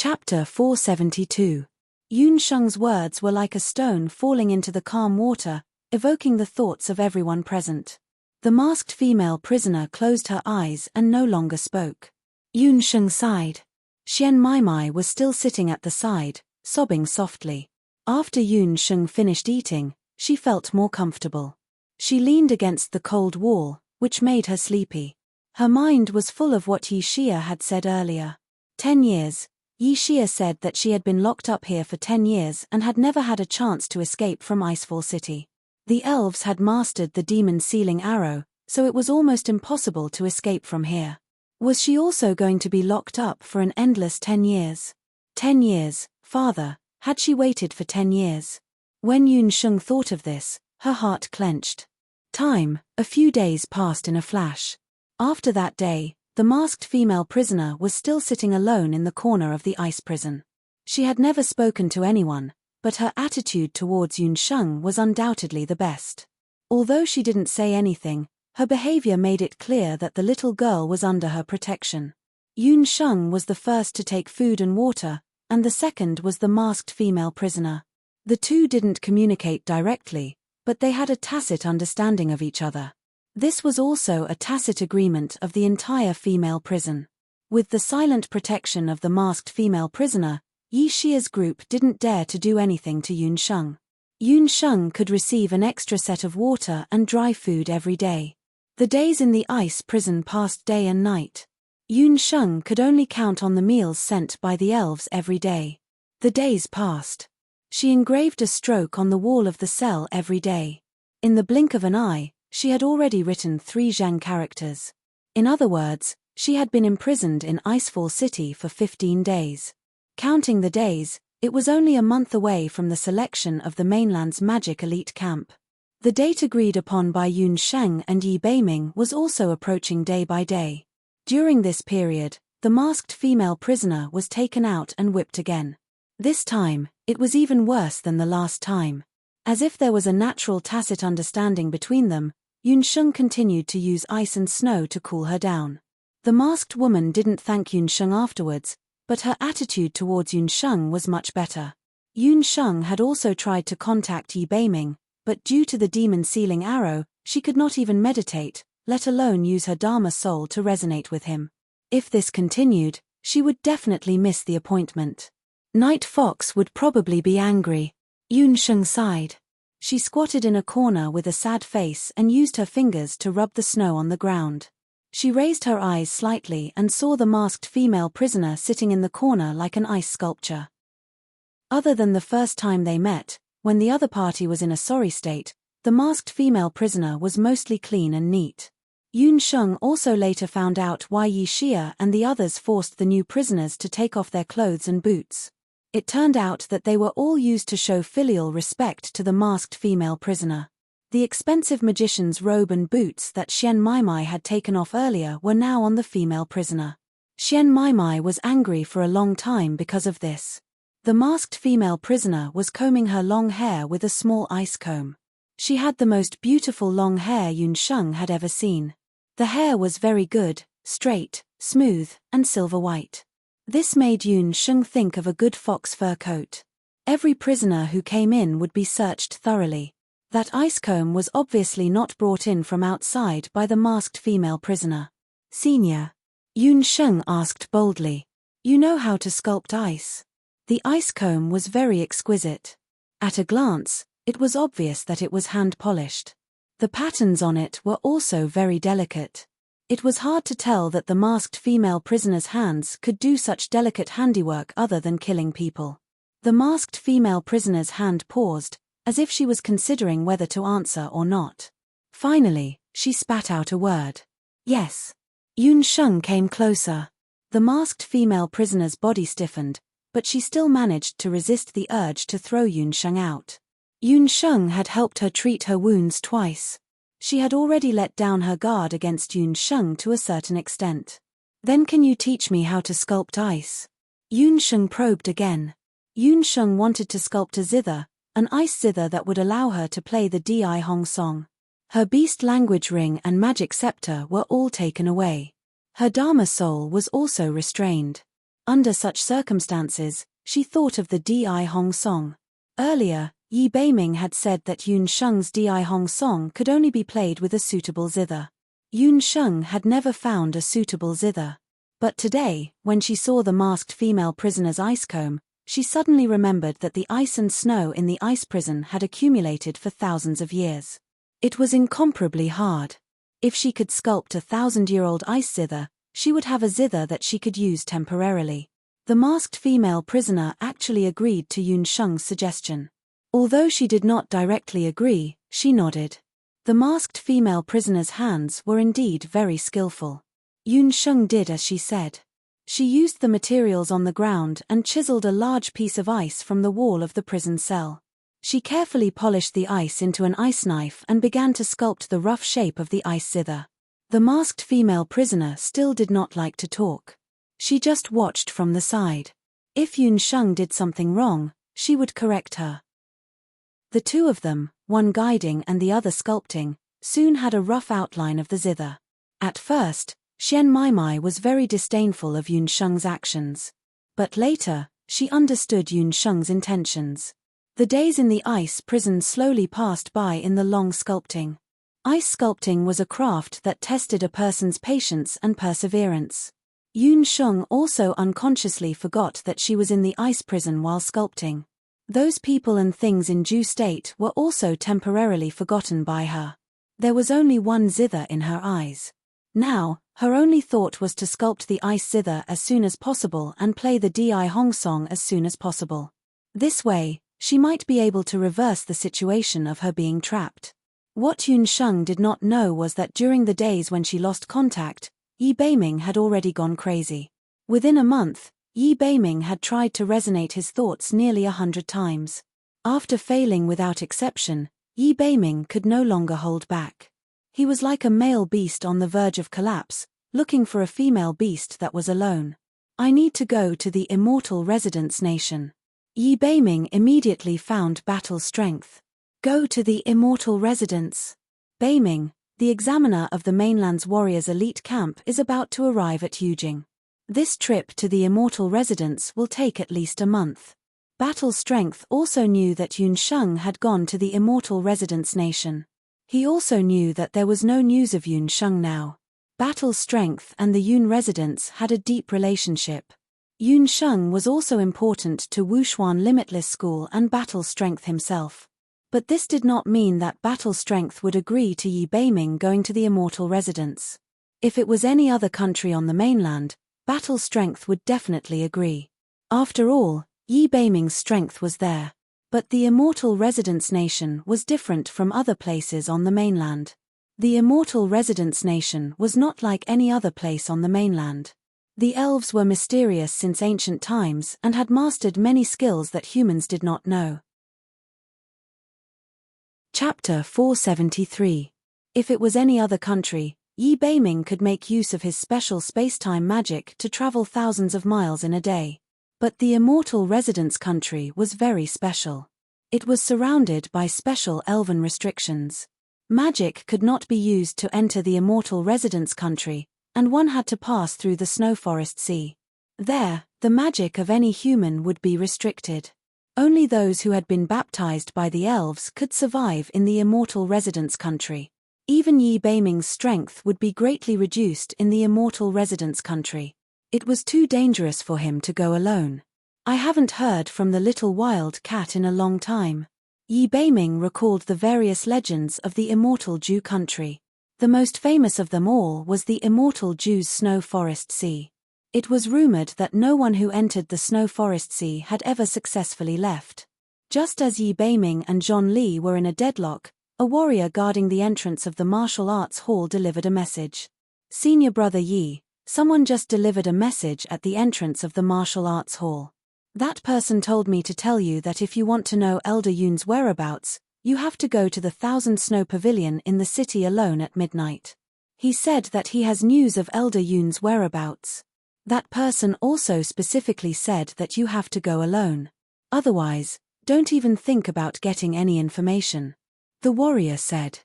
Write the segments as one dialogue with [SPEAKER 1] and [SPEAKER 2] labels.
[SPEAKER 1] Chapter 472. Yun Sheng's words were like a stone falling into the calm water, evoking the thoughts of everyone present. The masked female prisoner closed her eyes and no longer spoke. Yun Sheng sighed. Xian Maimai was still sitting at the side, sobbing softly. After Yun Sheng finished eating, she felt more comfortable. She leaned against the cold wall, which made her sleepy. Her mind was full of what Yi Xia had said earlier. 10 years. Yi Xia said that she had been locked up here for 10 years and had never had a chance to escape from Icefall City. The elves had mastered the demon sealing arrow, so it was almost impossible to escape from here. Was she also going to be locked up for an endless 10 years? 10 years, father, had she waited for 10 years? When Yun Sheng thought of this, her heart clenched. A few days passed in a flash. After that day, the masked female prisoner was still sitting alone in the corner of the ice prison. She had never spoken to anyone, but her attitude towards Yun Sheng was undoubtedly the best. Although she didn't say anything, her behavior made it clear that the little girl was under her protection. Yun Sheng was the first to take food and water, and the second was the masked female prisoner. The two didn't communicate directly, but they had a tacit understanding of each other. This was also a tacit agreement of the entire female prison. With the silent protection of the masked female prisoner, Yi Xia's group didn't dare to do anything to Yun Sheng. Yun Sheng could receive an extra set of water and dry food every day. The days in the ice prison passed day and night. Yun Sheng could only count on the meals sent by the elves every day. The days passed. She engraved a stroke on the wall of the cell every day. In the blink of an eye, she had already written 3 Zhang characters. In other words, she had been imprisoned in Icefall City for 15 days. Counting the days, it was only a month away from the selection of the mainland's magic elite camp. The date agreed upon by Yun Sheng and Yi Beiming was also approaching day by day. During this period, the masked female prisoner was taken out and whipped again. This time, it was even worse than the last time. As if there was a natural tacit understanding between them, Yun Sheng continued to use ice and snow to cool her down. The masked woman didn't thank Yun Sheng afterwards, but her attitude towards Yun Sheng was much better. Yun Sheng had also tried to contact Yi Beiming, but due to the demon sealing arrow, she could not even meditate, let alone use her Dharma soul to resonate with him. If this continued, she would definitely miss the appointment. Night Fox would probably be angry. Yun Sheng sighed. She squatted in a corner with a sad face and used her fingers to rub the snow on the ground. She raised her eyes slightly and saw the masked female prisoner sitting in the corner like an ice sculpture. Other than the first time they met, when the other party was in a sorry state, the masked female prisoner was mostly clean and neat. Yun Sheng also later found out why Yi Xia and the others forced the new prisoners to take off their clothes and boots. It turned out that they were all used to show filial respect to the masked female prisoner. The expensive magician's robe and boots that Xian Maimai had taken off earlier were now on the female prisoner. Xian Maimai was angry for a long time because of this. The masked female prisoner was combing her long hair with a small ice comb. She had the most beautiful long hair Yun Sheng had ever seen. The hair was very good, straight, smooth, and silver white. This made Yun Sheng think of a good fox fur coat. Every prisoner who came in would be searched thoroughly. That ice comb was obviously not brought in from outside by the masked female prisoner. Senior, Yun Sheng asked boldly, you know how to sculpt ice? The ice comb was very exquisite. At a glance, it was obvious that it was hand-polished. The patterns on it were also very delicate. It was hard to tell that the masked female prisoner's hands could do such delicate handiwork other than killing people. The masked female prisoner's hand paused, as if she was considering whether to answer or not. Finally, she spat out a word. Yes. Yun Sheng came closer. The masked female prisoner's body stiffened, but she still managed to resist the urge to throw Yun Sheng out. Yun Sheng had helped her treat her wounds twice. She had already let down her guard against Yun Sheng to a certain extent. Then can you teach me how to sculpt ice? Yun Sheng probed again. Yun Sheng wanted to sculpt a zither, an ice zither that would allow her to play the Di Hong song. Her beast language ring and magic scepter were all taken away. Her Dharma soul was also restrained. Under such circumstances, she thought of the Di Hong song. Earlier, Yi Beiming had said that Yun Sheng's Di Hong song could only be played with a suitable zither. Yun Sheng had never found a suitable zither. But today, when she saw the masked female prisoner's ice comb, she suddenly remembered that the ice and snow in the ice prison had accumulated for thousands of years. It was incomparably hard. If she could sculpt a 1,000-year-old ice zither, she would have a zither that she could use temporarily. The masked female prisoner actually agreed to Yun Sheng's suggestion. Although she did not directly agree, she nodded. The masked female prisoner's hands were indeed very skillful. Yun Sheng did as she said. She used the materials on the ground and chiseled a large piece of ice from the wall of the prison cell. She carefully polished the ice into an ice knife and began to sculpt the rough shape of the ice zither. The masked female prisoner still did not like to talk. She just watched from the side. If Yun Sheng did something wrong, she would correct her. The two of them, one guiding and the other sculpting, soon had a rough outline of the zither. At first, Xian Maimai was very disdainful of Yun Sheng's actions. But later, she understood Yun Sheng's intentions. The days in the ice prison slowly passed by in the long sculpting. Ice sculpting was a craft that tested a person's patience and perseverance. Yun Sheng also unconsciously forgot that she was in the ice prison while sculpting. Those people and things in due state were also temporarily forgotten by her. There was only one zither in her eyes. Now, her only thought was to sculpt the ice zither as soon as possible and play the Di Hong song as soon as possible. This way, she might be able to reverse the situation of her being trapped. What Yun Sheng did not know was that during the days when she lost contact, Yi Beiming had already gone crazy. Within a month, Yi Beiming had tried to resonate his thoughts nearly 100 times. After failing without exception, Yi Beiming could no longer hold back. He was like a male beast on the verge of collapse, looking for a female beast that was alone. I need to go to the immortal residence nation. Yi Beiming immediately found battle strength. Go to the immortal residence. Beiming, the examiner of the mainland's warriors' elite camp, is about to arrive at Yujing. This trip to the immortal residence will take at least a month. Battle Strength also knew that Yun Sheng had gone to the immortal residence nation. He also knew that there was no news of Yun Sheng now. Battle Strength and the Yun residence had a deep relationship. Yun Sheng was also important to Wushuan Limitless School and Battle Strength himself. But this did not mean that Battle Strength would agree to Yi Beiming going to the immortal residence. If it was any other country on the mainland, Battle Strength would definitely agree. After all, Yi Beiming's strength was there. But the immortal residence nation was different from other places on the mainland. The immortal residence nation was not like any other place on the mainland. The elves were mysterious since ancient times and had mastered many skills that humans did not know. Chapter 473. If it was any other country, Yi Beiming could make use of his special space-time magic to travel thousands of miles in a day. But the immortal residence country was very special. It was surrounded by special elven restrictions. Magic could not be used to enter the immortal residence country, and one had to pass through the snow forest sea. There, the magic of any human would be restricted. Only those who had been baptized by the elves could survive in the immortal residence country. Even Yi Beiming's strength would be greatly reduced in the immortal residence country. It was too dangerous for him to go alone. I haven't heard from the little wild cat in a long time. Yi Beiming recalled the various legends of the immortal Dew country. The most famous of them all was the immortal Dew's snow forest sea. It was rumored that no one who entered the snow forest sea had ever successfully left. Just as Yi Beiming and Zhon Li were in a deadlock, a warrior guarding the entrance of the martial arts hall delivered a message. Senior brother Yi, someone just delivered a message at the entrance of the martial arts hall. That person told me to tell you that if you want to know Elder Yun's whereabouts, you have to go to the Thousand Snow Pavilion in the city alone at midnight. He said that he has news of Elder Yun's whereabouts. That person also specifically said that you have to go alone. Otherwise, don't even think about getting any information. The warrior said.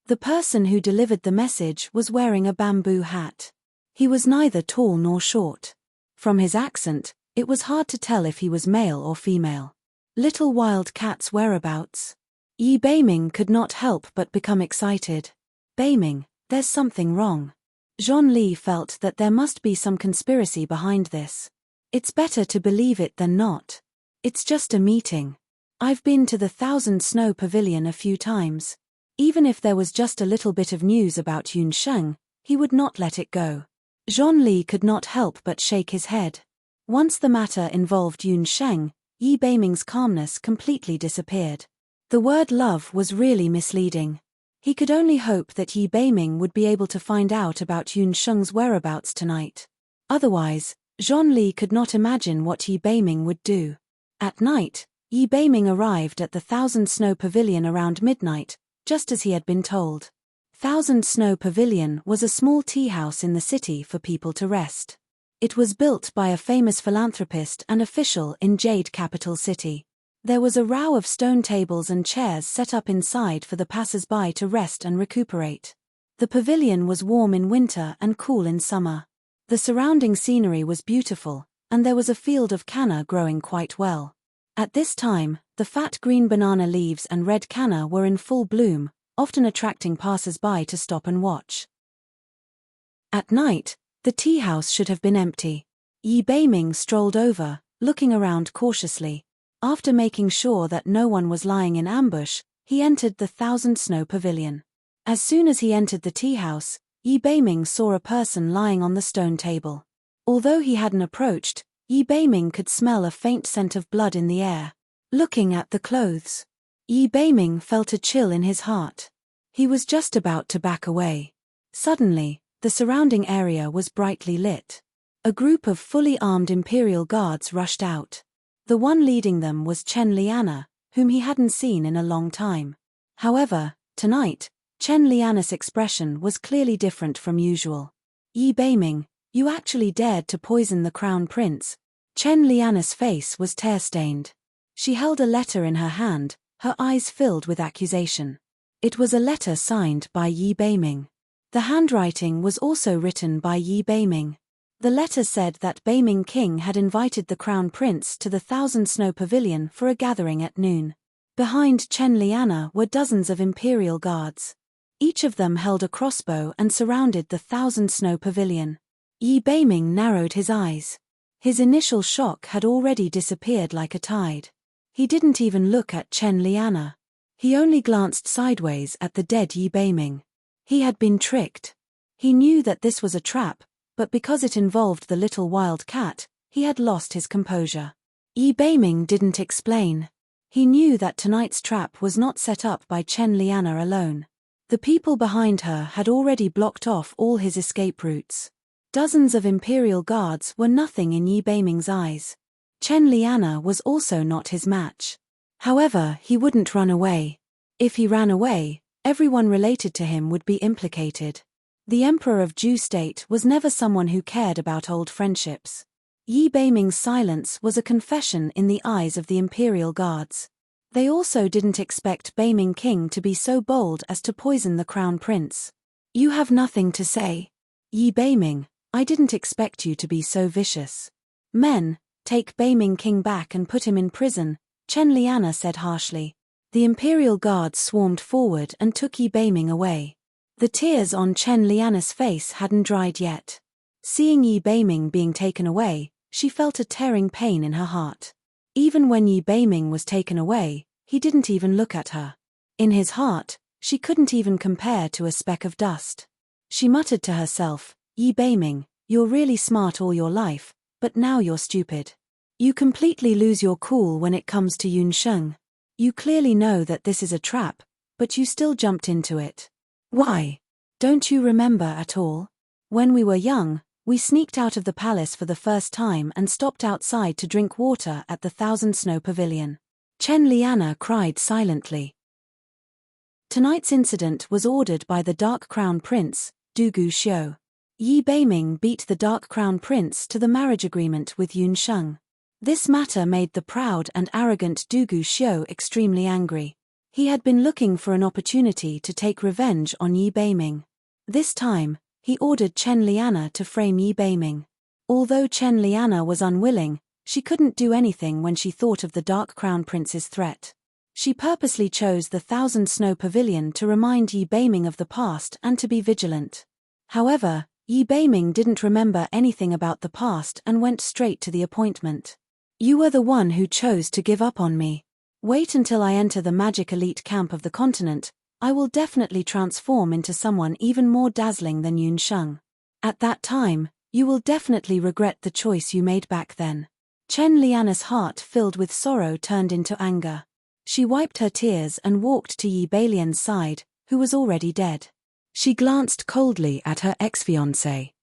[SPEAKER 1] The person who delivered the message was wearing a bamboo hat. He was neither tall nor short. From his accent, It was hard to tell if he was male or female. Little wild cat's whereabouts? Yi Beiming could not help but become excited. Beiming, there's something wrong. Zhonli felt that there must be some conspiracy behind this. It's better to believe it than not. It's just a meeting. I've been to the Thousand Snow Pavilion a few times. Even if there was just a little bit of news about Yunsheng, he would not let it go. Zhonli could not help but shake his head. Once the matter involved Yunsheng, Yi Beiming's calmness completely disappeared. The word love was really misleading. He could only hope that Yi Beiming would be able to find out about Yunsheng's whereabouts tonight. Otherwise, Zhonli could not imagine what Yi Beiming would do. At night, Yi Beiming arrived at the Thousand Snow Pavilion around midnight, just as he had been told. Thousand Snow Pavilion was a small tea house in the city for people to rest. It was built by a famous philanthropist and official in Jade capital city. There was a row of stone tables and chairs set up inside for the passers-by to rest and recuperate. The pavilion was warm in winter and cool in summer. The surrounding scenery was beautiful, and there was a field of canna growing quite well. At this time, the fat green banana leaves and red canna were in full bloom, often attracting passers-by to stop and watch. At night, the tea house should have been empty. Yi Beiming strolled over, looking around cautiously. After making sure that no one was lying in ambush, he entered the Thousand Snow Pavilion. As soon as he entered the tea house, Yi Beiming saw a person lying on the stone table. Although he hadn't approached, Yi Beiming could smell a faint scent of blood in the air. Looking at the clothes, Yi Beiming felt a chill in his heart. He was just about to back away. Suddenly, the surrounding area was brightly lit. A group of fully armed Imperial guards rushed out. The one leading them was Chen Liana, whom he hadn't seen in a long time. However, tonight, Chen Liana's expression was clearly different from usual. Yi Beiming, you actually dared to poison the Crown Prince. Chen Liana's face was tear-stained. She held a letter in her hand, her eyes filled with accusation. It was a letter signed by Yi Beiming. The handwriting was also written by Yi Beiming. The letter said that Beiming King had invited the Crown Prince to the Thousand Snow Pavilion for a gathering at noon. Behind Chen Liana were dozens of Imperial guards. Each of them held a crossbow and surrounded the Thousand Snow Pavilion. Yi Beiming narrowed his eyes. His initial shock had already disappeared like a tide. He didn't even look at Chen Liana. He only glanced sideways at the dead Yi Beiming. He had been tricked. He knew that this was a trap, but because it involved the little wild cat, he had lost his composure. Yi Beiming didn't explain. He knew that tonight's trap was not set up by Chen Liana alone. The people behind her had already blocked off all his escape routes. Dozens of Imperial guards were nothing in Yi Beiming's eyes. Chen Liana was also not his match. However, he wouldn't run away. If he ran away, everyone related to him would be implicated. The Emperor of Ju State was never someone who cared about old friendships. Yi Beiming's silence was a confession in the eyes of the Imperial guards. They also didn't expect Beiming King to be so bold as to poison the Crown Prince. You have nothing to say. Yi Beiming, I didn't expect you to be so vicious. Men, take Beiming King back and put him in prison, Chen Liana said harshly. The Imperial guards swarmed forward and took Yi Beiming away. The tears on Chen Liana's face hadn't dried yet. Seeing Yi Beiming being taken away, she felt a tearing pain in her heart. Even when Yi Beiming was taken away, he didn't even look at her. In his heart, she couldn't even compare to a speck of dust. She muttered to herself, Yi Beiming, you're really smart all your life, but now you're stupid. You completely lose your cool when it comes to Yunsheng. You clearly know that this is a trap, but you still jumped into it. Why? Don't you remember at all? When we were young, we sneaked out of the palace for the first time and stopped outside to drink water at the Thousand Snow Pavilion. Chen Liana cried silently. Tonight's incident was ordered by the Dark Crown Prince, Dugu Xiu. Yi Beiming beat the Dark Crown Prince to the marriage agreement with Yunsheng. This matter made the proud and arrogant Dugu Xiu extremely angry. He had been looking for an opportunity to take revenge on Yi Beiming. This time, he ordered Chen Liana to frame Yi Beiming. Although Chen Liana was unwilling, She couldn't do anything when she thought of the Dark Crown Prince's threat. She purposely chose the Thousand Snow Pavilion to remind Yi Beiming of the past and to be vigilant. However, Yi Beiming didn't remember anything about the past and went straight to the appointment. You were the one who chose to give up on me. Wait until I enter the magic elite camp of the continent. I will definitely transform into someone even more dazzling than Yun Sheng. At that time, you will definitely regret the choice you made back then. Chen Liana's heart filled with sorrow turned into anger. She wiped her tears and walked to Yi Beilian's side, who was already dead. She glanced coldly at her ex-fiancé.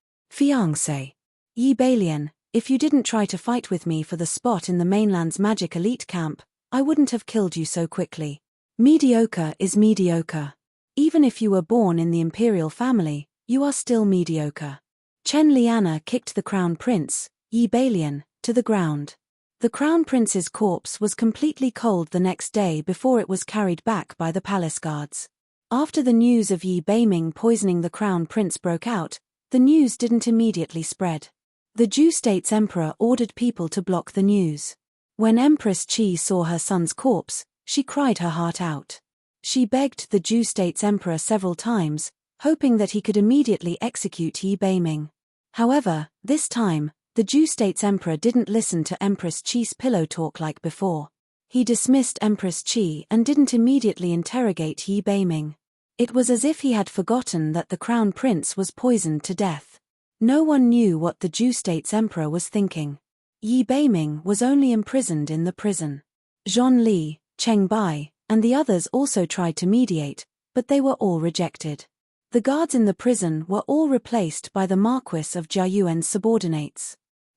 [SPEAKER 1] Yi Beilian, if you didn't try to fight with me for the spot in the mainland's magic elite camp, I wouldn't have killed you so quickly. Mediocre is mediocre. Even if you were born in the imperial family, you are still mediocre. Chen Liana kicked the crown prince, Yi Beilian, to the ground. The crown prince's corpse was completely cold the next day before it was carried back by the palace guards. After the news of Yi Beiming poisoning the crown prince broke out, the news didn't immediately spread. The Ju State's emperor ordered people to block the news. When Empress Qi saw her son's corpse, she cried her heart out. She begged the Ju State's emperor several times, hoping that he could immediately execute Yi Beiming. However, this time, the Ju State's emperor didn't listen to Empress Qi's pillow talk like before. He dismissed Empress Qi and didn't immediately interrogate Yi Beiming. It was as if he had forgotten that the crown prince was poisoned to death. No one knew what the Ju State's emperor was thinking. Yi Beiming was only imprisoned in the prison. Zhon Li, Cheng Bai, and the others also tried to mediate, but they were all rejected. The guards in the prison were all replaced by the Marquis of Jiayuan's subordinates.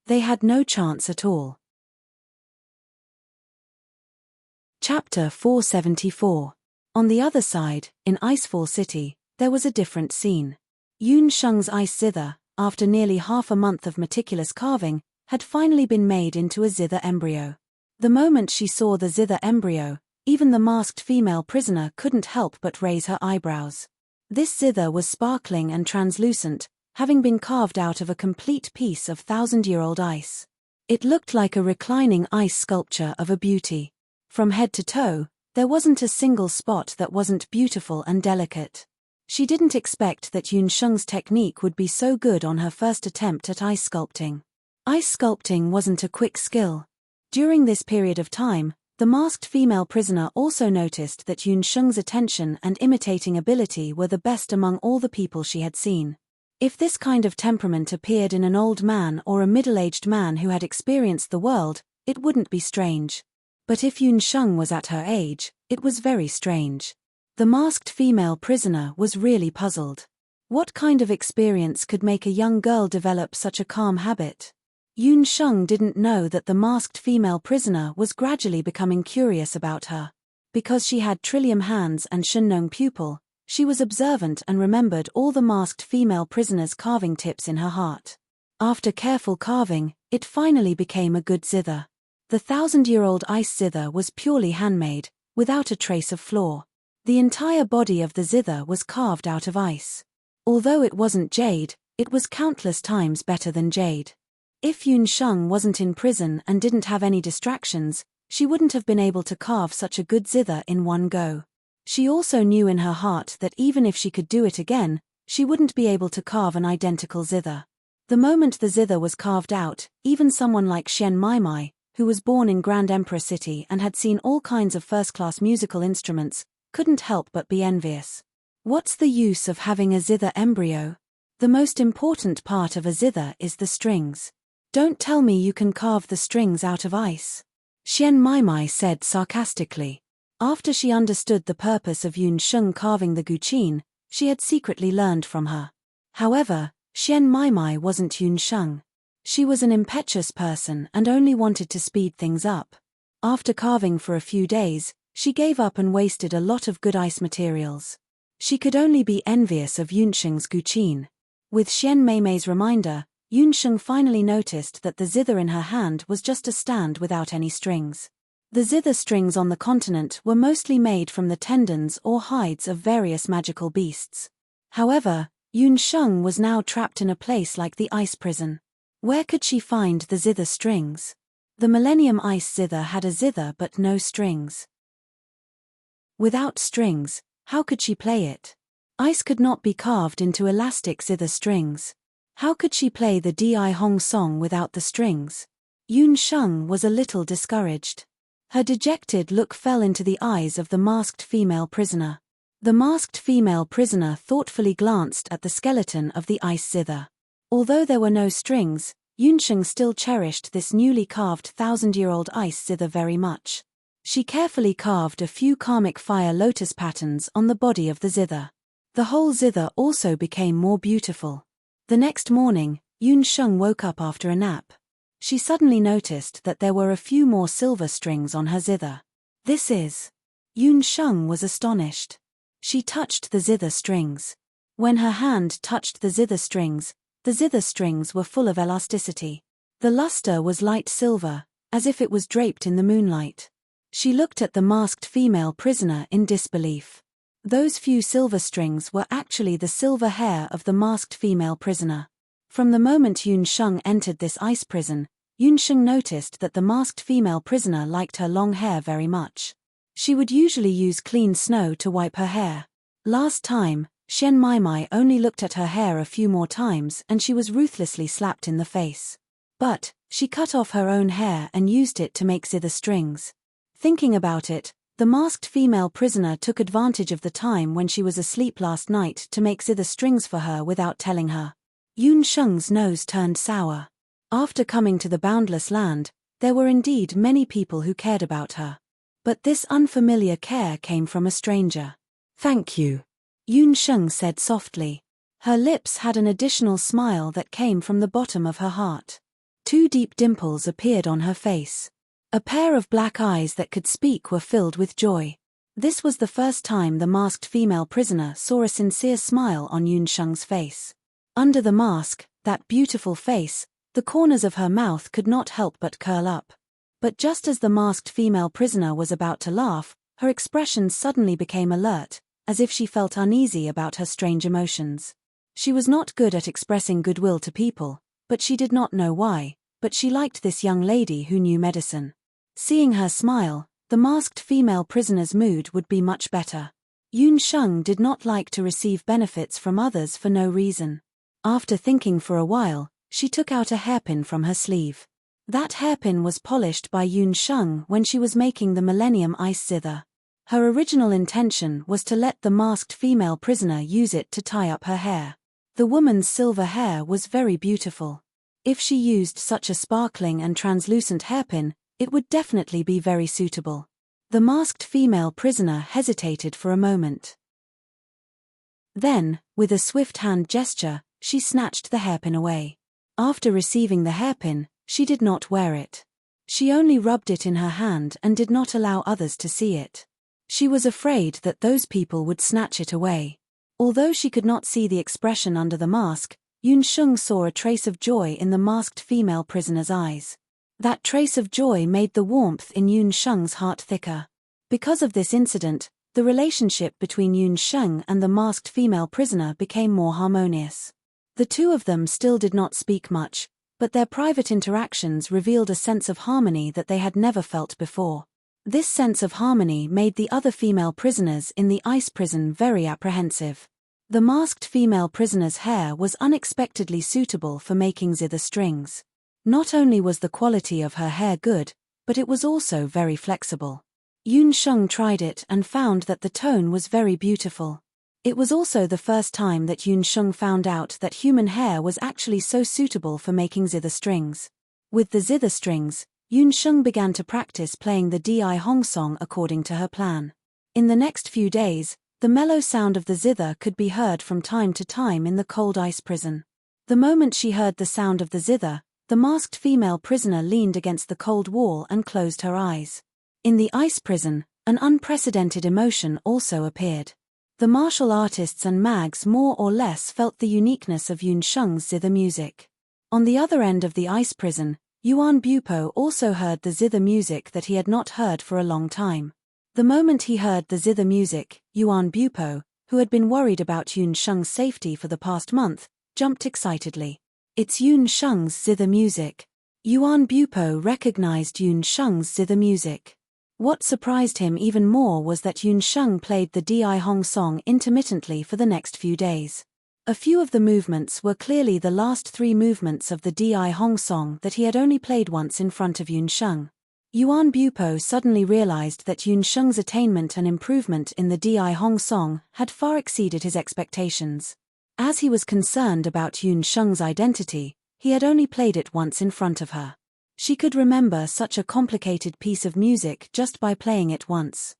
[SPEAKER 1] They had no chance at all. Chapter 474. On the other side, in Icefall City, there was a different scene. Yun Sheng's ice zither, after nearly half a month of meticulous carving, had finally been made into a zither embryo. The moment she saw the zither embryo, even the masked female prisoner couldn't help but raise her eyebrows. This zither was sparkling and translucent, having been carved out of a complete piece of thousand-year-old ice. It looked like a reclining ice sculpture of a beauty. From head to toe, there wasn't a single spot that wasn't beautiful and delicate. She didn't expect that Yun Sheng's technique would be so good on her first attempt at ice sculpting. Ice sculpting wasn't a quick skill. During this period of time, the masked female prisoner also noticed that Yun Sheng's attention and imitating ability were the best among all the people she had seen. If this kind of temperament appeared in an old man or a middle-aged man who had experienced the world, it wouldn't be strange. But if Yun Sheng was at her age, it was very strange. The masked female prisoner was really puzzled. What kind of experience could make a young girl develop such a calm habit? Yun Sheng didn't know that the masked female prisoner was gradually becoming curious about her. Because she had trillium hands and Shengnong pupil, she was observant and remembered all the masked female prisoner's carving tips in her heart. After careful carving, it finally became a good zither. The thousand-year-old ice zither was purely handmade, without a trace of flaw. The entire body of the zither was carved out of ice. Although it wasn't jade, it was countless times better than jade. If Yun Sheng wasn't in prison and didn't have any distractions, she wouldn't have been able to carve such a good zither in one go. She also knew in her heart that even if she could do it again, she wouldn't be able to carve an identical zither. The moment the zither was carved out, even someone like Xian Maimai, who was born in Grand Emperor City and had seen all kinds of first-class musical instruments, couldn't help but be envious. What's the use of having a zither embryo? The most important part of a zither is the strings. Don't tell me you can carve the strings out of ice. Xian Maimai said sarcastically. After she understood the purpose of Yun Sheng carving the guqin, she had secretly learned from her. However, Xian Maimai wasn't Yun Sheng. She was an impetuous person and only wanted to speed things up. After carving for a few days, she gave up and wasted a lot of good ice materials. She could only be envious of Yun Sheng's guqin. With Xian Meimei's reminder, Yun Sheng finally noticed that the zither in her hand was just a stand without any strings. The zither strings on the continent were mostly made from the tendons or hides of various magical beasts. However, Yun Sheng was now trapped in a place like the ice prison. Where could she find the zither strings? The Millennium Ice Zither had a zither but no strings. Without strings, how could she play it? Ice could not be carved into elastic zither strings. How could she play the Di Hong song without the strings? Yun Sheng was a little discouraged. Her dejected look fell into the eyes of the masked female prisoner. The masked female prisoner thoughtfully glanced at the skeleton of the ice zither. Although there were no strings, Yun Sheng still cherished this newly carved 1,000-year-old ice zither very much. She carefully carved a few karmic fire lotus patterns on the body of the zither. The whole zither also became more beautiful. The next morning, Yun Sheng woke up after a nap. She suddenly noticed that there were a few more silver strings on her zither. This is... Yun Sheng was astonished. She touched the zither strings. When her hand touched the zither strings were full of elasticity. The luster was light silver, as if it was draped in the moonlight. She looked at the masked female prisoner in disbelief. Those few silver strings were actually the silver hair of the masked female prisoner. From the moment Yun Sheng entered this ice prison, Yun Sheng noticed that the masked female prisoner liked her long hair very much. She would usually use clean snow to wipe her hair. Last time, Shen Maimai only looked at her hair a few more times and she was ruthlessly slapped in the face. But, she cut off her own hair and used it to make zither strings. Thinking about it, the masked female prisoner took advantage of the time when she was asleep last night to make zither strings for her without telling her. Yun Sheng's nose turned sour. After coming to the boundless land, there were indeed many people who cared about her. But this unfamiliar care came from a stranger. "Thank you," Yun Sheng said softly. Her lips had an additional smile that came from the bottom of her heart. 2 deep dimples appeared on her face. A pair of black eyes that could speak were filled with joy. This was the first time the masked female prisoner saw a sincere smile on Yun Sheng's face. Under the mask, that beautiful face, the corners of her mouth could not help but curl up. But just as the masked female prisoner was about to laugh, her expression suddenly became alert, as if she felt uneasy about her strange emotions. She was not good at expressing goodwill to people, but she did not know why, but she liked this young lady who knew medicine. Seeing her smile, the masked female prisoner's mood would be much better. Yun Sheng did not like to receive benefits from others for no reason. After thinking for a while, she took out a hairpin from her sleeve. That hairpin was polished by Yun Sheng when she was making the Millennium Ice Zither. Her original intention was to let the masked female prisoner use it to tie up her hair. The woman's silver hair was very beautiful. If she used such a sparkling and translucent hairpin, it would definitely be very suitable. The masked female prisoner hesitated for a moment. Then, with a swift hand gesture, she snatched the hairpin away. After receiving the hairpin, she did not wear it. She only rubbed it in her hand and did not allow others to see it. She was afraid that those people would snatch it away. Although she could not see the expression under the mask, Yun Sheng saw a trace of joy in the masked female prisoner's eyes. That trace of joy made the warmth in Yun Sheng's heart thicker. Because of this incident, the relationship between Yun Sheng and the masked female prisoner became more harmonious. The two of them still did not speak much, but their private interactions revealed a sense of harmony that they had never felt before. This sense of harmony made the other female prisoners in the ice prison very apprehensive. The masked female prisoner's hair was unexpectedly suitable for making zither strings. Not only was the quality of her hair good, but it was also very flexible. Yun Sheng tried it and found that the tone was very beautiful. It was also the first time that Yun Sheng found out that human hair was actually so suitable for making zither strings. With the zither strings, Yun Sheng began to practice playing the Di Hong song according to her plan. In the next few days, the mellow sound of the zither could be heard from time to time in the cold ice prison. The moment she heard the sound of the zither, the masked female prisoner leaned against the cold wall and closed her eyes. In the ice prison, an unprecedented emotion also appeared. The martial artists and mags more or less felt the uniqueness of Yun Sheng's zither music. On the other end of the ice prison, Yuan Bupo also heard the zither music that he had not heard for a long time. The moment he heard the zither music, Yuan Bupo, who had been worried about Yun Sheng's safety for the past month, jumped excitedly. It's Yun Sheng's zither music. Yuan Bupo recognized Yun Sheng's zither music. What surprised him even more was that Yun Sheng played the Di Hong song intermittently for the next few days. A few of the movements were clearly the last 3 movements of the Di Hong song that he had only played once in front of Yun Sheng. Yuan Bupo suddenly realized that Yun Sheng's attainment and improvement in the Di Hong song had far exceeded his expectations. As he was concerned about Yun Sheng's identity, he had only played it once in front of her. She could remember such a complicated piece of music just by playing it once.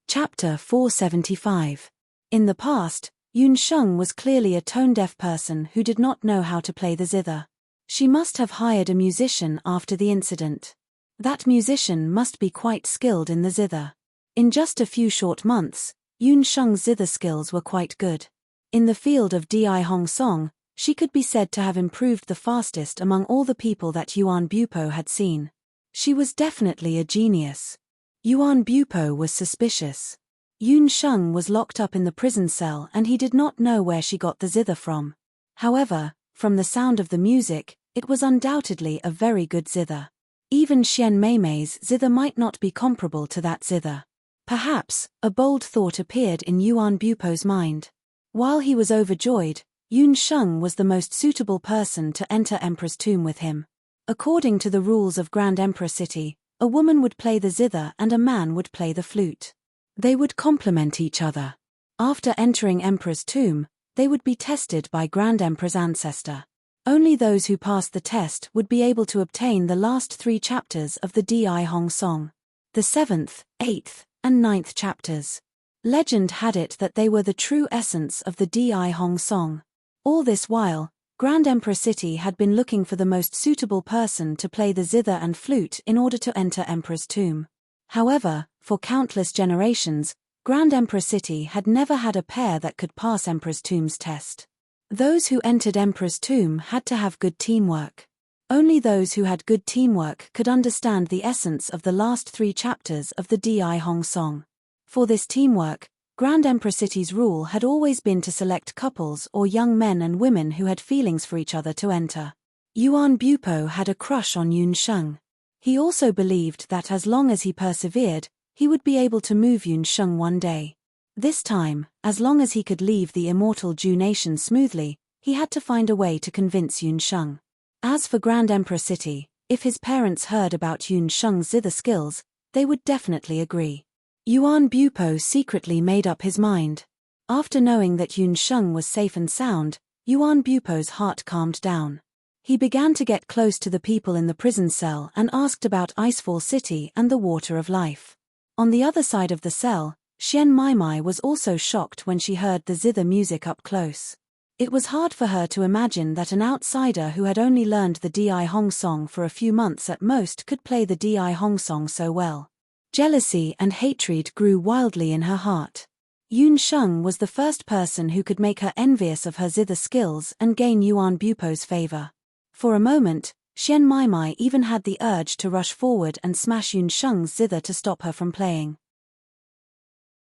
[SPEAKER 1] Chapter 475. In the past, Yun Sheng was clearly a tone-deaf person who did not know how to play the zither. She must have hired a musician after the incident. That musician must be quite skilled in the zither. In just a few short months, Yun Sheng's zither skills were quite good. In the field of Di Hong song, she could be said to have improved the fastest among all the people that Yuan Bupo had seen. She was definitely a genius. Yuan Bupo was suspicious. Yun Sheng was locked up in the prison cell and he did not know where she got the zither from. However, from the sound of the music, it was undoubtedly a very good zither. Even Xian Meimei's zither might not be comparable to that zither. Perhaps, a bold thought appeared in Yuan Bupo's mind. While he was overjoyed, Yun Sheng was the most suitable person to enter Empress' tomb with him. According to the rules of Grand Emperor City, a woman would play the zither and a man would play the flute. They would complement each other. After entering Emperor's tomb, they would be tested by Grand Emperor's ancestor. Only those who passed the test would be able to obtain the last 3 chapters of the Di Hong song. The 7th, 8th, and 9th chapters. Legend had it that they were the true essence of the Di Hong song. All this while, Grand Emperor City had been looking for the most suitable person to play the zither and flute in order to enter Emperor's tomb. However, for countless generations, Grand Emperor City had never had a pair that could pass Emperor's tomb's test. Those who entered Emperor's tomb had to have good teamwork. Only those who had good teamwork could understand the essence of the last 3 chapters of the Di Hong song. For this teamwork, Grand Emperor City's rule had always been to select couples or young men and women who had feelings for each other to enter. Yuan Bupo had a crush on Yun Sheng. He also believed that as long as he persevered, he would be able to move Yun Sheng one day. This time, as long as he could leave the immortal Ju nation smoothly, he had to find a way to convince Yun Sheng. As for Grand Emperor City, if his parents heard about Yun Sheng's zither skills, they would definitely agree. Yuan Bupo secretly made up his mind. After knowing that Yun Sheng was safe and sound, Yuan Bupo's heart calmed down. He began to get close to the people in the prison cell and asked about Icefall City and the Water of Life. On the other side of the cell, Xian Meimei was also shocked when she heard the zither music up close. It was hard for her to imagine that an outsider who had only learned the Di Hong song for a few months at most could play the Di Hong song so well. Jealousy and hatred grew wildly in her heart. Yun Sheng was the first person who could make her envious of her zither skills and gain Yuan Bupo's favor. For a moment, Xian Meimei even had the urge to rush forward and smash Yun Sheng's zither to stop her from playing.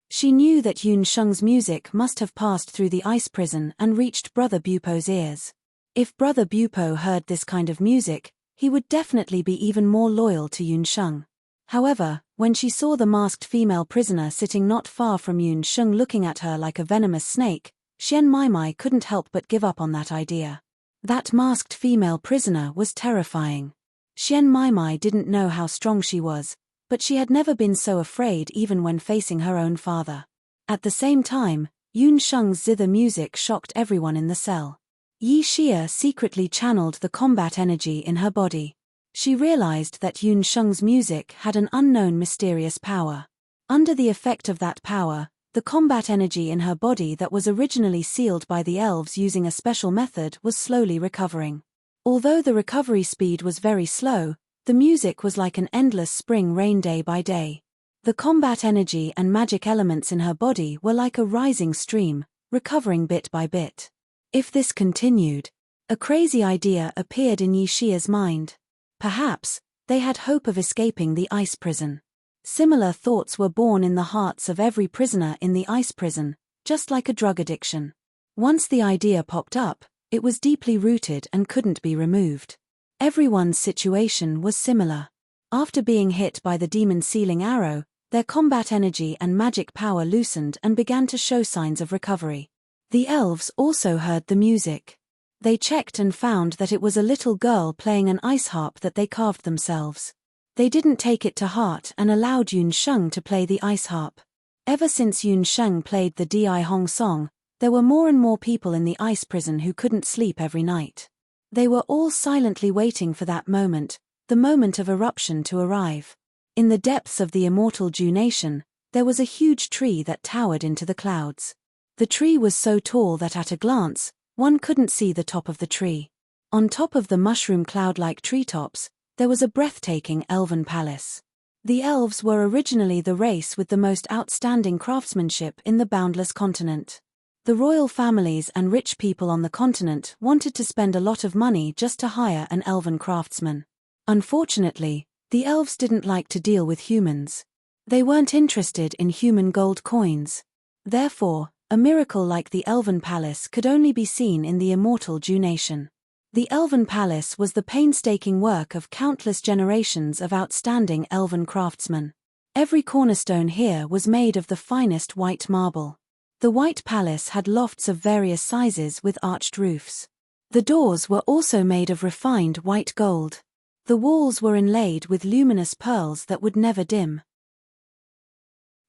[SPEAKER 1] She knew that Yun Sheng's music must have passed through the ice prison and reached Brother Bupo's ears. If Brother Bupo heard this kind of music, he would definitely be even more loyal to Yun Sheng. However, when she saw the masked female prisoner sitting not far from Yun Sheng looking at her like a venomous snake, Xian Meimei couldn't help but give up on that idea. That masked female prisoner was terrifying. Xian Meimei didn't know how strong she was, but she had never been so afraid even when facing her own father. At the same time, Yun Sheng's zither music shocked everyone in the cell. Yi Xia secretly channeled the combat energy in her body. She realized that Yun Sheng's music had an unknown mysterious power. Under the effect of that power, the combat energy in her body that was originally sealed by the elves using a special method was slowly recovering. Although the recovery speed was very slow, the music was like an endless spring rain day by day. The combat energy and magic elements in her body were like a rising stream, recovering bit by bit. If this continued, a crazy idea appeared in Yi Xia's mind. Perhaps, they had hope of escaping the ice prison. Similar thoughts were born in the hearts of every prisoner in the ice prison, just like a drug addiction. Once the idea popped up, It was deeply rooted and couldn't be removed. Everyone's situation was similar. After being hit by the demon's sealing arrow, their combat energy and magic power loosened and began to show signs of recovery. The elves also heard the music. They checked and found that it was a little girl playing an ice harp that they carved themselves. They didn't take it to heart and allowed Yun Sheng to play the ice harp. Ever since Yun Sheng played the Di Hong song, there were more and more people in the ice prison who couldn't sleep every night. They were all silently waiting for that moment, the moment of eruption, to arrive. In the depths of the immortal Ju nation, there was a huge tree that towered into the clouds. The tree was so tall that at a glance, one couldn't see the top of the tree. On top of the mushroom cloud-like treetops, there was a breathtaking elven palace. The elves were originally the race with the most outstanding craftsmanship in the boundless continent. The royal families and rich people on the continent wanted to spend a lot of money just to hire an elven craftsman. Unfortunately, the elves didn't like to deal with humans. They weren't interested in human gold coins. Therefore, a miracle like the Elven Palace could only be seen in the immortal Ju nation. The Elven Palace was the painstaking work of countless generations of outstanding elven craftsmen. Every cornerstone here was made of the finest white marble. The White Palace had lofts of various sizes with arched roofs. The doors were also made of refined white gold. The walls were inlaid with luminous pearls that would never dim.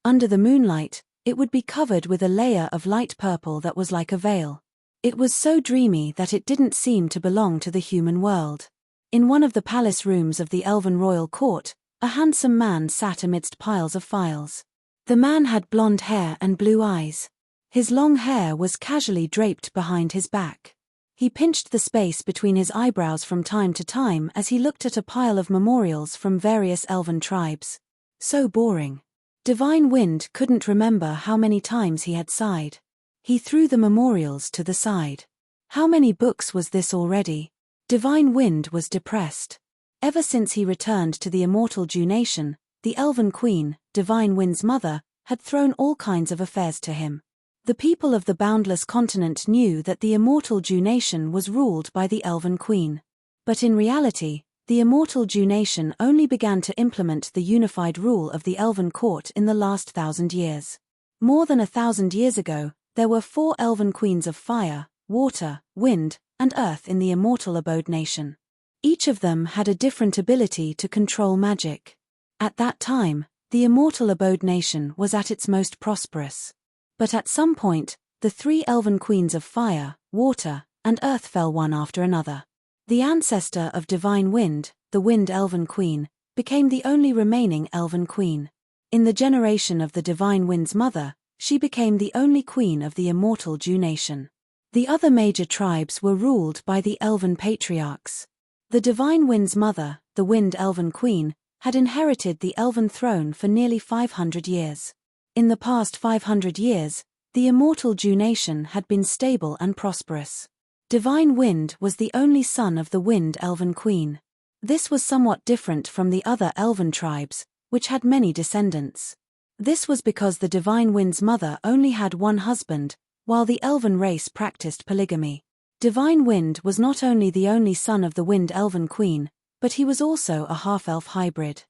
[SPEAKER 1] Under the moonlight, it would be covered with a layer of light purple that was like a veil. It was so dreamy that it didn't seem to belong to the human world. In one of the palace rooms of the Elven royal court, a handsome man sat amidst piles of files. The man had blonde hair and blue eyes. His long hair was casually draped behind his back. He pinched the space between his eyebrows from time to time as he looked at a pile of memorials from various elven tribes. So boring. Divine Wind couldn't remember how many times he had sighed. He threw the memorials to the side. How many books was this already? Divine Wind was depressed. Ever since he returned to the immortal Ju nation, the Elven Queen, Divine Wind's mother, had thrown all kinds of affairs to him. The people of the boundless continent knew that the immortal Ju nation was ruled by the Elven Queen. But in reality, the immortal Ju nation only began to implement the unified rule of the Elven court in the last 1,000 years. More than 1,000 years ago, there were 4 Elven queens of fire, water, wind, and earth in the immortal abode nation. Each of them had a different ability to control magic. At that time, the immortal abode nation was at its most prosperous. But at some point, the 3 Elven queens of fire, water, and earth fell one after another. The ancestor of Divine Wind, the Wind Elven Queen, became the only remaining Elven Queen. In the generation of the Divine Wind's mother, she became the only queen of the immortal Ju nation. The other major tribes were ruled by the Elven patriarchs. The Divine Wind's mother, the Wind Elven Queen, had inherited the Elven throne for nearly 500 years. In the past 500 years, the immortal Ju nation had been stable and prosperous. Divine Wind was the only son of the Wind Elven Queen. This was somewhat different from the other Elven tribes, which had many descendants. This was because the Divine Wind's mother only had one husband, while the Elven race practiced polygamy. Divine Wind was not only the only son of the Wind Elven Queen, but he was also a half-elf hybrid.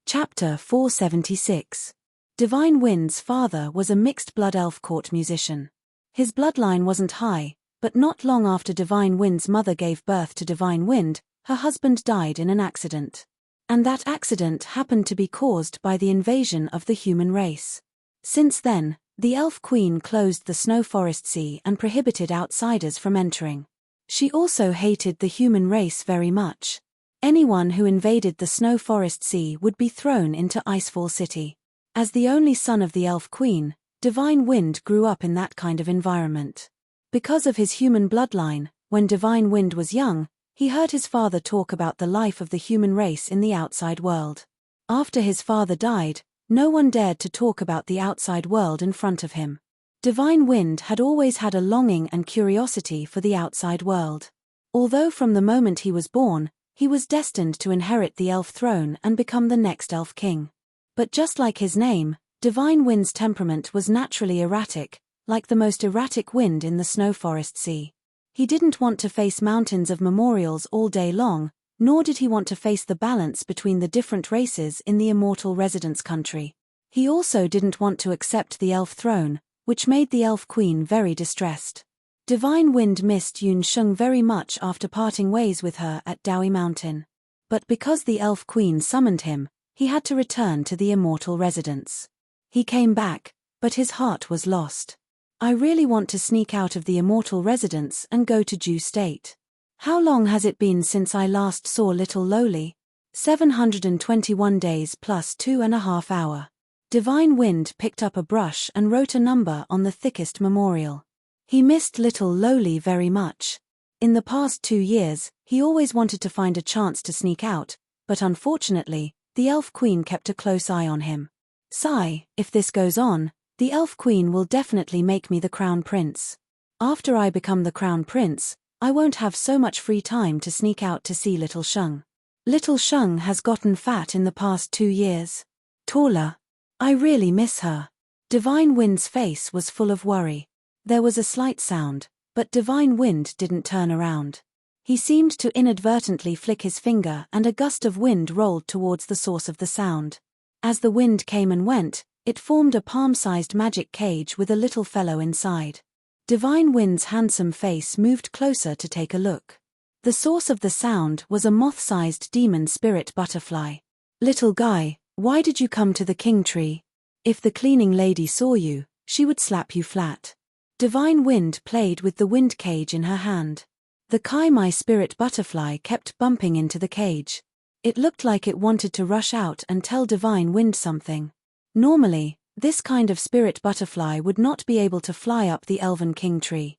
[SPEAKER 1] Chapter 476. Divine Wind's father was a mixed-blood elf court musician. His bloodline wasn't high, but not long after Divine Wind's mother gave birth to Divine Wind, her husband died in an accident. And that accident happened to be caused by the invasion of the human race. Since then, the Elf Queen closed the Snow Forest Sea and prohibited outsiders from entering. She also hated the human race very much. Anyone who invaded the Snow Forest Sea would be thrown into Icefall City. As the only son of the Elf Queen, Divine Wind grew up in that kind of environment. Because of his human bloodline, when Divine Wind was young, he heard his father talk about the life of the human race in the outside world. After his father died, no one dared to talk about the outside world in front of him. Divine Wind had always had a longing and curiosity for the outside world. Although from the moment he was born, he was destined to inherit the elf throne and become the next elf king. But just like his name, Divine Wind's temperament was naturally erratic, like the most erratic wind in the snow forest sea. He didn't want to face mountains of memorials all day long, nor did he want to face the balance between the different races in the immortal residence country. He also didn't want to accept the elf throne, which made the elf queen very distressed. Divine Wind missed Yunsheng very much after parting ways with her at Dowie Mountain. But because the elf queen summoned him, he had to return to the immortal residence. He came back, but his heart was lost. I really want to sneak out of the immortal residence and go to Jew State. How long has it been since I last saw little Lowly? 721 days plus 2.5 hours. Divine Wind picked up a brush and wrote a number on the thickest memorial. He missed little Lowly very much. In the past 2 years, he always wanted to find a chance to sneak out, but unfortunately, the Elf Queen kept a close eye on him. Sigh, if this goes on, the Elf Queen will definitely make me the Crown Prince. After I become the Crown Prince, I won't have so much free time to sneak out to see little Sheng. Little Sheng has gotten fat in the past 2 years. Taller. I really miss her. Divine Wind's face was full of worry. There was a slight sound, but Divine Wind didn't turn around. He seemed to inadvertently flick his finger and a gust of wind rolled towards the source of the sound. As the wind came and went, it formed a palm-sized magic cage with a little fellow inside. Divine Wind's handsome face moved closer to take a look. The source of the sound was a moth-sized demon spirit butterfly. Little guy, why did you come to the king tree? If the cleaning lady saw you, she would slap you flat. Divine Wind played with the wind cage in her hand. The Kai Mai spirit butterfly kept bumping into the cage. It looked like it wanted to rush out and tell Divine Wind something. Normally, this kind of spirit butterfly would not be able to fly up the Elven King tree.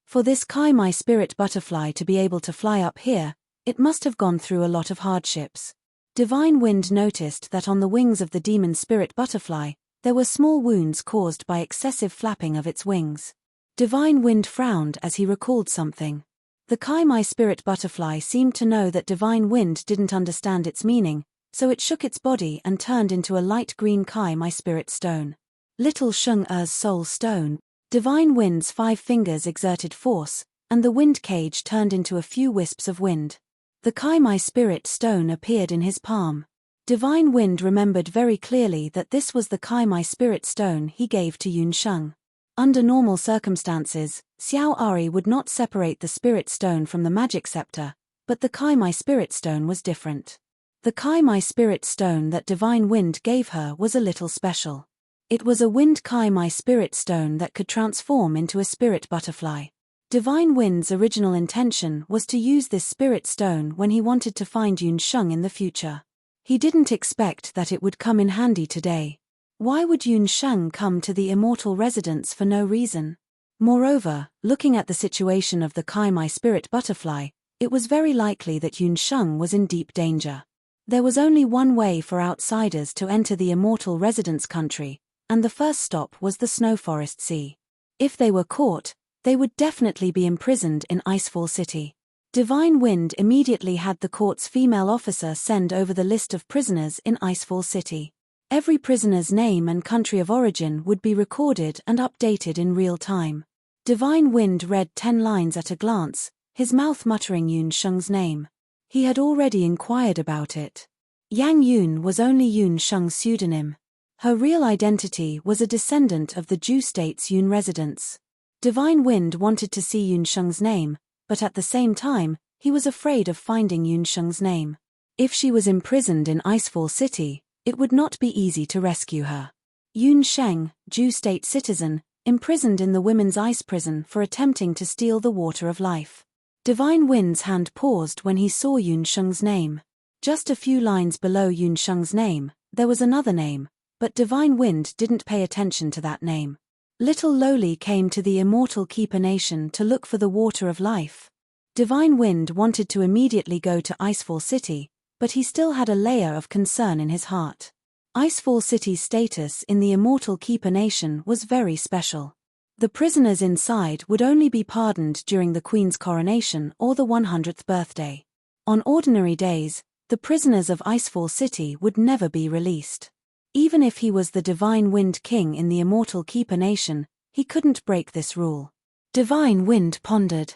[SPEAKER 1] For this Kai Mai spirit butterfly to be able to fly up here, it must have gone through a lot of hardships. Divine Wind noticed that on the wings of the demon spirit butterfly, there were small wounds caused by excessive flapping of its wings. Divine Wind frowned as he recalled something. The Kai Mai spirit butterfly seemed to know that Divine Wind didn't understand its meaning, so it shook its body and turned into a light green Kai Mai spirit stone. Little Sheng Er's soul stone. Divine Wind's 5 fingers exerted force, and the wind cage turned into a few wisps of wind. The Kai Mai spirit stone appeared in his palm. Divine Wind remembered very clearly that this was the Kai Mai spirit stone he gave to Yunsheng. Under normal circumstances, Xiao Ari would not separate the spirit stone from the magic scepter, but the Kai Mai spirit stone was different. The Kai Mai spirit stone that Divine Wind gave her was a little special. It was a wind Kai Mai spirit stone that could transform into a spirit butterfly. Divine Wind's original intention was to use this spirit stone when he wanted to find Yunsheng in the future. He didn't expect that it would come in handy today. Why would Yunsheng come to the immortal residence for no reason? Moreover, looking at the situation of the Kai Mai spirit butterfly, it was very likely that Yunsheng was in deep danger. There was only one way for outsiders to enter the immortal residence country, and the first stop was the snow forest sea. If they were caught, they would definitely be imprisoned in Icefall City. Divine Wind immediately had the court's female officer send over the list of prisoners in Icefall City. Every prisoner's name and country of origin would be recorded and updated in real time. Divine Wind read 10 lines at a glance, his mouth muttering Yunsheng's name. He had already inquired about it. Yang Yun was only Yunsheng's pseudonym. Her real identity was a descendant of the Jew State's Yun residents. Divine Wind wanted to see Yunsheng's name, but at the same time, he was afraid of finding Yunsheng's name. If she was imprisoned in Icefall City, it would not be easy to rescue her. Yunsheng, Jew State citizen, imprisoned in the women's ice prison for attempting to steal the water of life. Divine Wind's hand paused when he saw Yunsheng's name. Just a few lines below Yunsheng's name, there was another name, but Divine Wind didn't pay attention to that name. Little Lowly came to the immortal Keeper Nation to look for the water of life. Divine Wind wanted to immediately go to Icefall City, but he still had a layer of concern in his heart. Icefall City's status in the immortal Keeper Nation was very special. The prisoners inside would only be pardoned during the Queen's coronation or the 100th birthday. On ordinary days, the prisoners of Icefall City would never be released. Even if he was the Divine Wind King in the immortal Keeper Nation, he couldn't break this rule. Divine Wind pondered.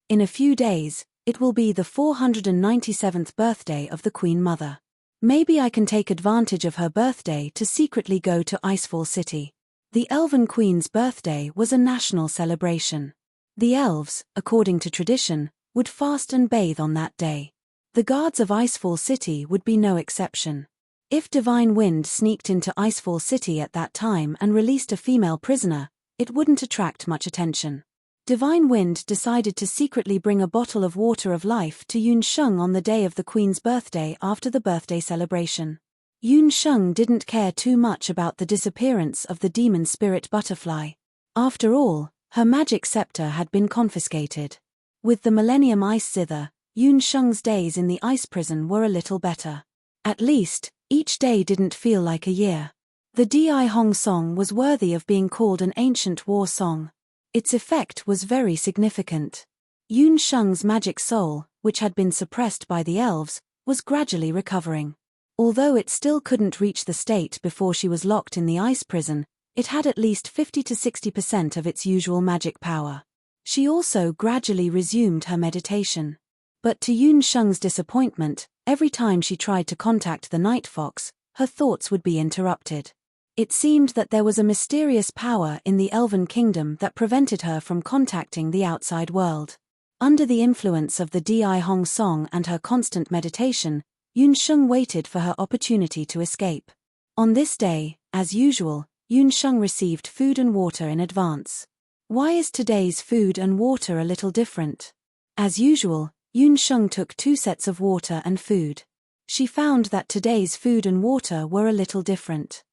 [SPEAKER 1] In a few days, it will be the 497th birthday of the Queen Mother. Maybe I can take advantage of her birthday to secretly go to Icefall City. The Elven Queen's birthday was a national celebration. The elves, according to tradition, would fast and bathe on that day. The guards of Icefall City would be no exception. If Divine Wind sneaked into Icefall City at that time and released a female prisoner, it wouldn't attract much attention. Divine Wind decided to secretly bring a bottle of water of life to Yunsheng on the day of the Queen's birthday after the birthday celebration. Yunsheng didn't care too much about the disappearance of the demon spirit butterfly. After all, her magic scepter had been confiscated. With the Millennium Ice Zither, Yunsheng's days in the ice prison were a little better. At least, each day didn't feel like a year. The Di Hong song was worthy of being called an ancient war song. Its effect was very significant. Yunsheng's magic soul, which had been suppressed by the elves, was gradually recovering. Although it still couldn't reach the state before she was locked in the ice prison, it had at least 50 to 60% of its usual magic power. She also gradually resumed her meditation. But to Yunsheng's disappointment, every time she tried to contact the Night Fox, her thoughts would be interrupted. It seemed that there was a mysterious power in the Elven Kingdom that prevented her from contacting the outside world. Under the influence of the Di Hong song and her constant meditation, Yunsheng waited for her opportunity to escape. On this day, as usual, Yunsheng received food and water in advance. Why is today's food and water a little different? As usual, Yunsheng took 2 sets of water and food. She found that today's food and water were a little different.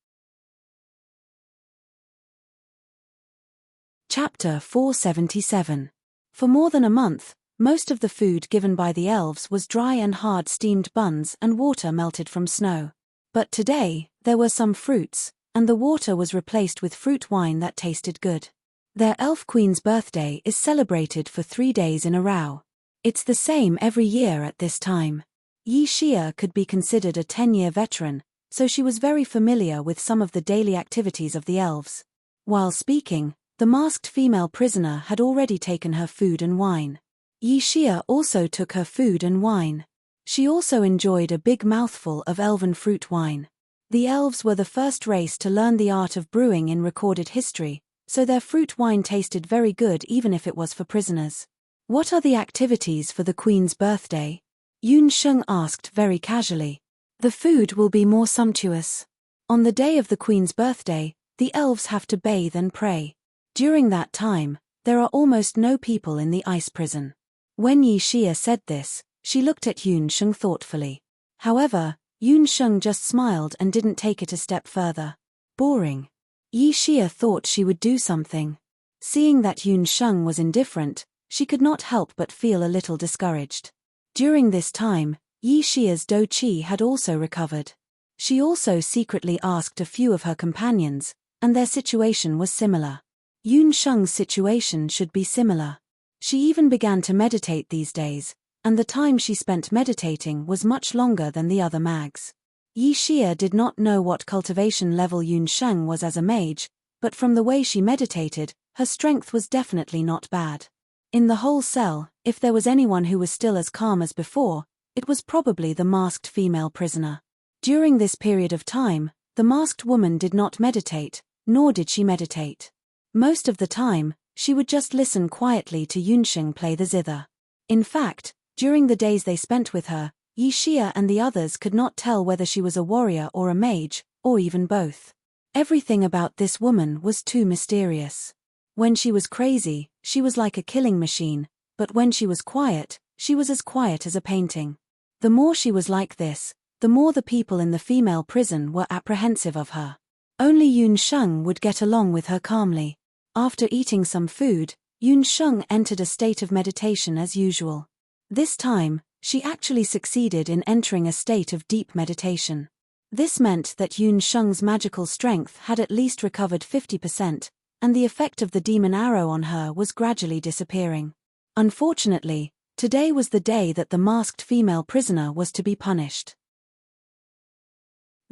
[SPEAKER 1] Chapter 477. For more than a month, most of the food given by the elves was dry and hard steamed buns and water melted from snow. But today, there were some fruits, and the water was replaced with fruit wine that tasted good. Their elf queen's birthday is celebrated for 3 days in a row. It's the same every year at this time. Yi Xia could be considered a 10-year veteran, so she was very familiar with some of the daily activities of the elves. While speaking, the masked female prisoner had already taken her food and wine. Yi Xia also took her food and wine. She also enjoyed a big mouthful of elven fruit wine. The elves were the first race to learn the art of brewing in recorded history, so their fruit wine tasted very good even if it was for prisoners. What are the activities for the Queen's birthday? Yunsheng asked very casually. The food will be more sumptuous. On the day of the Queen's birthday, the elves have to bathe and pray. During that time, there are almost no people in the ice prison. When Yi Xia said this, she looked at Yunsheng thoughtfully. However, Yunsheng just smiled and didn't take it a step further. Boring. Yi Xia thought she would do something. Seeing that Yunsheng was indifferent, she could not help but feel a little discouraged. During this time, Yi Xia's Do Qi had also recovered. She also secretly asked a few of her companions, and their situation was similar. Yunsheng's situation should be similar. She even began to meditate these days, and the time she spent meditating was much longer than the other mags. Yi Xia did not know what cultivation level Yunsheng was as a mage, but from the way she meditated, her strength was definitely not bad. In the whole cell, if there was anyone who was still as calm as before, it was probably the masked female prisoner. During this period of time, the masked woman did not meditate, nor did she meditate. Most of the time, she would just listen quietly to Yunsheng play the zither. In fact, during the days they spent with her, Yi Xia and the others could not tell whether she was a warrior or a mage, or even both. Everything about this woman was too mysterious. When she was crazy, she was like a killing machine, but when she was quiet, she was as quiet as a painting. The more she was like this, the more the people in the female prison were apprehensive of her. Only Yunsheng would get along with her calmly. After eating some food, Yunsheng entered a state of meditation as usual. This time, she actually succeeded in entering a state of deep meditation. This meant that Yunsheng's magical strength had at least recovered 50%, and the effect of the demon arrow on her was gradually disappearing. Unfortunately, today was the day that the masked female prisoner was to be punished.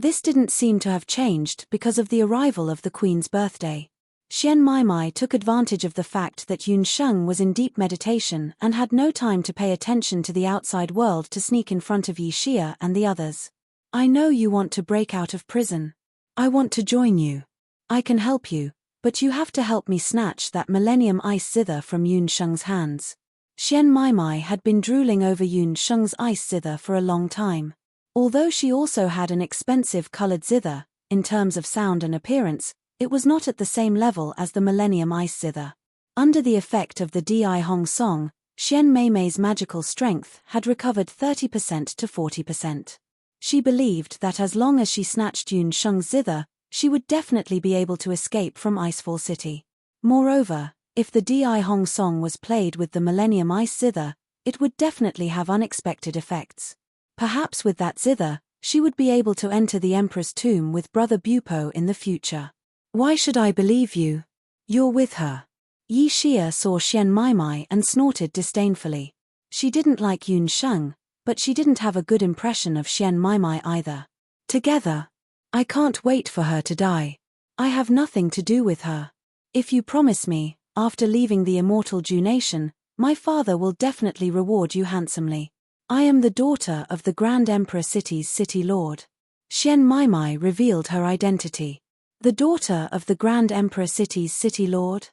[SPEAKER 1] This didn't seem to have changed because of the arrival of the queen's birthday. Xian Maimai took advantage of the fact that Yun Sheng was in deep meditation and had no time to pay attention to the outside world to sneak in front of Yi Xia and the others. I know you want to break out of prison. I want to join you. I can help you, but you have to help me snatch that Millennium Ice Zither from Yun Sheng's hands. Xian Maimai had been drooling over Yun Sheng's ice zither for a long time. Although she also had an expensive colored zither, in terms of sound and appearance, it was not at the same level as the Millennium Ice Zither. Under the effect of the Di Hong Song, Xian Meimei's magical strength had recovered 30% to 40%. She believed that as long as she snatched Yun Sheng's zither, she would definitely be able to escape from Icefall City. Moreover, if the Di Hong Song was played with the Millennium Ice Zither, it would definitely have unexpected effects. Perhaps with that zither, she would be able to enter the Empress tomb with Brother Bupo in the future. Why should I believe you? You're with her. Yi Xia saw Xian Maimai and snorted disdainfully. She didn't like Yun Sheng, but she didn't have a good impression of Xian Maimai either. Together. I can't wait for her to die. I have nothing to do with her. If you promise me, after leaving the immortal Ju Nation, my father will definitely reward you handsomely. I am the daughter of the Grand Emperor City's city lord. Xian Maimai revealed her identity. The daughter of the Grand Emperor City's city lord?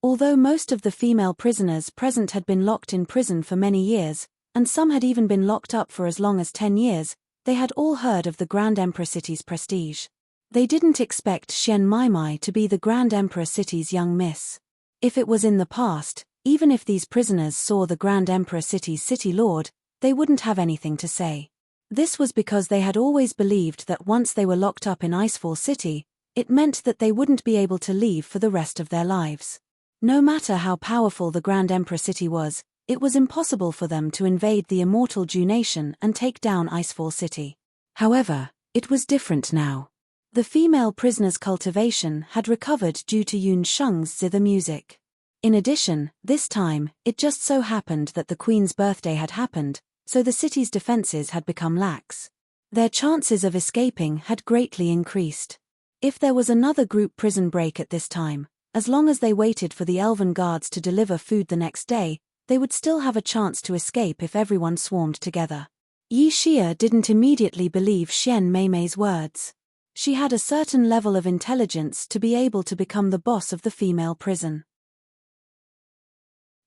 [SPEAKER 1] Although most of the female prisoners present had been locked in prison for many years, and some had even been locked up for as long as 10 years, they had all heard of the Grand Emperor City's prestige. They didn't expect Xian Maimai to be the Grand Emperor City's young miss. If it was in the past, even if these prisoners saw the Grand Emperor City's city lord, they wouldn't have anything to say. This was because they had always believed that once they were locked up in Icefall City, it meant that they wouldn't be able to leave for the rest of their lives. No matter how powerful the Grand Emperor City was, it was impossible for them to invade the immortal Ju Nation and take down Icefall City. However, it was different now. The female prisoner's cultivation had recovered due to Yun Sheng's zither music. In addition, this time, it just so happened that the Queen's birthday had happened, so the city's defenses had become lax. Their chances of escaping had greatly increased. If there was another group prison break at this time, as long as they waited for the elven guards to deliver food the next day, they would still have a chance to escape if everyone swarmed together. Yi Xia didn't immediately believe Xian Meimei's words. She had a certain level of intelligence to be able to become the boss of the female prison.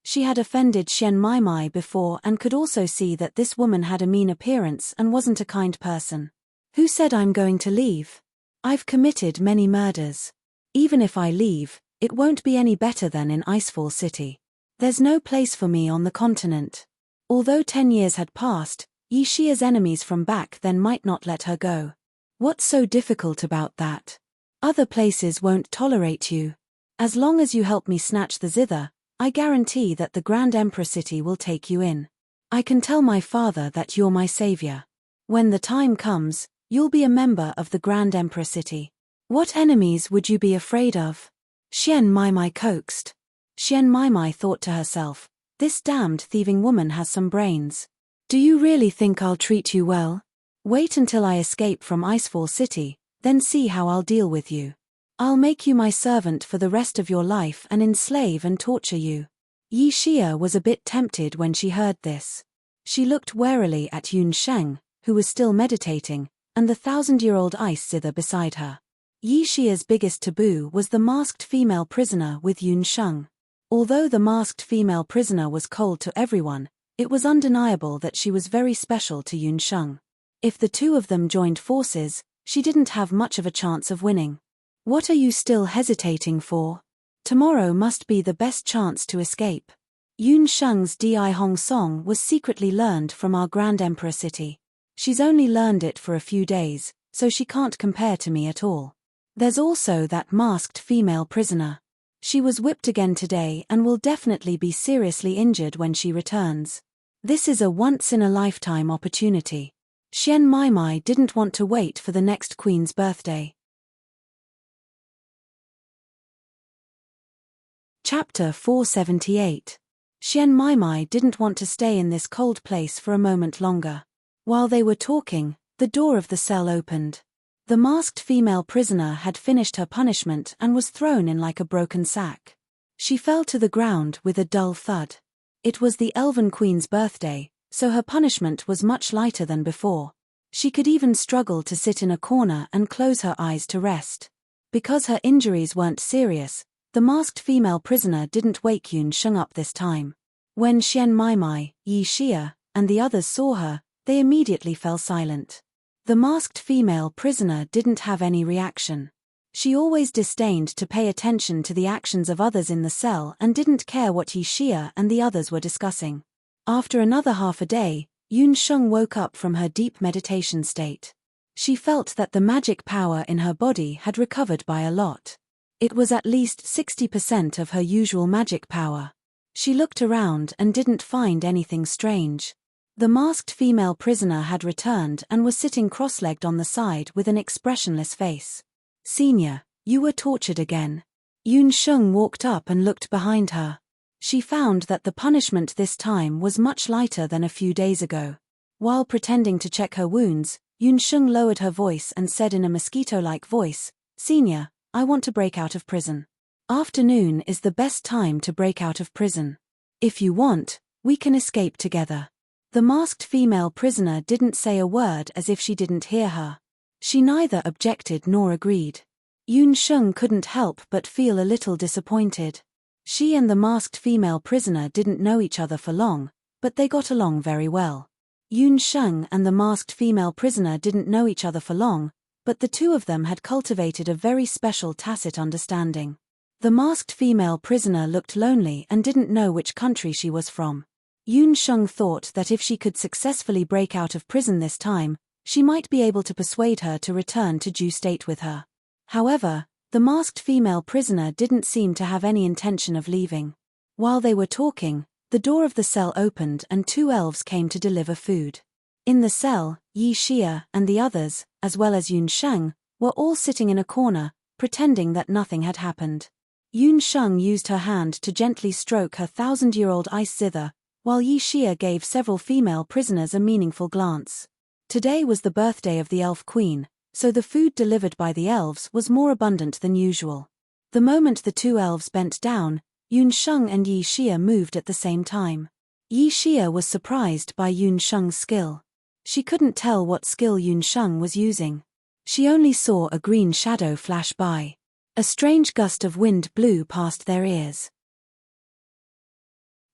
[SPEAKER 1] She had offended Xian Maimai before and could also see that this woman had a mean appearance and wasn't a kind person. Who said I'm going to leave? I've committed many murders. Even if I leave, it won't be any better than in Icefall City. There's no place for me on the continent. Although 10 years had passed, Yi Xia's enemies from back then might not let her go. What's so difficult about that? Other places won't tolerate you. As long as you help me snatch the zither, I guarantee that the Grand Emperor City will take you in. I can tell my father that you're my savior. When the time comes, you'll be a member of the Grand Emperor City. What enemies would you be afraid of? Xian Maimai coaxed. Xian Maimai thought to herself, this damned thieving woman has some brains. Do you really think I'll treat you well? Wait until I escape from Icefall City, then see how I'll deal with you. I'll make you my servant for the rest of your life and enslave and torture you. Yi Xia was a bit tempted when she heard this. She looked warily at Yun Sheng, who was still meditating, and the 1,000-year-old ice zither beside her. Yi Xia's biggest taboo was the masked female prisoner with Yun Sheng. Although the masked female prisoner was cold to everyone, it was undeniable that she was very special to Yun Sheng. If the two of them joined forces, she didn't have much of a chance of winning. What are you still hesitating for? Tomorrow must be the best chance to escape. Yun Sheng's Di Hong Song was secretly learned from our Grand Emperor City. She's only learned it for a few days, so she can't compare to me at all. There's also that masked female prisoner. She was whipped again today and will definitely be seriously injured when she returns. This is a once-in-a-lifetime opportunity. Xian Maimai didn't want to wait for the next queen's birthday. Chapter 478. Xian Maimai didn't want to stay in this cold place for a moment longer. While they were talking, the door of the cell opened. The masked female prisoner had finished her punishment and was thrown in like a broken sack. She fell to the ground with a dull thud. It was the Elven Queen's birthday, so her punishment was much lighter than before. She could even struggle to sit in a corner and close her eyes to rest. Because her injuries weren't serious, the masked female prisoner didn't wake Yun Sheng up this time. When Xian Maimai, Yi Xia, and the others saw her, they immediately fell silent. The masked female prisoner didn't have any reaction. She always disdained to pay attention to the actions of others in the cell and didn't care what Yi Xia and the others were discussing. After another half a day, Yun Sheng woke up from her deep meditation state. She felt that the magic power in her body had recovered by a lot. It was at least 60% of her usual magic power. She looked around and didn't find anything strange. The masked female prisoner had returned and was sitting cross-legged on the side with an expressionless face. "Senior, you were tortured again." Yun Sheng walked up and looked behind her. She found that the punishment this time was much lighter than a few days ago. While pretending to check her wounds, Yun Sheng lowered her voice and said in a mosquito-like voice, "Senior, I want to break out of prison. Afternoon is the best time to break out of prison. If you want, we can escape together." The masked female prisoner didn't say a word as if she didn't hear her. She neither objected nor agreed. Yun Sheng couldn't help but feel a little disappointed. She and the masked female prisoner didn't know each other for long, but they got along very well. Yun Sheng and the masked female prisoner didn't know each other for long, but the two of them had cultivated a very special tacit understanding. The masked female prisoner looked lonely and didn't know which country she was from. Yun Sheng thought that if she could successfully break out of prison this time, she might be able to persuade her to return to Jew state with her. However, the masked female prisoner didn't seem to have any intention of leaving. While they were talking, the door of the cell opened and two elves came to deliver food. In the cell, Yi Xia and the others, as well as Yun Sheng, were all sitting in a corner, pretending that nothing had happened. Yun Sheng used her hand to gently stroke her 1,000-year-old ice zither, while Yi Xia gave several female prisoners a meaningful glance. Today was the birthday of the Elf Queen, so the food delivered by the elves was more abundant than usual. The moment the two elves bent down, Yun Sheng and Yi Xia moved at the same time. Yi Xia was surprised by Yun Sheng's skill. She couldn't tell what skill Yun Sheng was using. She only saw a green shadow flash by. A strange gust of wind blew past their ears.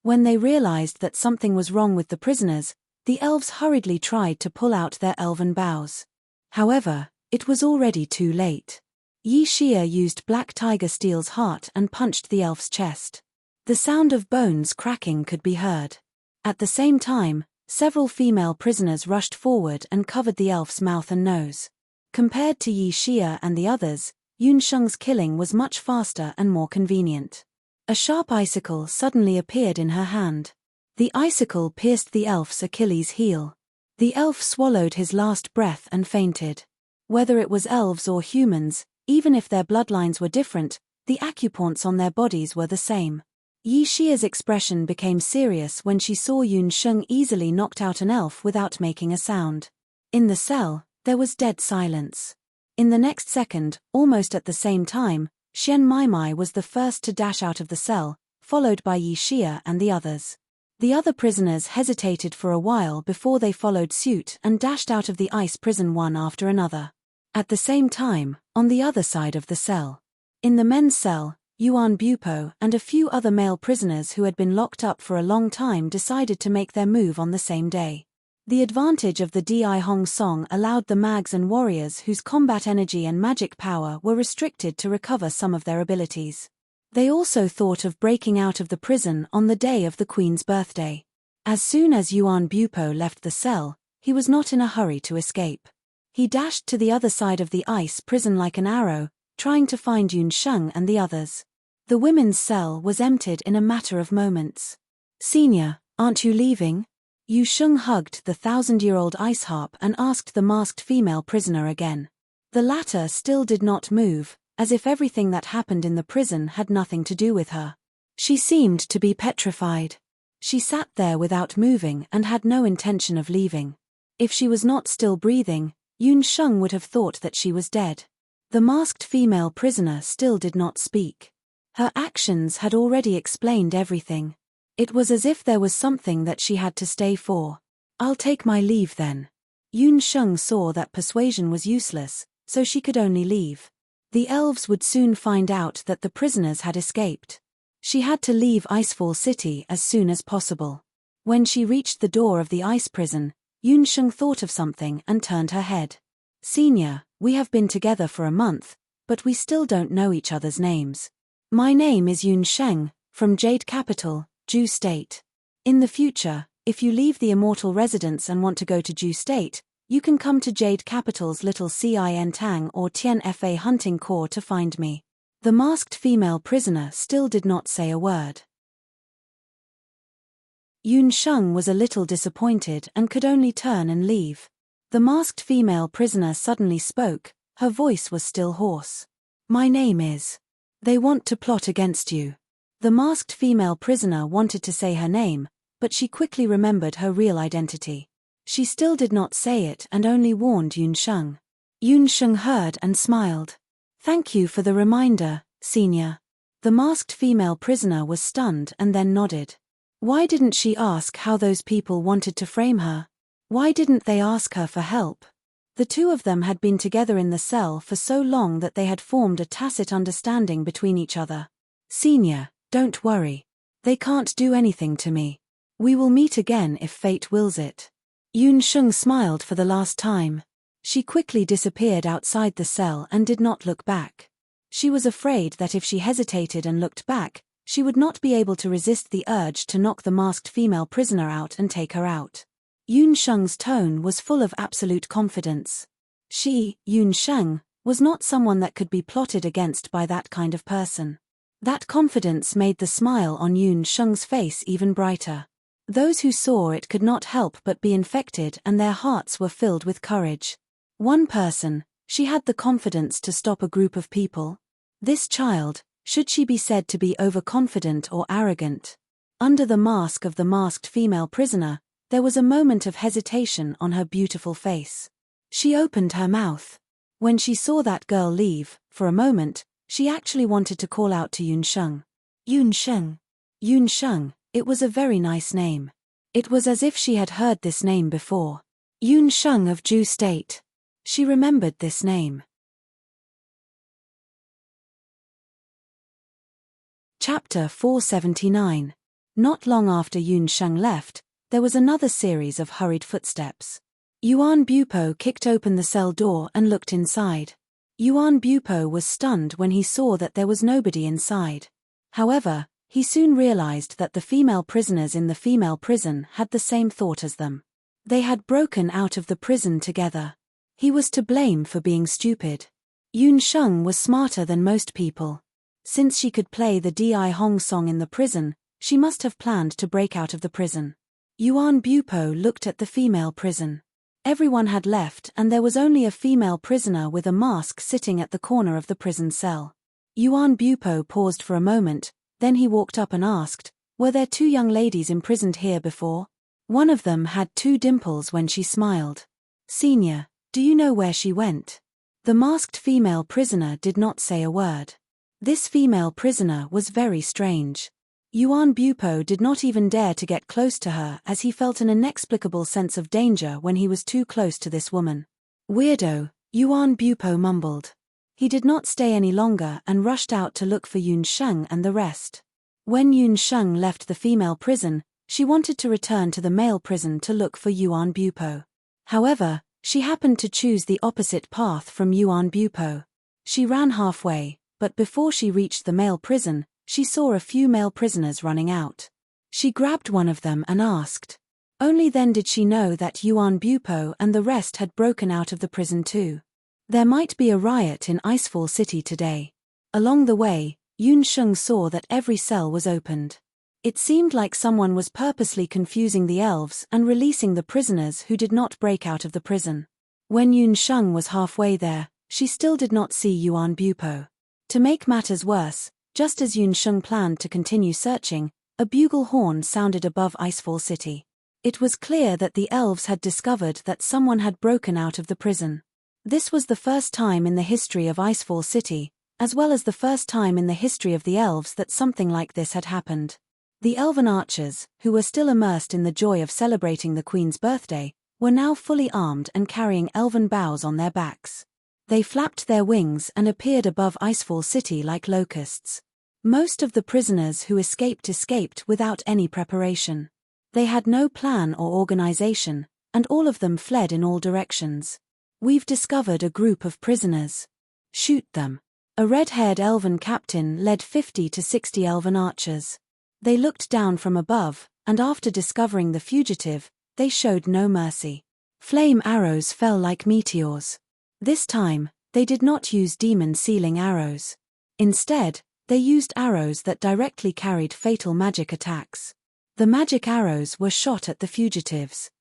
[SPEAKER 1] When they realized that something was wrong with the prisoners, the elves hurriedly tried to pull out their elven bows. However, it was already too late. Yi Xia used Black Tiger Steel's heart and punched the elf's chest. The sound of bones cracking could be heard. At the same time, several female prisoners rushed forward and covered the elf's mouth and nose. Compared to Yi Xia and the others, Yun Sheng's killing was much faster and more convenient. A sharp icicle suddenly appeared in her hand. The icicle pierced the elf's Achilles heel. The elf swallowed his last breath and fainted. Whether it was elves or humans, even if their bloodlines were different, the acupoints on their bodies were the same. Yi Xia's expression became serious when she saw Yun Sheng easily knocked out an elf without making a sound. In the cell, there was dead silence. In the next second, almost at the same time, Xian Maimai was the first to dash out of the cell, followed by Yi Xia and the others. The other prisoners hesitated for a while before they followed suit and dashed out of the ice prison one after another. At the same time, on the other side of the cell. In the men's cell, Yuan Bupo and a few other male prisoners who had been locked up for a long time decided to make their move on the same day. The advantage of the Di Hong Song allowed the mags and warriors whose combat energy and magic power were restricted to recover some of their abilities. They also thought of breaking out of the prison on the day of the Queen's birthday. As soon as Yuan Bupo left the cell, he was not in a hurry to escape. He dashed to the other side of the ice prison like an arrow, trying to find Yun Sheng and the others. The women's cell was emptied in a matter of moments. "Senior, aren't you leaving?" Yu Sheng hugged the 1,000-year-old ice harp and asked the masked female prisoner again. The latter still did not move, as if everything that happened in the prison had nothing to do with her. She seemed to be petrified. She sat there without moving and had no intention of leaving. If she was not still breathing, Yun Sheng would have thought that she was dead. The masked female prisoner still did not speak. Her actions had already explained everything. It was as if there was something that she had to stay for. "I'll take my leave then." Yun Sheng saw that persuasion was useless, so she could only leave. The elves would soon find out that the prisoners had escaped. She had to leave Icefall City as soon as possible. When she reached the door of the ice prison, Yun Sheng thought of something and turned her head. "Senior, we have been together for a month, but we still don't know each other's names. My name is Yun Sheng, from Jade Capital, Ju State. In the future, if you leave the Immortal Residence and want to go to Ju State, you can come to Jade Capital's Little Enchanting or Tien Fa Hunting Corps to find me." The masked female prisoner still did not say a word. Yun Sheng was a little disappointed and could only turn and leave. The masked female prisoner suddenly spoke, her voice was still hoarse. "My name is. They want to plot against you." The masked female prisoner wanted to say her name, but she quickly remembered her real identity. She still did not say it and only warned Yun Sheng. Yun Sheng heard and smiled. "Thank you for the reminder, Senior." The masked female prisoner was stunned and then nodded. Why didn't she ask how those people wanted to frame her? Why didn't they ask her for help? The two of them had been together in the cell for so long that they had formed a tacit understanding between each other. "Senior, don't worry. They can't do anything to me. We will meet again if fate wills it." Yun Sheng smiled for the last time. She quickly disappeared outside the cell and did not look back. She was afraid that if she hesitated and looked back, she would not be able to resist the urge to knock the masked female prisoner out and take her out. Yun Sheng's tone was full of absolute confidence. She, Yun Sheng, was not someone that could be plotted against by that kind of person. That confidence made the smile on Yun Sheng's face even brighter. Those who saw it could not help but be infected and their hearts were filled with courage. One person, she had the confidence to stop a group of people. This child, should she be said to be overconfident or arrogant? Under the mask of the masked female prisoner, there was a moment of hesitation on her beautiful face. She opened her mouth. When she saw that girl leave, for a moment, she actually wanted to call out to Yun Sheng. "Yun Sheng." Yun Sheng, it was a very nice name. It was as if she had heard this name before. Yun Sheng of Ju State. She remembered this name. Chapter 479. Not long after Yun Sheng left, there was another series of hurried footsteps. Yuan Bupo kicked open the cell door and looked inside. Yuan Bupo was stunned when he saw that there was nobody inside. However, he soon realized that the female prisoners in the female prison had the same thought as them. They had broken out of the prison together. He was to blame for being stupid. Yun Sheng was smarter than most people. Since she could play the Di Hong song in the prison, she must have planned to break out of the prison. Yuan Bupo looked at the female prison. Everyone had left and there was only a female prisoner with a mask sitting at the corner of the prison cell. Yuan Bupo paused for a moment, then he walked up and asked, "Were there two young ladies imprisoned here before?" One of them had two dimples when she smiled. "Senior, do you know where she went?" The masked female prisoner did not say a word. This female prisoner was very strange. Yuan Bupo did not even dare to get close to her as he felt an inexplicable sense of danger when he was too close to this woman. "Weirdo," Yuan Bupo mumbled. He did not stay any longer and rushed out to look for Yun Sheng and the rest. When Yun Sheng left the female prison, she wanted to return to the male prison to look for Yuan Bupo. However, she happened to choose the opposite path from Yuan Bupo. She ran halfway, but before she reached the male prison, she saw a few male prisoners running out. She grabbed one of them and asked. Only then did she know that Yuan Bupo and the rest had broken out of the prison too. There might be a riot in Icefall City today. Along the way, Yun Sheng saw that every cell was opened. It seemed like someone was purposely confusing the elves and releasing the prisoners who did not break out of the prison. When Yun Sheng was halfway there, she still did not see Yuan Bupo. To make matters worse, just as Yun Sheng planned to continue searching, a bugle horn sounded above Icefall City. It was clear that the elves had discovered that someone had broken out of the prison. This was the first time in the history of Icefall City, as well as the first time in the history of the elves that something like this had happened. The elven archers, who were still immersed in the joy of celebrating the Queen's birthday, were now fully armed and carrying elven boughs on their backs. They flapped their wings and appeared above Icefall City like locusts. Most of the prisoners who escaped without any preparation. They had no plan or organization, and all of them fled in all directions. We've discovered a group of prisoners. Shoot them. A red-haired elven captain led 50 to 60 elven archers. They looked down from above, and after discovering the fugitive, they showed no mercy. Flame arrows fell like meteors. This time, they did not use demon sealing arrows. Instead, they used arrows that directly carried fatal magic attacks. The magic arrows were shot at the fugitives.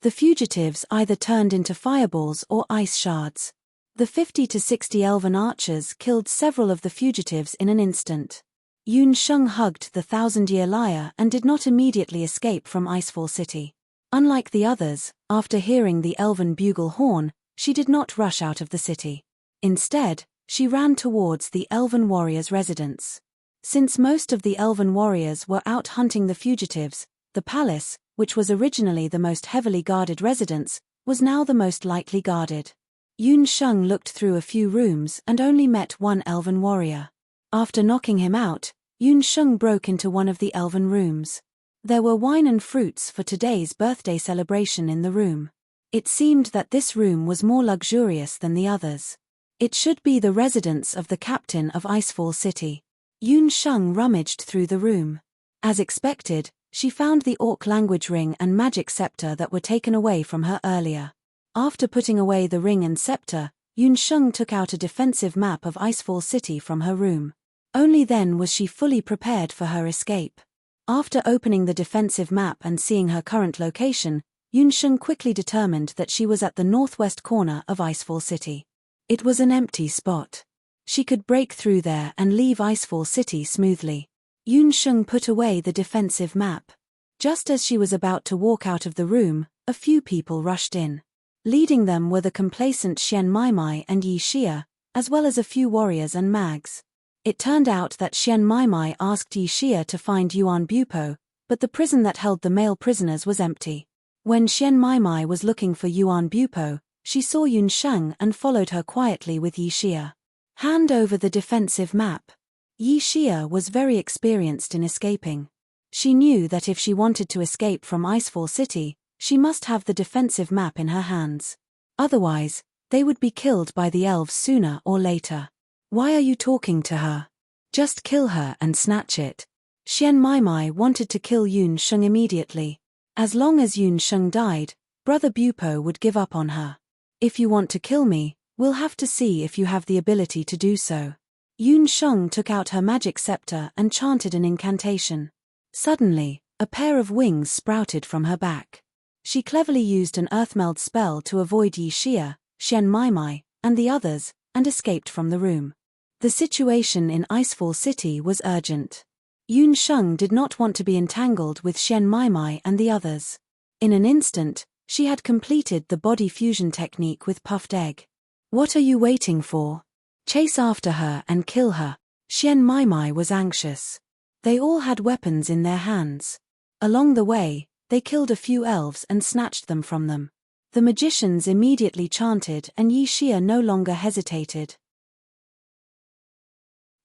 [SPEAKER 1] The fugitives either turned into fireballs or ice shards. The 50 to 60 elven archers killed several of the fugitives in an instant. Yun Sheng hugged the thousand-year lyre and did not immediately escape from Icefall City. Unlike the others, after hearing the elven bugle horn, she did not rush out of the city. Instead, she ran towards the elven warriors' residence. Since most of the elven warriors were out hunting the fugitives, the palace, which was originally the most heavily guarded residence, was now the most lightly guarded. Yun Sheng looked through a few rooms and only met one elven warrior. After knocking him out, Yun Sheng broke into one of the elven rooms. There were wine and fruits for today's birthday celebration in the room. It seemed that this room was more luxurious than the others. It should be the residence of the captain of Icefall City. Yun Sheng rummaged through the room. As expected, she found the orc language ring and magic scepter that were taken away from her earlier. After putting away the ring and scepter, Yun Sheng took out a defensive map of Icefall City from her room. Only then was she fully prepared for her escape. After opening the defensive map and seeing her current location, Yun Sheng quickly determined that she was at the northwest corner of Icefall City. It was an empty spot. She could break through there and leave Icefall City smoothly. Yun Sheng put away the defensive map. Just as she was about to walk out of the room, a few people rushed in. Leading them were the complacent Xian Maimai and Yi Xia, as well as a few warriors and mags. It turned out that Xian Maimai asked Yi Xia to find Yuan Bupo, but the prison that held the male prisoners was empty. When Xian Maimai was looking for Yuan Bupo, she saw Yun Sheng and followed her quietly with Yi Xia. Hand over the defensive map. Yi Xia was very experienced in escaping. She knew that if she wanted to escape from Icefall City, she must have the defensive map in her hands. Otherwise, they would be killed by the elves sooner or later. Why are you talking to her? Just kill her and snatch it. Xian Maimai wanted to kill Yun Sheng immediately. As long as Yun Sheng died, Brother Bupo would give up on her. If you want to kill me, we'll have to see if you have the ability to do so. Yun Sheng took out her magic scepter and chanted an incantation. Suddenly, a pair of wings sprouted from her back. She cleverly used an earthmeld spell to avoid Yi Xia, Xian Maimai, and the others, and escaped from the room. The situation in Icefall City was urgent. Yun Sheng did not want to be entangled with Xian Maimai and the others. In an instant, she had completed the body fusion technique with puffed egg. What are you waiting for? Chase after her and kill her. Xian Maimai was anxious. They all had weapons in their hands. Along the way, they killed a few elves and snatched them from them. The magicians immediately chanted and Yi Xia no longer hesitated.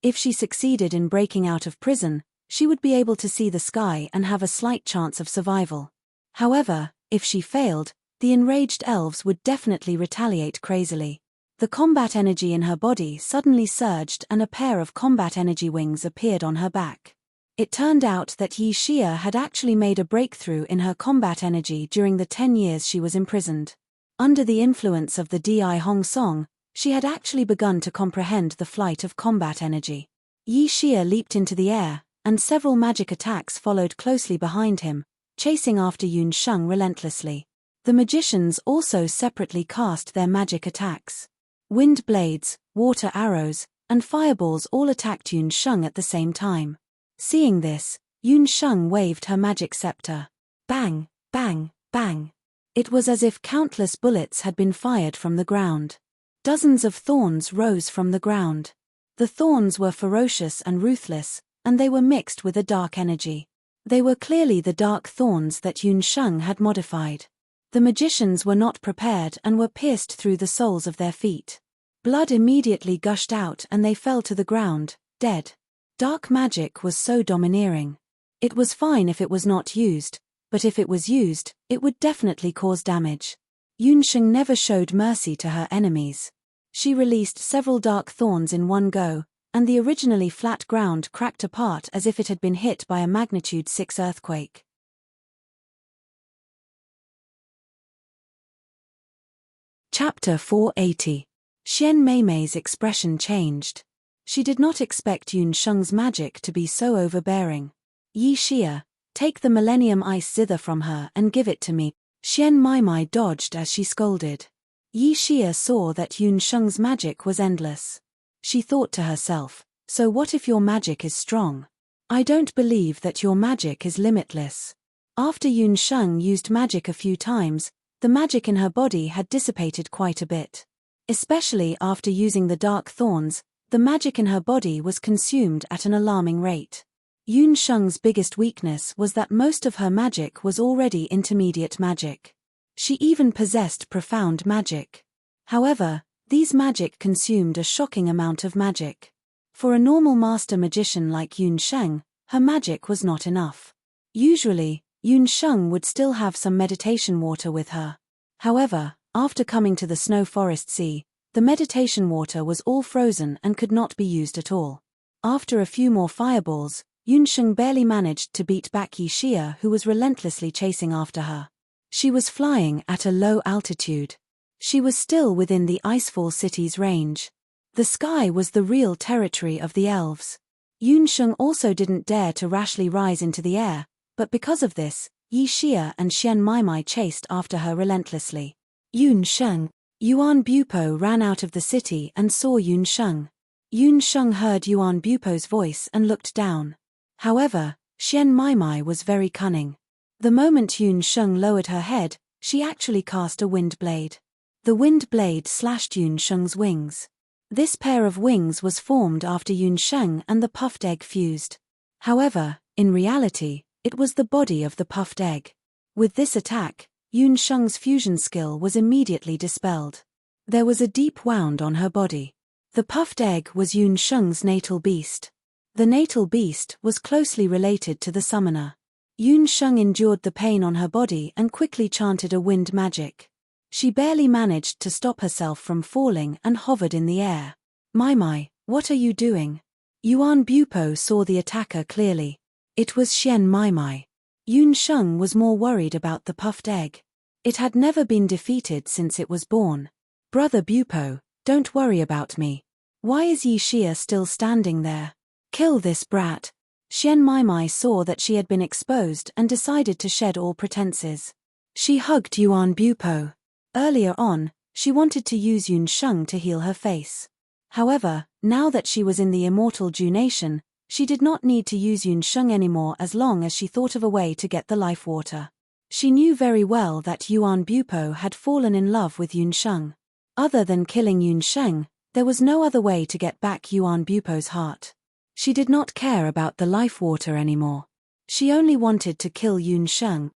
[SPEAKER 1] If she succeeded in breaking out of prison, she would be able to see the sky and have a slight chance of survival. However, if she failed, the enraged elves would definitely retaliate crazily. The combat energy in her body suddenly surged and a pair of combat energy wings appeared on her back. It turned out that Yi Xia had actually made a breakthrough in her combat energy during the 10 years she was imprisoned. Under the influence of the Di Hong Song, she had actually begun to comprehend the flight of combat energy. Yi Xia leaped into the air, and several magic attacks followed closely behind him, chasing after Yun Sheng relentlessly. The magicians also separately cast their magic attacks. Wind blades, water arrows, and fireballs all attacked Yun Sheng at the same time. Seeing this, Yun Sheng waved her magic scepter. Bang, bang, bang. It was as if countless bullets had been fired from the ground. Dozens of thorns rose from the ground. The thorns were ferocious and ruthless, and they were mixed with a dark energy. They were clearly the dark thorns that Yun Sheng had modified. The magicians were not prepared and were pierced through the soles of their feet. Blood immediately gushed out and they fell to the ground, dead. Dark magic was so domineering. It was fine if it was not used, but if it was used, it would definitely cause damage. Yun Sheng never showed mercy to her enemies. She released several dark thorns in one go, and the originally flat ground cracked apart as if it had been hit by a magnitude 6 earthquake. Chapter 480. Xian Meimei's expression changed. She did not expect Yun Sheng's magic to be so overbearing. Yi Xia, take the Millennium Ice Zither from her and give it to me. Xian Meimei dodged as she scolded. Yi Xia saw that Yun Sheng's magic was endless. She thought to herself, so what if your magic is strong? I don't believe that your magic is limitless. After Yun Sheng used magic a few times, the magic in her body had dissipated quite a bit. Especially after using the dark thorns, the magic in her body was consumed at an alarming rate. Yun Sheng's biggest weakness was that most of her magic was already intermediate magic. She even possessed profound magic. However, these magic consumed a shocking amount of magic. For a normal master magician like Yun Sheng, her magic was not enough. Usually, Yun Sheng would still have some meditation water with her. However, after coming to the Snow Forest Sea, the meditation water was all frozen and could not be used at all. After a few more fireballs, Yun Sheng barely managed to beat back Yi Xia, who was relentlessly chasing after her. She was flying at a low altitude. She was still within the Icefall City's range. The sky was the real territory of the elves. Yun Sheng also didn't dare to rashly rise into the air, but because of this, Yi Xia and Xian Meimei chased after her relentlessly. Yun Sheng. Yuan Bupo ran out of the city and saw Yun Sheng. Yun Sheng heard Yuan Bupo's voice and looked down. However, Xian Meimei was very cunning. The moment Yun Sheng lowered her head, she actually cast a wind blade. The wind blade slashed Yun Sheng's wings. This pair of wings was formed after Yun Sheng and the puffed egg fused. However, in reality, it was the body of the puffed egg. With this attack, Yun Sheng's fusion skill was immediately dispelled. There was a deep wound on her body. The puffed egg was Yun Sheng's natal beast. The natal beast was closely related to the summoner. Yun Sheng endured the pain on her body and quickly chanted a wind magic. She barely managed to stop herself from falling and hovered in the air. Meimei, what are you doing? Yuan Bupo saw the attacker clearly. It was Xian Meimei. Yun Sheng was more worried about the puffed egg. It had never been defeated since it was born. Brother Bupo, don't worry about me. Why is Yi Xia still standing there? Kill this brat. Xian Meimei saw that she had been exposed and decided to shed all pretenses. She hugged Yuan Bupo. Earlier on, she wanted to use Yun Sheng to heal her face. However, now that she was in the immortal Ju Nation, she did not need to use Yun Sheng anymore as long as she thought of a way to get the life water. She knew very well that Yuan Bupo had fallen in love with Yun Sheng. Other than killing Yun Sheng, there was no other way to get back Yuan Bupo's heart. She did not care about the life water anymore. She only wanted to kill Yun Sheng.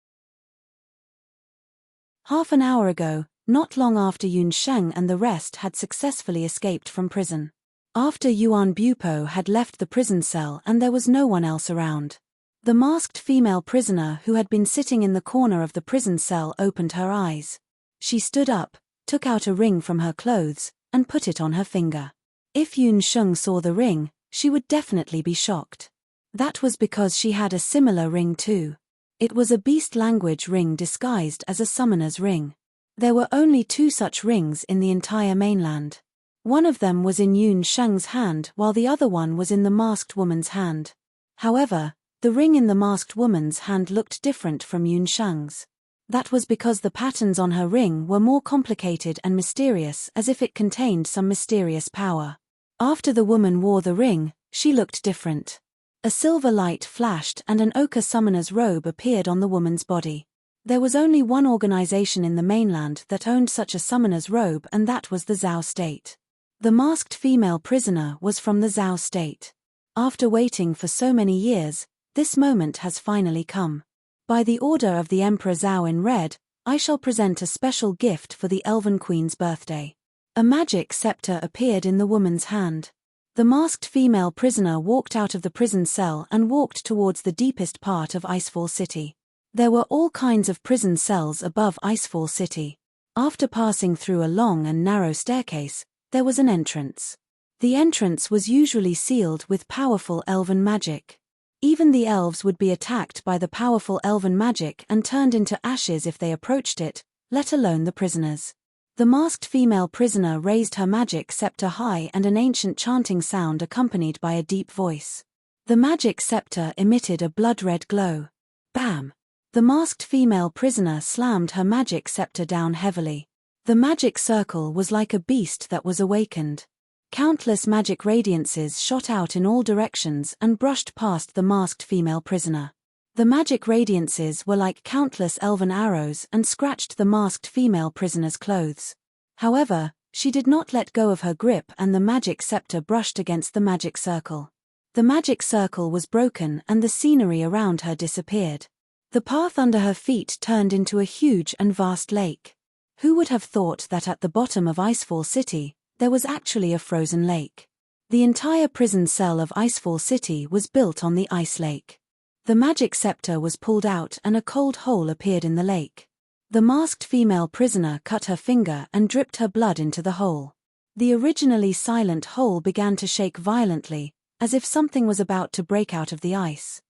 [SPEAKER 1] Half an hour ago, not long after Yun Sheng and the rest had successfully escaped from prison. After Yuan Bupo had left the prison cell and there was no one else around. The masked female prisoner who had been sitting in the corner of the prison cell opened her eyes. She stood up, took out a ring from her clothes, and put it on her finger. If Yun Sheng saw the ring, she would definitely be shocked. That was because she had a similar ring too. It was a beast language ring disguised as a summoner's ring. There were only 2 such rings in the entire mainland. One of them was in Yun Sheng's hand while the other one was in the masked woman's hand. However, the ring in the masked woman's hand looked different from Yun Sheng's. That was because the patterns on her ring were more complicated and mysterious, as if it contained some mysterious power. After the woman wore the ring, she looked different. A silver light flashed and an ochre summoner's robe appeared on the woman's body. There was only one organization in the mainland that owned such a summoner's robe, and that was the Zhao state. The masked female prisoner was from the Zhao state. After waiting for so many years, this moment has finally come. By the order of the Emperor Zhao in red, I shall present a special gift for the Elven Queen's birthday. A magic scepter appeared in the woman's hand. The masked female prisoner walked out of the prison cell and walked towards the deepest part of Icefall City. There were all kinds of prison cells above Icefall City. After passing through a long and narrow staircase, there was an entrance. The entrance was usually sealed with powerful elven magic. Even the elves would be attacked by the powerful elven magic and turned into ashes if they approached it, let alone the prisoners. The masked female prisoner raised her magic scepter high, and an ancient chanting sound accompanied by a deep voice. The magic scepter emitted a blood-red glow. Bam! The masked female prisoner slammed her magic scepter down heavily. The magic circle was like a beast that was awakened. Countless magic radiances shot out in all directions and brushed past the masked female prisoner. The magic radiances were like countless elven arrows and scratched the masked female prisoner's clothes. However, she did not let go of her grip, and the magic scepter brushed against the magic circle. The magic circle was broken and the scenery around her disappeared. The path under her feet turned into a huge and vast lake. Who would have thought that at the bottom of Icefall City, there was actually a frozen lake? The entire prison cell of Icefall City was built on the ice lake. The magic scepter was pulled out and a cold hole appeared in the lake. The masked female prisoner cut her finger and dripped her blood into the hole. The originally silent hole began to shake violently, as if something was about to break out of the ice.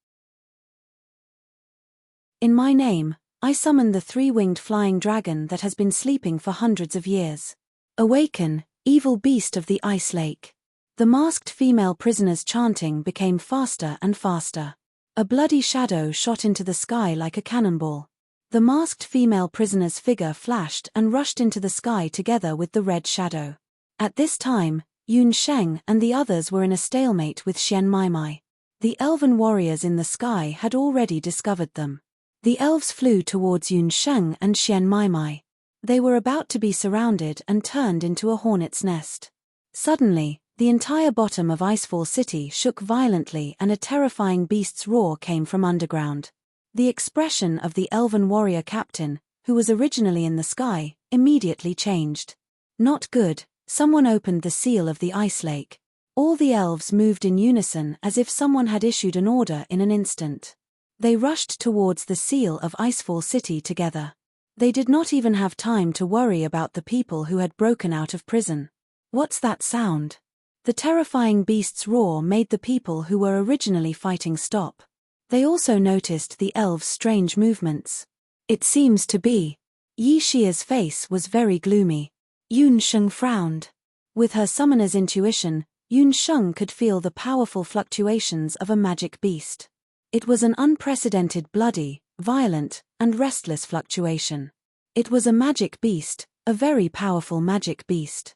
[SPEAKER 1] In my name, I summon the three-winged flying dragon that has been sleeping for hundreds of years. Awaken, evil beast of the ice lake. The masked female prisoner's chanting became faster and faster. A bloody shadow shot into the sky like a cannonball. The masked female prisoner's figure flashed and rushed into the sky together with the red shadow. At this time, Yun Sheng and the others were in a stalemate with Xian Maimai. The elven warriors in the sky had already discovered them. The elves flew towards Yun Sheng and Xian Maimai. They were about to be surrounded and turned into a hornet's nest. Suddenly, the entire bottom of Icefall City shook violently and a terrifying beast's roar came from underground. The expression of the elven warrior captain, who was originally in the sky, immediately changed. Not good, someone opened the seal of the ice lake. All the elves moved in unison as if someone had issued an order in an instant. They rushed towards the seal of Icefall City together. They did not even have time to worry about the people who had broken out of prison. What's that sound? The terrifying beast's roar made the people who were originally fighting stop. They also noticed the elves' strange movements. It seems to be. Yi Xia's face was very gloomy. Yun Sheng frowned. With her summoner's intuition, Yun Sheng could feel the powerful fluctuations of a magic beast. It was an unprecedented bloody, violent, and restless fluctuation. It was a magic beast, a very powerful magic beast.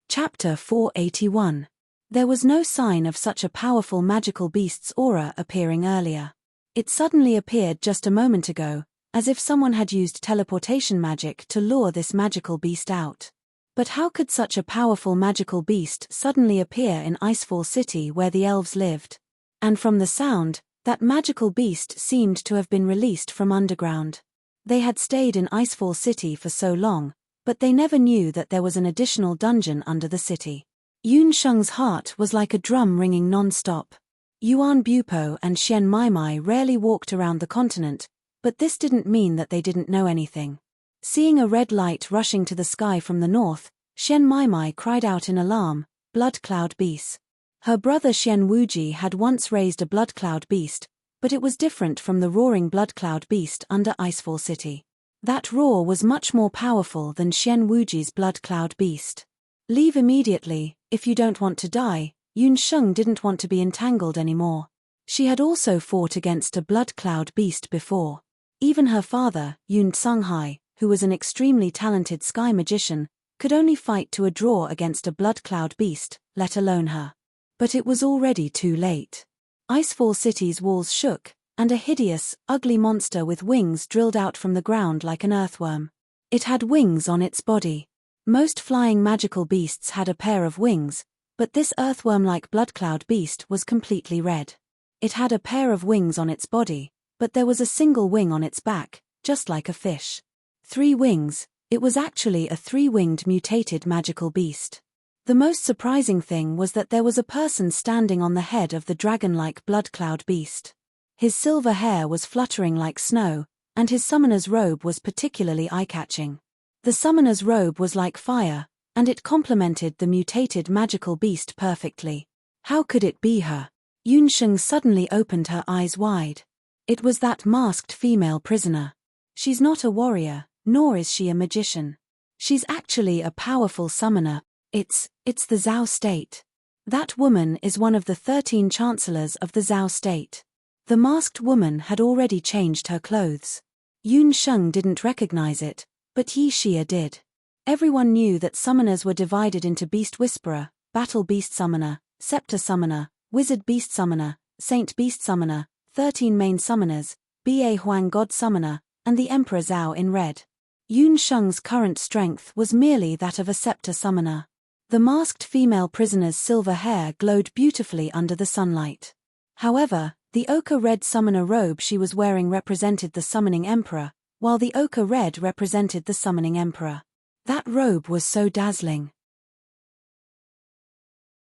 [SPEAKER 1] Chapter 481. There was no sign of such a powerful magical beast's aura appearing earlier. It suddenly appeared just a moment ago, as if someone had used teleportation magic to lure this magical beast out. But how could such a powerful magical beast suddenly appear in Icefall City where the elves lived? And from the sound, that magical beast seemed to have been released from underground. They had stayed in Icefall City for so long, but they never knew that there was an additional dungeon under the city. Yun Sheng's heart was like a drum ringing non-stop. Yuan Bupo and Xian Maimai rarely walked around the continent, but this didn't mean that they didn't know anything. Seeing a red light rushing to the sky from the north, Xian Maimai cried out in alarm, "Blood Cloud Beast." Her brother Xian Wuji had once raised a Blood Cloud Beast, but it was different from the roaring Blood Cloud Beast under Icefall City. That roar was much more powerful than Xian Wuji's Blood Cloud Beast. Leave immediately, if you don't want to die. Yun Sheng didn't want to be entangled anymore. She had also fought against a Blood Cloud Beast before. Even her father, Yun Tsunghai, who was an extremely talented sky magician, could only fight to a draw against a Blood Cloud Beast, let alone her. But it was already too late. Icefall City's walls shook, and a hideous, ugly monster with wings drilled out from the ground like an earthworm. It had wings on its body. Most flying magical beasts had a pair of wings, but this earthworm-like blood-cloud beast was completely red. It had a pair of wings on its body, but there was a single wing on its back, just like a fish. 3 wings, it was actually a 3-winged mutated magical beast. The most surprising thing was that there was a person standing on the head of the dragon-like blood-cloud beast. His silver hair was fluttering like snow, and his summoner's robe was particularly eye-catching. The summoner's robe was like fire, and it complemented the mutated magical beast perfectly. How could it be her? Yunsheng suddenly opened her eyes wide. It was that masked female prisoner. She's not a warrior, nor is she a magician. She's actually a powerful summoner. It's the Zhao state. That woman is one of the 13 chancellors of the Zhao state. The masked woman had already changed her clothes. Yunsheng didn't recognize it, but Yi Xia did. Everyone knew that summoners were divided into Beast Whisperer, Battle Beast Summoner, Scepter Summoner, Wizard Beast Summoner, Saint Beast Summoner, 13 main summoners, Ba Huang God Summoner, and the Emperor Zhao in red. Yunsheng's current strength was merely that of a Scepter Summoner. The masked female prisoner's silver hair glowed beautifully under the sunlight. However, the ochre red summoner robe she was wearing represented the summoning emperor, while the ochre red represented the summoning emperor. That robe was so dazzling.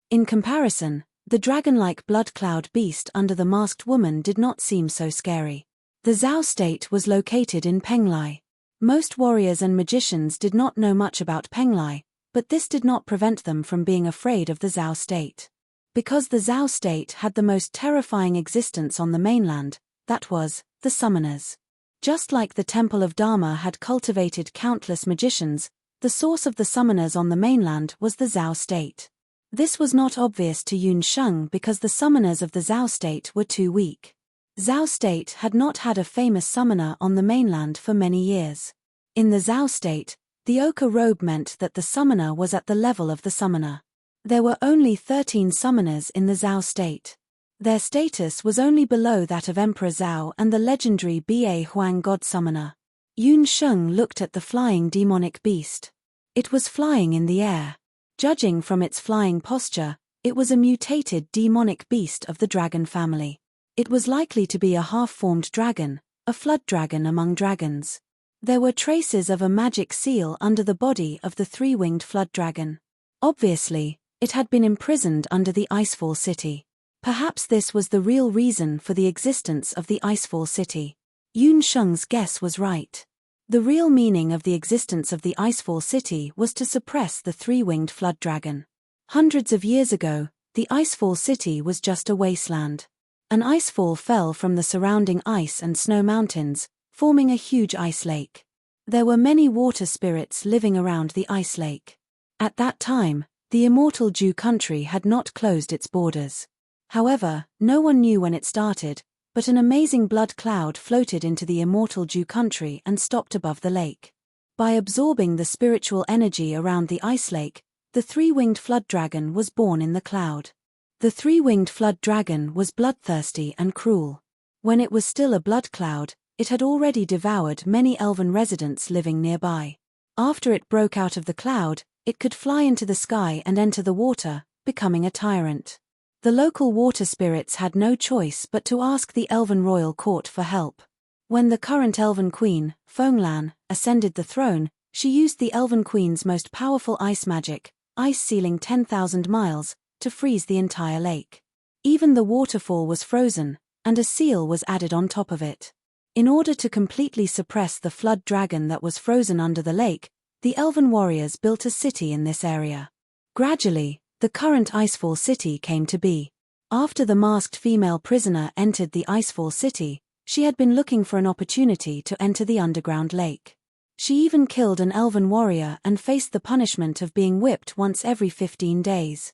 [SPEAKER 1] In comparison, the dragon-like blood cloud beast under the masked woman did not seem so scary. The Zhao state was located in Penglai. Most warriors and magicians did not know much about Penglai, but this did not prevent them from being afraid of the Zhao state. Because the Zhao state had the most terrifying existence on the mainland, that was, the summoners. Just like the Temple of Dharma had cultivated countless magicians, the source of the summoners on the mainland was the Zhao state. This was not obvious to Yunsheng because the summoners of the Zhao state were too weak. Zhao state had not had a famous summoner on the mainland for many years. In the Zhao state, the ochre robe meant that the summoner was at the level of the summoner. There were only 13 summoners in the Zhao state. Their status was only below that of Emperor Zhao and the legendary Ba Huang God Summoner. Yunsheng looked at the flying demonic beast. It was flying in the air. Judging from its flying posture, it was a mutated demonic beast of the dragon family. It was likely to be a half-formed dragon, a flood dragon among dragons. There were traces of a magic seal under the body of the 3-winged flood dragon. Obviously, it had been imprisoned under the Icefall City. Perhaps this was the real reason for the existence of the Icefall City. Yunsheng's guess was right. The real meaning of the existence of the Icefall City was to suppress the 3-winged flood dragon. Hundreds of years ago, the Icefall City was just a wasteland. An icefall fell from the surrounding ice and snow mountains, forming a huge ice lake. There were many water spirits living around the ice lake. At that time, the immortal Dew country had not closed its borders. However, no one knew when it started, but an amazing blood cloud floated into the immortal Dew country and stopped above the lake. By absorbing the spiritual energy around the ice lake, the 3-winged flood dragon was born in the cloud. The 3-winged flood dragon was bloodthirsty and cruel. When it was still a blood cloud, it had already devoured many elven residents living nearby. After it broke out of the cloud, it could fly into the sky and enter the water, becoming a tyrant. The local water spirits had no choice but to ask the elven royal court for help. When the current elven queen, Fenglan, ascended the throne, she used the elven queen's most powerful ice magic, ice sealing 10,000 miles, to freeze the entire lake. Even the waterfall was frozen, and a seal was added on top of it. In order to completely suppress the flood dragon that was frozen under the lake, the elven warriors built a city in this area. Gradually, the current Icefall City came to be. After the masked female prisoner entered the Icefall City, she had been looking for an opportunity to enter the underground lake. She even killed an elven warrior and faced the punishment of being whipped once every 15 days.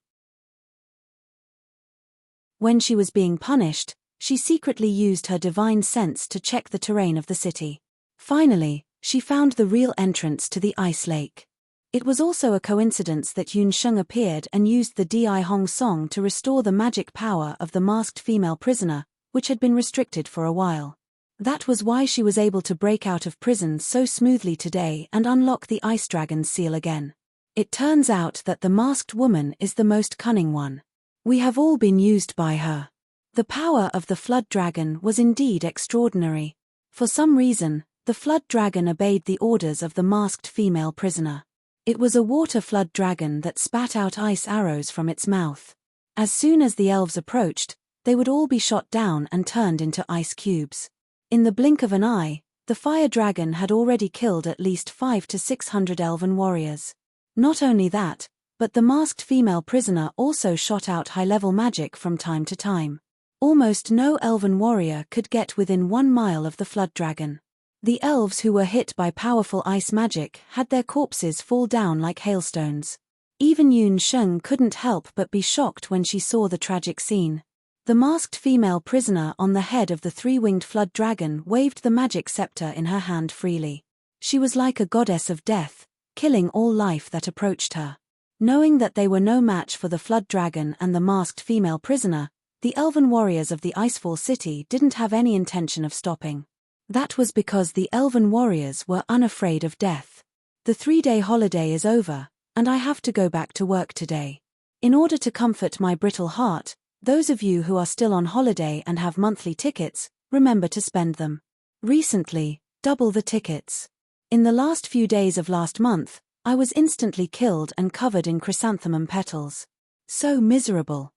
[SPEAKER 1] When she was being punished, she secretly used her divine sense to check the terrain of the city. Finally, she found the real entrance to the ice lake. It was also a coincidence that Yun Sheng appeared and used the Di Hong song to restore the magic power of the masked female prisoner, which had been restricted for a while. That was why she was able to break out of prison so smoothly today and unlock the Ice Dragon's seal again. It turns out that the masked woman is the most cunning one. We have all been used by her. The power of the Flood Dragon was indeed extraordinary. For some reason, the Flood Dragon obeyed the orders of the masked female prisoner. It was a water flood dragon that spat out ice arrows from its mouth. As soon as the elves approached, they would all be shot down and turned into ice cubes. In the blink of an eye, the fire dragon had already killed at least 500 to 600 elven warriors. Not only that, but the masked female prisoner also shot out high-level magic from time to time. Almost no elven warrior could get within 1 mile of the flood dragon. The elves who were hit by powerful ice magic had their corpses fall down like hailstones. Even Yun Sheng couldn't help but be shocked when she saw the tragic scene. The masked female prisoner on the head of the 3-winged flood dragon waved the magic scepter in her hand freely. She was like a goddess of death, killing all life that approached her. Knowing that they were no match for the flood dragon and the masked female prisoner, the elven warriors of the Icefall City didn't have any intention of stopping. That was because the elven warriors were unafraid of death. The 3-day holiday is over, and I have to go back to work today. In order to comfort my brittle heart, those of you who are still on holiday and have monthly tickets, remember to spend them. Recently, double the tickets. In the last few days of last month, I was instantly killed and covered in chrysanthemum petals. So miserable.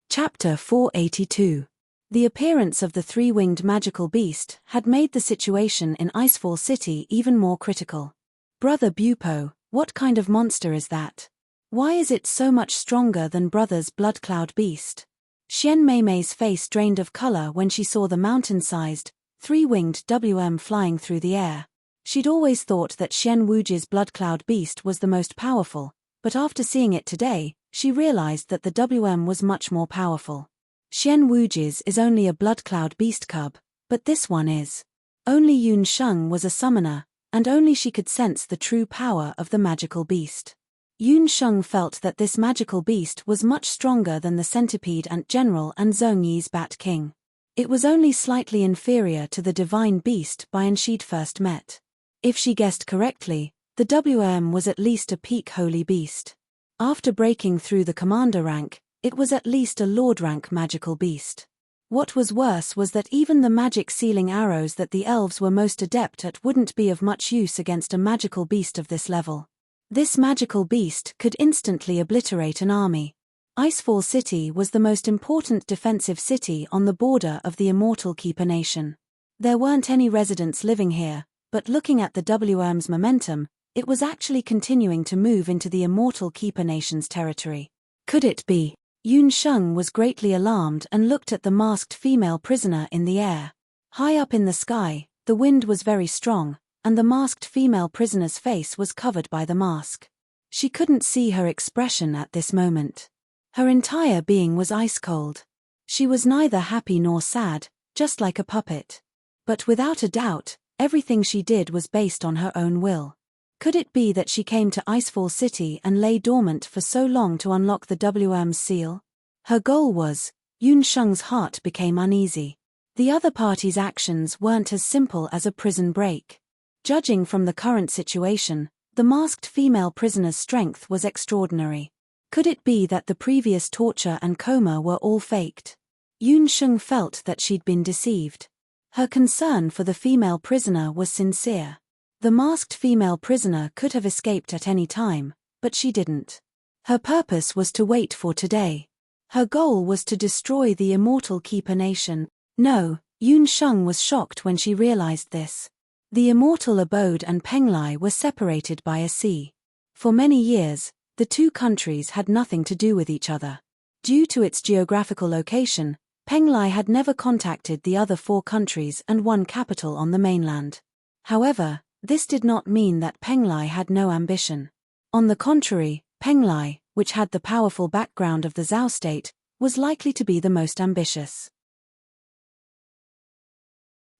[SPEAKER 1] Chapter 482. The appearance of the 3-winged magical beast had made the situation in Icefall City even more critical. Brother Bupo, what kind of monster is that? Why is it so much stronger than Brother's Bloodcloud beast? Xian Meimei's face drained of color when she saw the mountain-sized, 3-winged WM flying through the air. She'd always thought that Xian Wuji's Bloodcloud beast was the most powerful, but after seeing it today, she realized that the WM was much more powerful. Xian Wuji's is only a Bloodcloud beast cub, but this one is. Only Yun Sheng was a summoner, and only she could sense the true power of the magical beast. Yun Sheng felt that this magical beast was much stronger than the centipede ant general and Zhong Yi's bat king. It was only slightly inferior to the divine beast Bian she'd first met. If she guessed correctly, the WM was at least a peak holy beast. After breaking through the commander rank, it was at least a lord rank magical beast. What was worse was that even the magic sealing arrows that the elves were most adept at wouldn't be of much use against a magical beast of this level. This magical beast could instantly obliterate an army. Icefall City was the most important defensive city on the border of the Immortal Keeper Nation. There weren't any residents living here, but looking at the WM's momentum, it was actually continuing to move into the Immortal Keeper Nation's territory. Could it be? Yun Sheng was greatly alarmed and looked at the masked female prisoner in the air. High up in the sky, the wind was very strong, and the masked female prisoner's face was covered by the mask. She couldn't see her expression at this moment. Her entire being was ice-cold. She was neither happy nor sad, just like a puppet. But without a doubt, everything she did was based on her own will. Could it be that she came to Icefall City and lay dormant for so long to unlock the WM's seal? Her goal was. Yun Sheng's heart became uneasy. The other party's actions weren't as simple as a prison break. Judging from the current situation, the masked female prisoner's strength was extraordinary. Could it be that the previous torture and coma were all faked? Yun Sheng felt that she'd been deceived. Her concern for the female prisoner was sincere. The masked female prisoner could have escaped at any time, but she didn't. Her purpose was to wait for today. Her goal was to destroy the Immortal Keeper Nation. No, Yun Sheng was shocked when she realized this. The Immortal Abode and Penglai were separated by a sea. For many years, the two countries had nothing to do with each other. Due to its geographical location, Penglai had never contacted the other 4 countries and one capital on the mainland. However, this did not mean that Penglai had no ambition. On the contrary, Penglai, which had the powerful background of the Zhao state, was likely to be the most ambitious.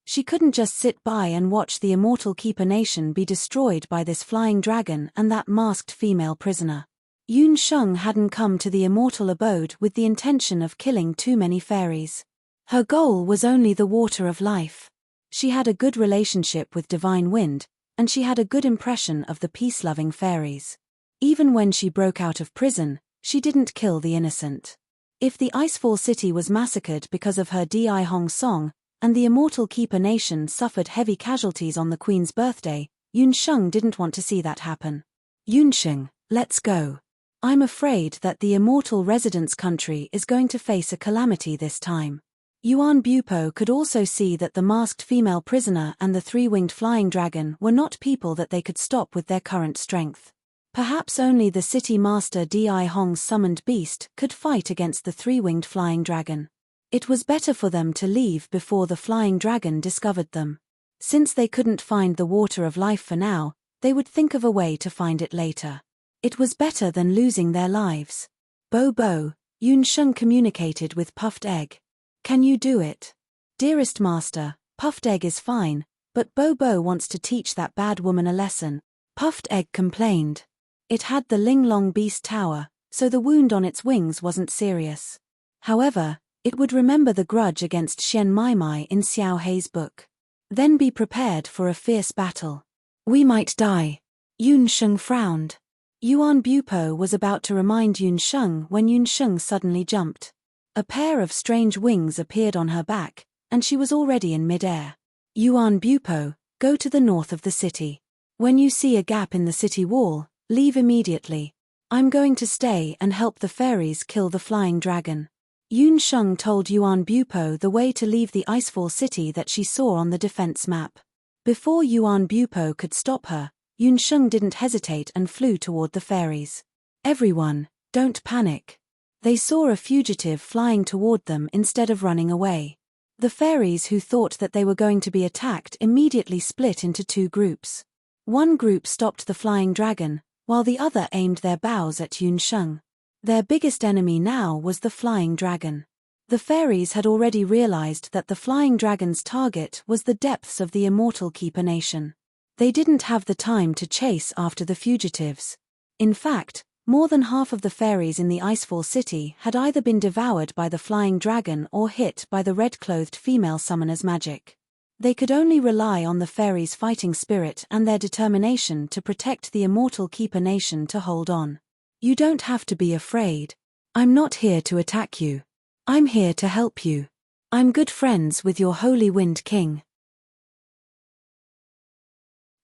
[SPEAKER 1] She couldn't just sit by and watch the immortal keeper nation be destroyed by this flying dragon and that masked female prisoner. Yun Sheng hadn't come to the immortal abode with the intention of killing too many fairies. Her goal was only the water of life. She had a good relationship with Divine Wind, and she had a good impression of the peace-loving fairies. Even when she broke out of prison, she didn't kill the innocent. If the Icefall City was massacred because of her Di Hong song, and the immortal keeper nation suffered heavy casualties on the Queen's birthday, Yun Sheng didn't want to see that happen. Yunsheng, let's go. I'm afraid that the immortal residence country is going to face a calamity this time. Yuan Bupo could also see that the masked female prisoner and the three-winged flying dragon were not people that they could stop with their current strength. Perhaps only the city master Di Hong's summoned beast could fight against the three-winged flying dragon. It was better for them to leave before the flying dragon discovered them. Since they couldn't find the water of life for now, they would think of a way to find it later. It was better than losing their lives. Bo, Yun Sheng communicated with Puffed Egg. Can you do it? Dearest master, Puffed Egg is fine, but Bo wants to teach that bad woman a lesson. Puffed Egg complained. It had the Ling Long Beast Tower, so the wound on its wings wasn't serious. However, it would remember the grudge against Xian Mai in Xiao Hei's book. Then be prepared for a fierce battle. We might die. Yun Sheng frowned. Yuan Bupo was about to remind Yun Sheng when Yun Sheng suddenly jumped. A pair of strange wings appeared on her back, and she was already in mid-air. Yuan Bupo, go to the north of the city. When you see a gap in the city wall, leave immediately. I'm going to stay and help the fairies kill the flying dragon. Yun Sheng told Yuan Bupo the way to leave the Icefall City that she saw on the defense map. Before Yuan Bupo could stop her, Yun Sheng didn't hesitate and flew toward the fairies. Everyone, don't panic. They saw a fugitive flying toward them instead of running away. The fairies who thought that they were going to be attacked immediately split into two groups. One group stopped the flying dragon, while the other aimed their bows at Yun Sheng. Their biggest enemy now was the flying dragon. The fairies had already realized that the flying dragon's target was the depths of the immortal keeper nation. They didn't have the time to chase after the fugitives. In fact, more than half of the fairies in the Icefall City had either been devoured by the flying dragon or hit by the red-clothed female summoner's magic. They could only rely on the fairies' fighting spirit and their determination to protect the immortal keeper nation to hold on. You don't have to be afraid. I'm not here to attack you. I'm here to help you. I'm good friends with your Holy Wind King.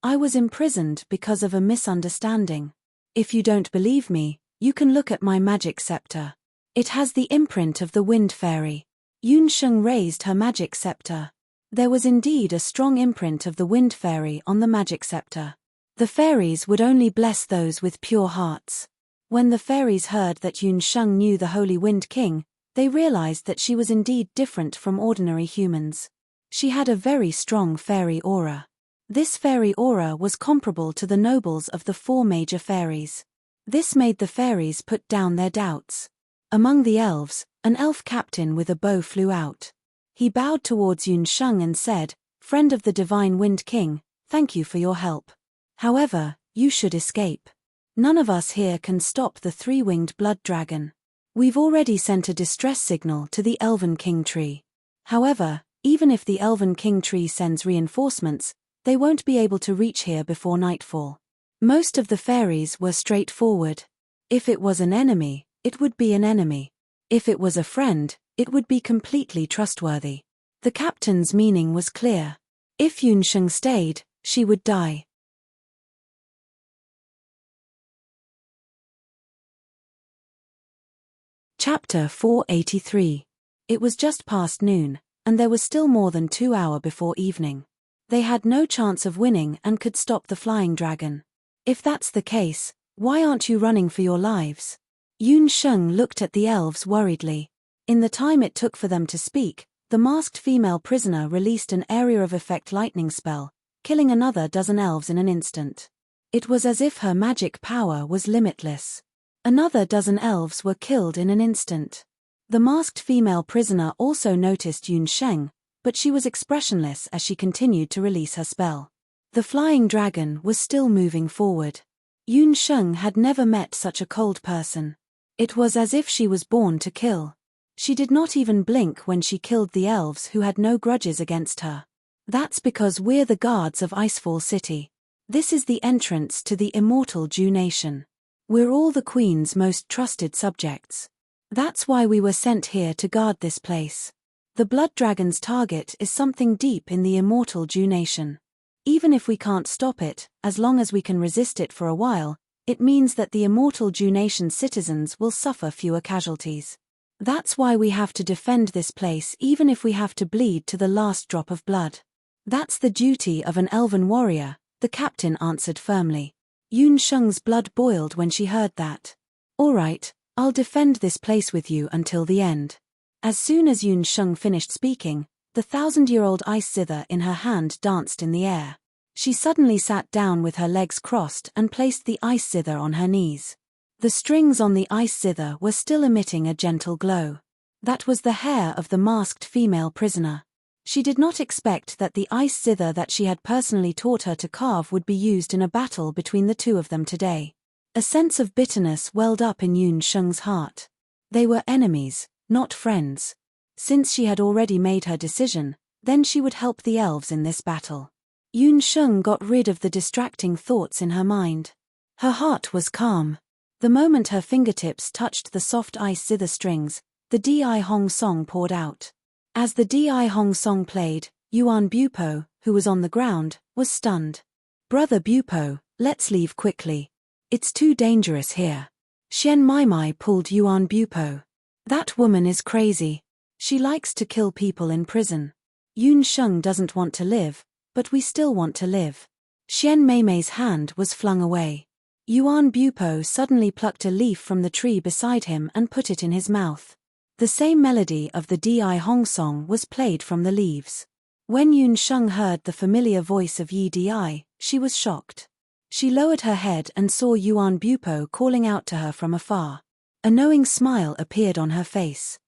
[SPEAKER 1] I was imprisoned because of a misunderstanding. If you don't believe me, you can look at my magic scepter. It has the imprint of the Wind Fairy. Yun Sheng raised her magic scepter. There was indeed a strong imprint of the Wind Fairy on the magic scepter. The fairies would only bless those with pure hearts. When the fairies heard that Yun Sheng knew the Holy Wind King, they realized that she was indeed different from ordinary humans. She had a very strong fairy aura. This fairy aura was comparable to the nobles of the four major fairies. This made the fairies put down their doubts. Among the elves, an elf captain with a bow flew out. He bowed towards Yun Sheng and said, "Friend of the Divine Wind King, thank you for your help. However, you should escape. None of us here can stop the three-winged blood dragon. We've already sent a distress signal to the Elven King Tree. However, even if the Elven King Tree sends reinforcements, they won't be able to reach here before nightfall." Most of the fairies were straightforward. If it was an enemy, it would be an enemy. If it was a friend, it would be completely trustworthy. The captain's meaning was clear. If Yun Sheng stayed, she would die. Chapter 483. It was just past noon, and there was still more than 2 hours before evening. They had no chance of winning and could stop the flying dragon. If that's the case, why aren't you running for your lives? Yun Sheng looked at the elves worriedly. In the time it took for them to speak, the masked female prisoner released an area of effect lightning spell, killing another dozen elves in an instant. It was as if her magic power was limitless. Another dozen elves were killed in an instant. The masked female prisoner also noticed Yun Sheng, but she was expressionless as she continued to release her spell. The flying dragon was still moving forward. Yun Sheng had never met such a cold person. It was as if she was born to kill. She did not even blink when she killed the elves who had no grudges against her. That's because we're the guards of Icefall City. This is the entrance to the immortal Dew Nation. We're all the Queen's most trusted subjects. That's why we were sent here to guard this place. The Blood Dragon's target is something deep in the immortal Dew Nation. Even if we can't stop it, as long as we can resist it for a while, it means that the immortal Dew Nation's citizens will suffer fewer casualties. That's why we have to defend this place even if we have to bleed to the last drop of blood. That's the duty of an elven warrior, the captain answered firmly. Yun Sheng's blood boiled when she heard that. All right, I'll defend this place with you until the end. As soon as Yun Sheng finished speaking, the 1,000-year-old ice zither in her hand danced in the air. She suddenly sat down with her legs crossed and placed the ice zither on her knees. The strings on the ice zither were still emitting a gentle glow. That was the hair of the masked female prisoner. She did not expect that the ice zither that she had personally taught her to carve would be used in a battle between the two of them today. A sense of bitterness welled up in Yun Sheng's heart. They were enemies, not friends. Since she had already made her decision, then she would help the elves in this battle. Yun Sheng got rid of the distracting thoughts in her mind. Her heart was calm. The moment her fingertips touched the soft ice zither strings, the Di Hong song poured out. As the Di Hong song played, Yuan Bupo, who was on the ground, was stunned. Brother Bupo, let's leave quickly. It's too dangerous here. Xian Mai pulled Yuan Bupo. That woman is crazy. She likes to kill people in prison. Yun Sheng doesn't want to live, but we still want to live. Xian Mei's hand was flung away. Yuan Bupo suddenly plucked a leaf from the tree beside him and put it in his mouth. The same melody of the Di Hong song was played from the leaves. When Yun Sheng heard the familiar voice of Yi Di, she was shocked. She lowered her head and saw Yuan Bupo calling out to her from afar. A knowing smile appeared on her face.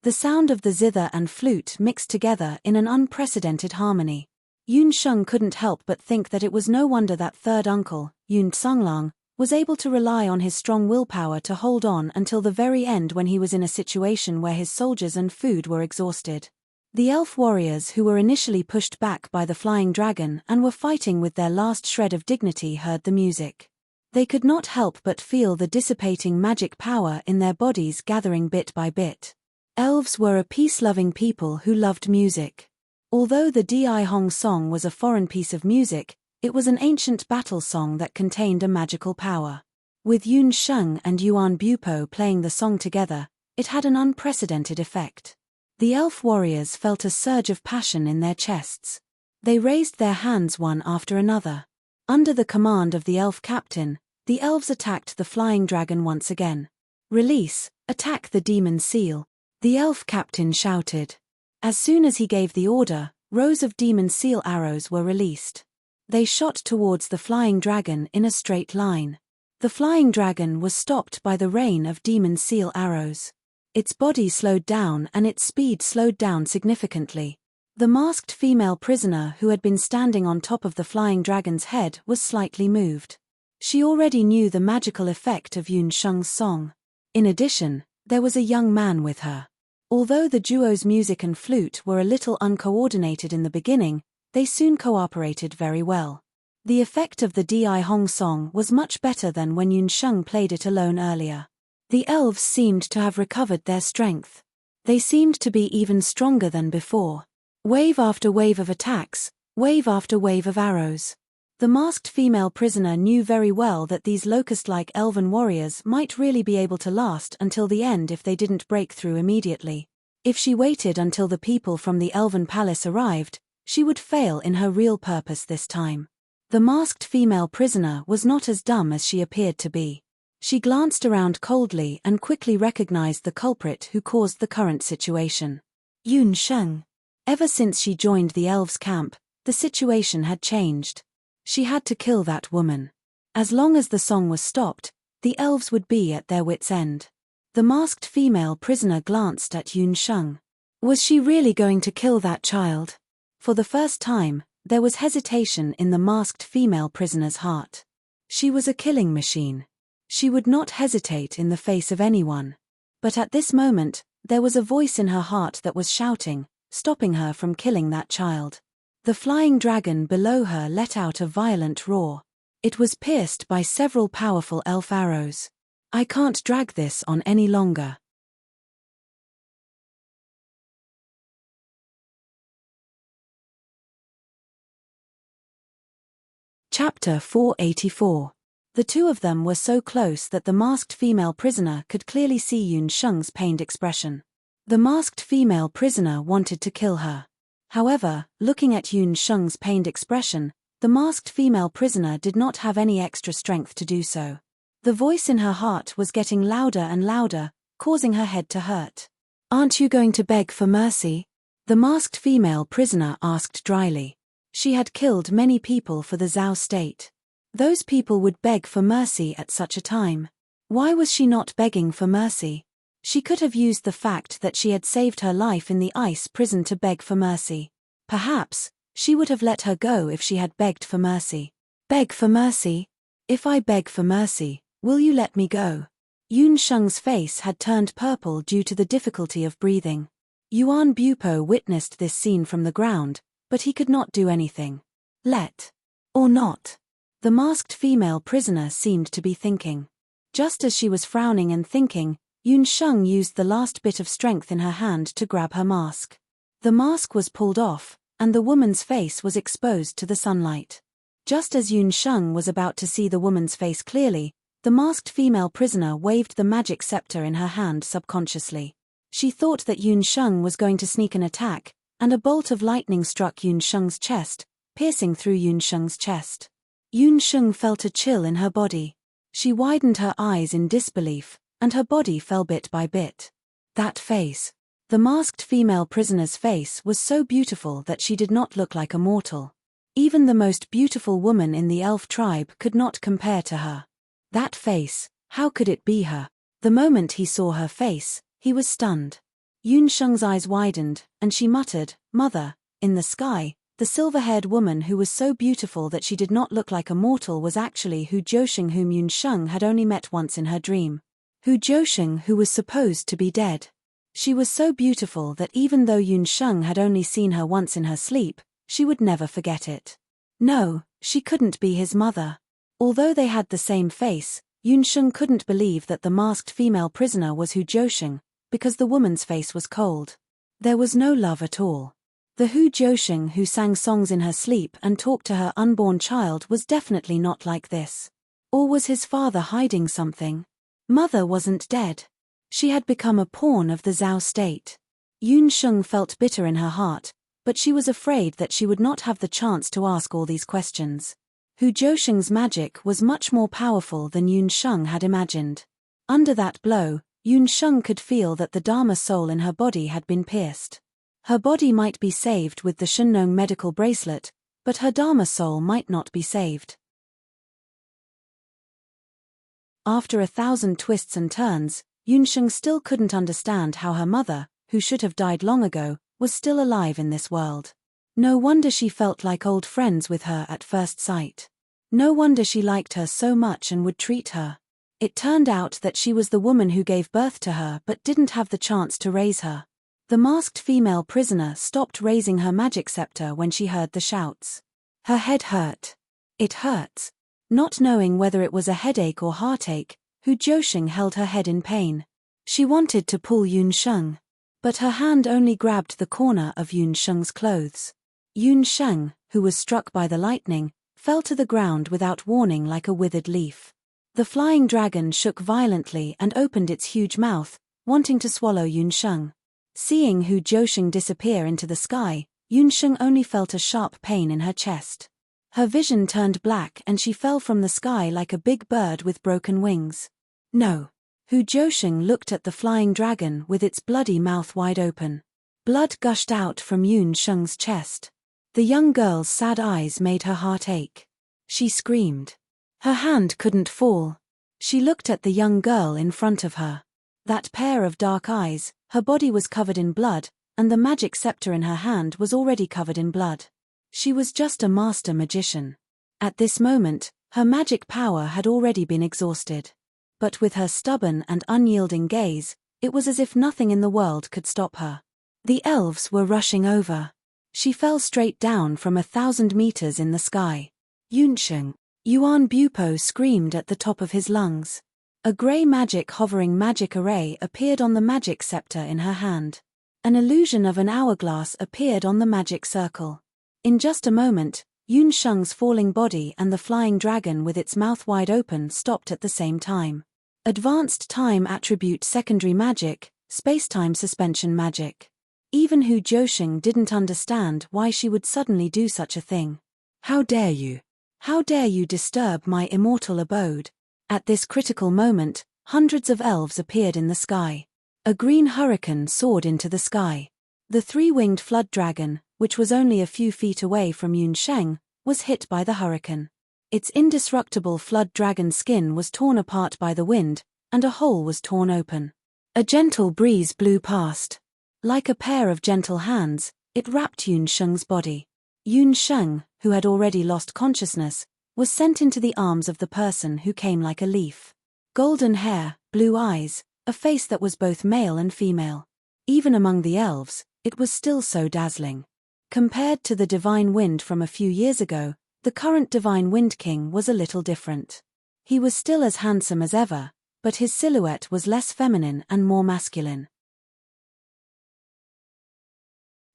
[SPEAKER 1] The sound of the zither and flute mixed together in an unprecedented harmony. Yun Sheng couldn't help but think that it was no wonder that third uncle, Yun Tsanglang, was able to rely on his strong willpower to hold on until the very end when he was in a situation where his soldiers and food were exhausted. The elf warriors who were initially pushed back by the flying dragon and were fighting with their last shred of dignity heard the music. They could not help but feel the dissipating magic power in their bodies gathering bit by bit. Elves were a peace-loving people who loved music. Although the Di Hong song was a foreign piece of music, it was an ancient battle song that contained a magical power. With Yun Sheng and Yuan Bupo playing the song together, it had an unprecedented effect. The elf warriors felt a surge of passion in their chests. They raised their hands one after another. Under the command of the elf captain, the elves attacked the flying dragon once again. Release, attack the demon seal, the elf captain shouted. As soon as he gave the order, rows of demon seal arrows were released. They shot towards the flying dragon in a straight line. The flying dragon was stopped by the rain of demon seal arrows. Its body slowed down and its speed slowed down significantly. The masked female prisoner who had been standing on top of the flying dragon's head was slightly moved. She already knew the magical effect of Yun Sheng's song. In addition, there was a young man with her. Although the duo's music and flute were a little uncoordinated in the beginning, they soon cooperated very well. The effect of the Di Hong song was much better than when Yun Sheng played it alone earlier. The elves seemed to have recovered their strength. They seemed to be even stronger than before. Wave after wave of attacks, wave after wave of arrows. The masked female prisoner knew very well that these locust-like elven warriors might really be able to last until the end if they didn't break through immediately. If she waited until the people from the elven palace arrived, she would fail in her real purpose this time. The masked female prisoner was not as dumb as she appeared to be. She glanced around coldly and quickly recognized the culprit who caused the current situation. Yun Sheng. Ever since she joined the elves' camp, the situation had changed. She had to kill that woman. As long as the song was stopped, the elves would be at their wits' end. The The masked female prisoner glanced at Yun Sheng. Was she really going to kill that child? For the first time, there was hesitation in the masked female prisoner's heart. She was a killing machine. She would not hesitate in the face of anyone. But at this moment, there was a voice in her heart that was shouting, stopping her from killing that child. The flying dragon below her let out a violent roar. It was pierced by several powerful elf arrows. I can't drag this on any longer. Chapter 484. The two of them were so close that the masked female prisoner could clearly see Yun Sheng's pained expression. The masked female prisoner wanted to kill her. However, looking at Yun Sheng's pained expression, the masked female prisoner did not have any extra strength to do so. The voice in her heart was getting louder and louder, causing her head to hurt. Aren't you going to beg for mercy? The masked female prisoner asked dryly. She had killed many people for the Zhao state. Those people would beg for mercy at such a time. Why was she not begging for mercy? She could have used the fact that she had saved her life in the ice prison to beg for mercy. Perhaps, she would have let her go if she had begged for mercy. Beg for mercy? If I beg for mercy, will you let me go? Yun Sheng's face had turned purple due to the difficulty of breathing. Yuan Bupo witnessed this scene from the ground, but he could not do anything. Let. Or not. The masked female prisoner seemed to be thinking. Just as she was frowning and thinking, Yun Sheng used the last bit of strength in her hand to grab her mask. The mask was pulled off, and the woman's face was exposed to the sunlight. Just as Yun Sheng was about to see the woman's face clearly, the masked female prisoner waved the magic scepter in her hand subconsciously. She thought that Yun Sheng was going to sneak an attack, and a bolt of lightning struck Yun Sheng's chest, piercing through Yun Sheng's chest. Yun Sheng felt a chill in her body. She widened her eyes in disbelief, and her body fell bit by bit. That face. The masked female prisoner's face was so beautiful that she did not look like a mortal. Even the most beautiful woman in the elf tribe could not compare to her. That face, how could it be her? The moment he saw her face, he was stunned. Yun Sheng's eyes widened, and she muttered, "Mother." In the sky, the silver-haired woman who was so beautiful that she did not look like a mortal was actually Hu Jiusheng, whom Yun Sheng had only met once in her dream. Hu Jiusheng, who was supposed to be dead. She was so beautiful that even though Yun Sheng had only seen her once in her sleep, she would never forget it. No, she couldn't be his mother. Although they had the same face, Yun Sheng couldn't believe that the masked female prisoner was Hu Jiusheng, because the woman's face was cold. There was no love at all. The Hu Jiusheng who sang songs in her sleep and talked to her unborn child was definitely not like this. Or was his father hiding something? Mother wasn't dead. She had become a pawn of the Zhao state. Yun Sheng felt bitter in her heart, but she was afraid that she would not have the chance to ask all these questions. Hu Jiusheng's magic was much more powerful than Yun Sheng had imagined. Under that blow, Yun Sheng could feel that the Dharma soul in her body had been pierced. Her body might be saved with the Shunnong medical bracelet, but her Dharma soul might not be saved. After 1,000 twists and turns, Yun Sheng still couldn't understand how her mother, who should have died long ago, was still alive in this world. No wonder she felt like old friends with her at first sight. No wonder she liked her so much and would treat her. It turned out that she was the woman who gave birth to her but didn't have the chance to raise her. The masked female prisoner stopped raising her magic scepter when she heard the shouts. Her head hurt. It hurts. Not knowing whether it was a headache or heartache, Hu Jiusheng held her head in pain. She wanted to pull Yun Sheng, but her hand only grabbed the corner of Yun Sheng's clothes. Yun Sheng, who was struck by the lightning, fell to the ground without warning like a withered leaf. The flying dragon shook violently and opened its huge mouth, wanting to swallow Yun Sheng. Seeing Hu Jiusheng disappear into the sky, Yun Sheng only felt a sharp pain in her chest. Her vision turned black and she fell from the sky like a big bird with broken wings. No. Hu Jiusheng looked at the flying dragon with its bloody mouth wide open. Blood gushed out from Yun Sheng's chest. The young girl's sad eyes made her heart ache. She screamed. Her hand couldn't fall. She looked at the young girl in front of her. That pair of dark eyes, her body was covered in blood, and the magic scepter in her hand was already covered in blood. She was just a master magician. At this moment, her magic power had already been exhausted. But with her stubborn and unyielding gaze, it was as if nothing in the world could stop her. The elves were rushing over. She fell straight down from 1,000 meters in the sky. Yunsheng. Yuan Bupo screamed at the top of his lungs. A grey hovering magic array appeared on the magic scepter in her hand. An illusion of an hourglass appeared on the magic circle. In just a moment, Yunsheng's falling body and the flying dragon with its mouth wide open stopped at the same time. Advanced time attribute secondary magic, space-time suspension magic. Even Hu Josheng didn't understand why she would suddenly do such a thing. How dare you? How dare you disturb my immortal abode? At this critical moment, hundreds of elves appeared in the sky. A green hurricane soared into the sky. The three-winged flood dragon, which was only a few feet away from Yunsheng, was hit by the hurricane. Its indestructible flood dragon skin was torn apart by the wind, and a hole was torn open. A gentle breeze blew past. Like a pair of gentle hands, it wrapped Yunsheng's body. Yunsheng, who had already lost consciousness, was sent into the arms of the person who came like a leaf. Golden hair, blue eyes, a face that was both male and female. Even among the elves, it was still so dazzling. Compared to the divine wind from a few years ago, the current divine wind king was a little different. He was still as handsome as ever, but his silhouette was less feminine and more masculine.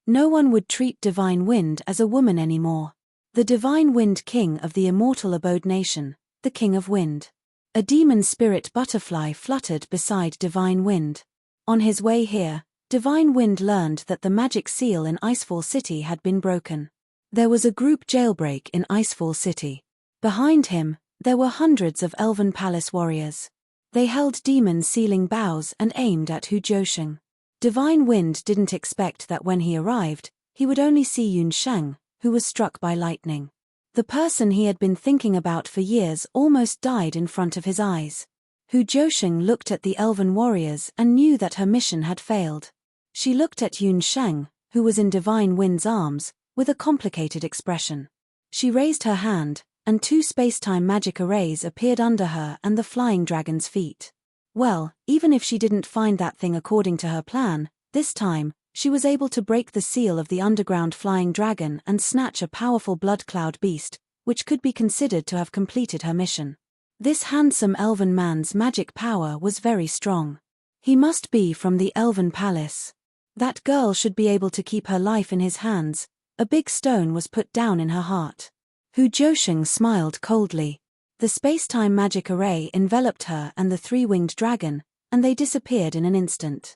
[SPEAKER 1] No one would treat divine wind as a woman anymore. The divine wind king of the immortal abode nation, the king of wind. A demon spirit butterfly fluttered beside divine wind. On his way here, divine wind learned that the magic seal in Icefall City had been broken. There was a group jailbreak in Icefall City. Behind him, there were hundreds of elven palace warriors. They held demon sealing bows and aimed at Hu Josheng. Divine wind didn't expect that when he arrived, he would only see Yunsheng, who was struck by lightning. The person he had been thinking about for years almost died in front of his eyes. Hu Josheng looked at the elven warriors and knew that her mission had failed. She looked at Yunsheng, who was in divine wind's arms, with a complicated expression. She raised her hand, and two space-time magic arrays appeared under her and the flying dragon's feet. Well, even if she didn't find that thing according to her plan, this time, she was able to break the seal of the underground flying dragon and snatch a powerful blood cloud beast, which could be considered to have completed her mission. This handsome elven man's magic power was very strong. He must be from the elven palace. That girl should be able to keep her life in his hands. A big stone was put down in her heart. Hu Josheng smiled coldly. The space-time magic array enveloped her and the three-winged dragon, and they disappeared in an instant.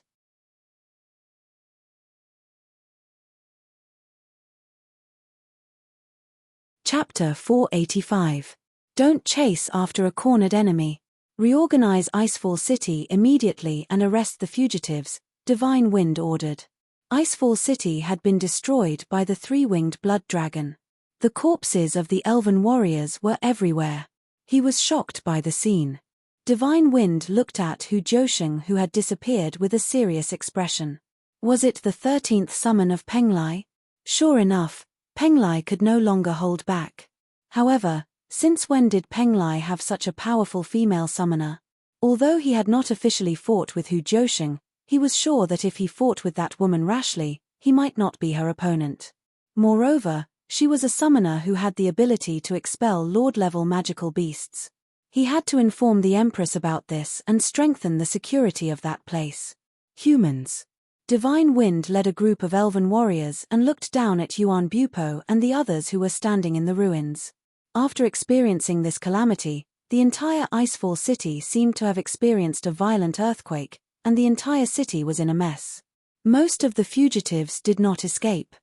[SPEAKER 1] Chapter 485. Don't chase after a cornered enemy. Reorganize Icefall City immediately and arrest the fugitives, Divine Wind ordered. Icefall City had been destroyed by the three-winged blood dragon. The corpses of the elven warriors were everywhere. He was shocked by the scene. Divine Wind looked at Hu Josheng, who had disappeared, with a serious expression. Was it the 13th summon of Penglai? Sure enough, Penglai could no longer hold back. However, since when did Penglai have such a powerful female summoner? Although he had not officially fought with Hu Josheng, he was sure that if he fought with that woman rashly, he might not be her opponent. Moreover, she was a summoner who had the ability to expel Lord-level magical beasts. He had to inform the Empress about this and strengthen the security of that place. Humans. Divine Wind led a group of elven warriors and looked down at Yuan Bupo and the others who were standing in the ruins. After experiencing this calamity, the entire Icefall City seemed to have experienced a violent earthquake, and the entire city was in a mess. Most of the fugitives did not escape.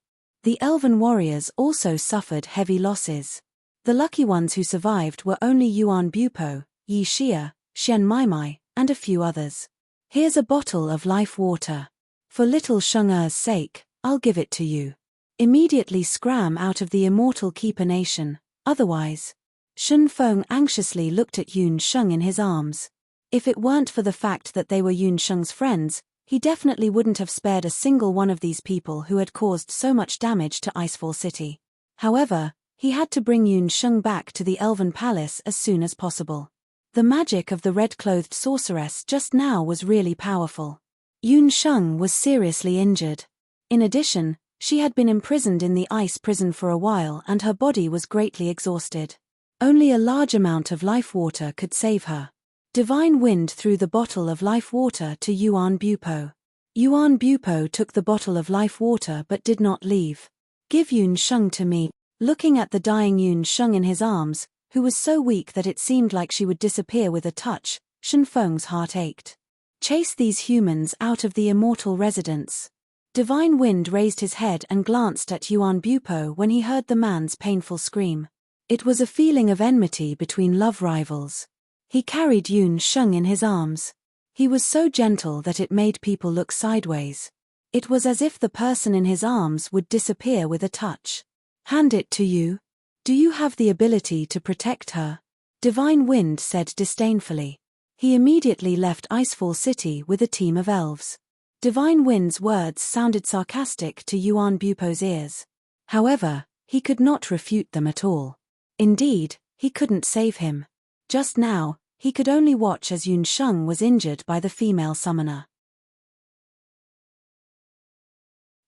[SPEAKER 1] The elven warriors also suffered heavy losses. The lucky ones who survived were only Yuan Bupo, Yi Xia, Xian Maimai, and a few others. Here's a bottle of life water. For little Sheng'er's sake, I'll give it to you. Immediately scram out of the immortal Keeper Nation, otherwise. Shun Feng anxiously looked at Yunsheng in his arms. If it weren't for the fact that they were Yun Sheng's friends, he definitely wouldn't have spared a single one of these people who had caused so much damage to Icefall City. However, he had to bring Yun Sheng back to the Elven Palace as soon as possible. The magic of the red-clothed sorceress just now was really powerful. Yun Sheng was seriously injured. In addition, she had been imprisoned in the ice prison for a while and her body was greatly exhausted. Only a large amount of life water could save her. Divine Wind threw the bottle of life water to Yuan Bupo. Yuan Bupo took the bottle of life water but did not leave. "Give Yun Sheng to me." Looking at the dying Yun Sheng in his arms, who was so weak that it seemed like she would disappear with a touch, Shen Feng's heart ached. "Chase these humans out of the immortal residence." Divine Wind raised his head and glanced at Yuan Bupo when he heard the man's painful scream. It was a feeling of enmity between love rivals. He carried Yun Sheng in his arms. He was so gentle that it made people look sideways. It was as if the person in his arms would disappear with a touch. "Hand it to you. Do you have the ability to protect her?" Divine Wind said disdainfully. He immediately left Icefall City with a team of elves. Divine Wind's words sounded sarcastic to Yuan Bupo's ears. However, he could not refute them at all. Indeed, he couldn't save him. Just now, he could only watch as Yun Sheng was injured by the female summoner.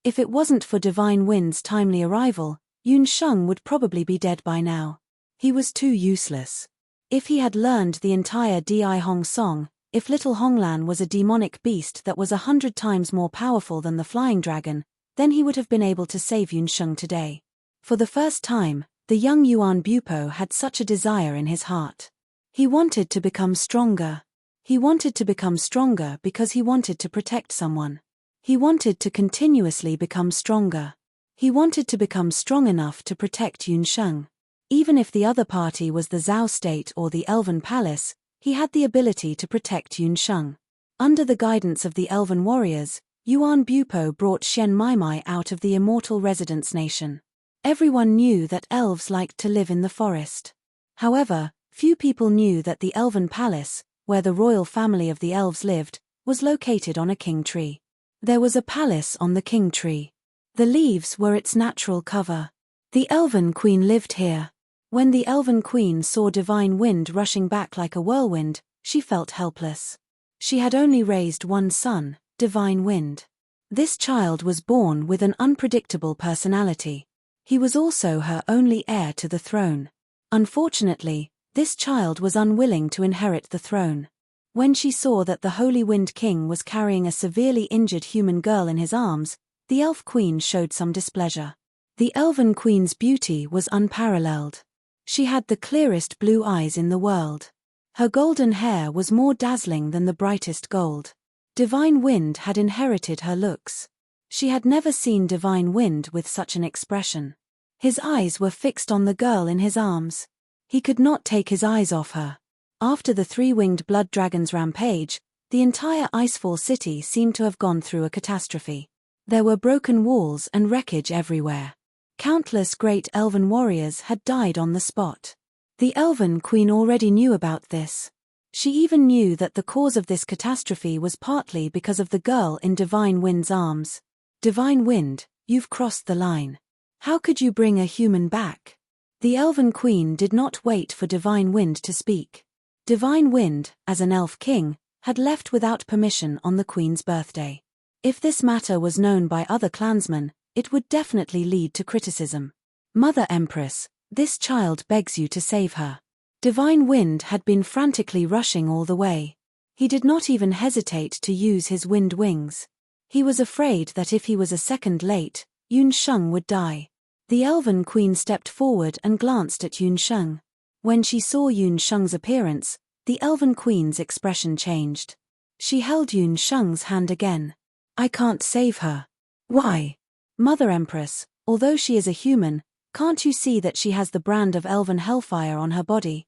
[SPEAKER 1] If it wasn't for Divine Wind's timely arrival, Yun Sheng would probably be dead by now. He was too useless. If he had learned the entire Di Hong song, if Little Honglan was a demonic beast that was 100 times more powerful than the flying dragon, then he would have been able to save Yun Sheng today. For the first time, the young Yuan Bupo had such a desire in his heart. He wanted to become stronger. He wanted to become stronger because he wanted to protect someone. He wanted to continuously become stronger. He wanted to become strong enough to protect Yun Sheng. Even if the other party was the Zhao State or the Elven Palace, he had the ability to protect Yun Sheng. Under the guidance of the Elven warriors, Yuan Bupo brought Shen Maimai out of the Immortal Residence Nation. Everyone knew that elves liked to live in the forest. However, few people knew that the Elven Palace, where the royal family of the elves lived, was located on a king tree. There was a palace on the king tree. The leaves were its natural cover. The Elven Queen lived here. When the Elven Queen saw Divine Wind rushing back like a whirlwind, she felt helpless. She had only raised one son, Divine Wind. This child was born with an unpredictable personality. He was also her only heir to the throne. Unfortunately, this child was unwilling to inherit the throne. When she saw that the Holy Wind King was carrying a severely injured human girl in his arms, the Elf Queen showed some displeasure. The Elven Queen's beauty was unparalleled. She had the clearest blue eyes in the world. Her golden hair was more dazzling than the brightest gold. Divine Wind had inherited her looks. She had never seen Divine Wind with such an expression. His eyes were fixed on the girl in his arms. He could not take his eyes off her. After the three-winged blood dragon's rampage, the entire Icefall City seemed to have gone through a catastrophe. There were broken walls and wreckage everywhere. Countless great elven warriors had died on the spot. The Elven Queen already knew about this. She even knew that the cause of this catastrophe was partly because of the girl in Divine Wind's arms. Divine Wind, you've crossed the line. How could you bring a human back? The Elven Queen did not wait for Divine Wind to speak. Divine Wind, as an elf king, had left without permission on the Queen's birthday. If this matter was known by other clansmen, it would definitely lead to criticism. Mother Empress, this child begs you to save her. Divine Wind had been frantically rushing all the way. He did not even hesitate to use his wind wings. He was afraid that if he was a second late, Yun Sheng would die. The Elven Queen stepped forward and glanced at Yun Sheng. When she saw Yun Sheng's appearance, the Elven Queen's expression changed. She held Yun Sheng's hand again. I can't save her. Why? Mother Empress, although she is a human, can't you see that she has the brand of elven hellfire on her body?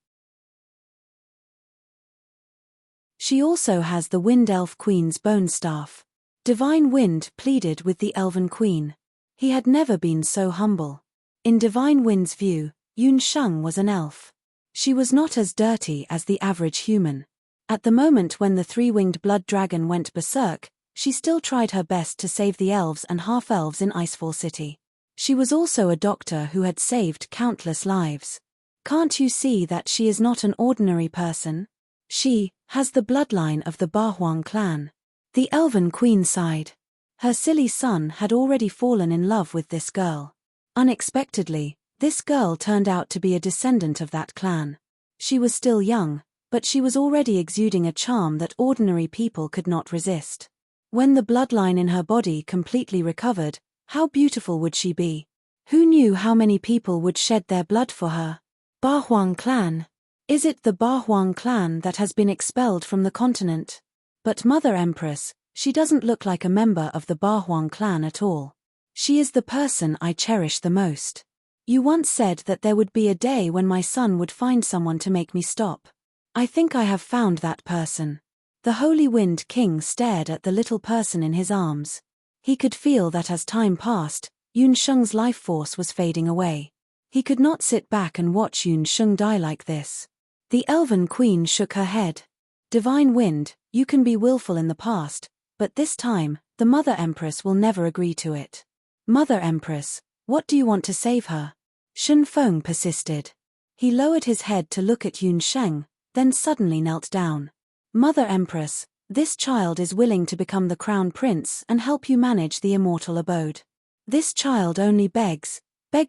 [SPEAKER 1] She also has the Wind Elf Queen's bone staff. Divine Wind pleaded with the Elven Queen. He had never been so humble. In Divine Wind's view, Yun Sheng was an elf. She was not as dirty as the average human. At the moment when the three-winged blood dragon went berserk, she still tried her best to save the elves and half-elves in Icefall City. She was also a doctor who had saved countless lives. Can't you see that she is not an ordinary person? She has the bloodline of the Bahuang clan. The Elven Queen sighed. Her silly son had already fallen in love with this girl. Unexpectedly, this girl turned out to be a descendant of that clan. She was still young, but she was already exuding a charm that ordinary people could not resist. When the bloodline in her body completely recovered, how beautiful would she be? Who knew how many people would shed their blood for her? Bahuang clan. Is it the Bahuang clan that has been expelled from the continent? But Mother Empress, she doesn't look like a member of the Bahuang clan at all. She is the person I cherish the most. You once said that there would be a day when my son would find someone to make me stop. I think I have found that person. The Holy Wind King stared at the little person in his arms. He could feel that as time passed, Yun Sheng's life force was fading away. He could not sit back and watch Yun Sheng die like this. The Elven Queen shook her head. Divine Wind, you can be willful in the past, but this time, the Mother Empress will never agree to it. Mother Empress, what do you want to save her? Shen Feng persisted. He lowered his head to look at Yun Sheng, then suddenly knelt down. Mother Empress, this child is willing to become the crown prince and help you manage the immortal abode. This child only begs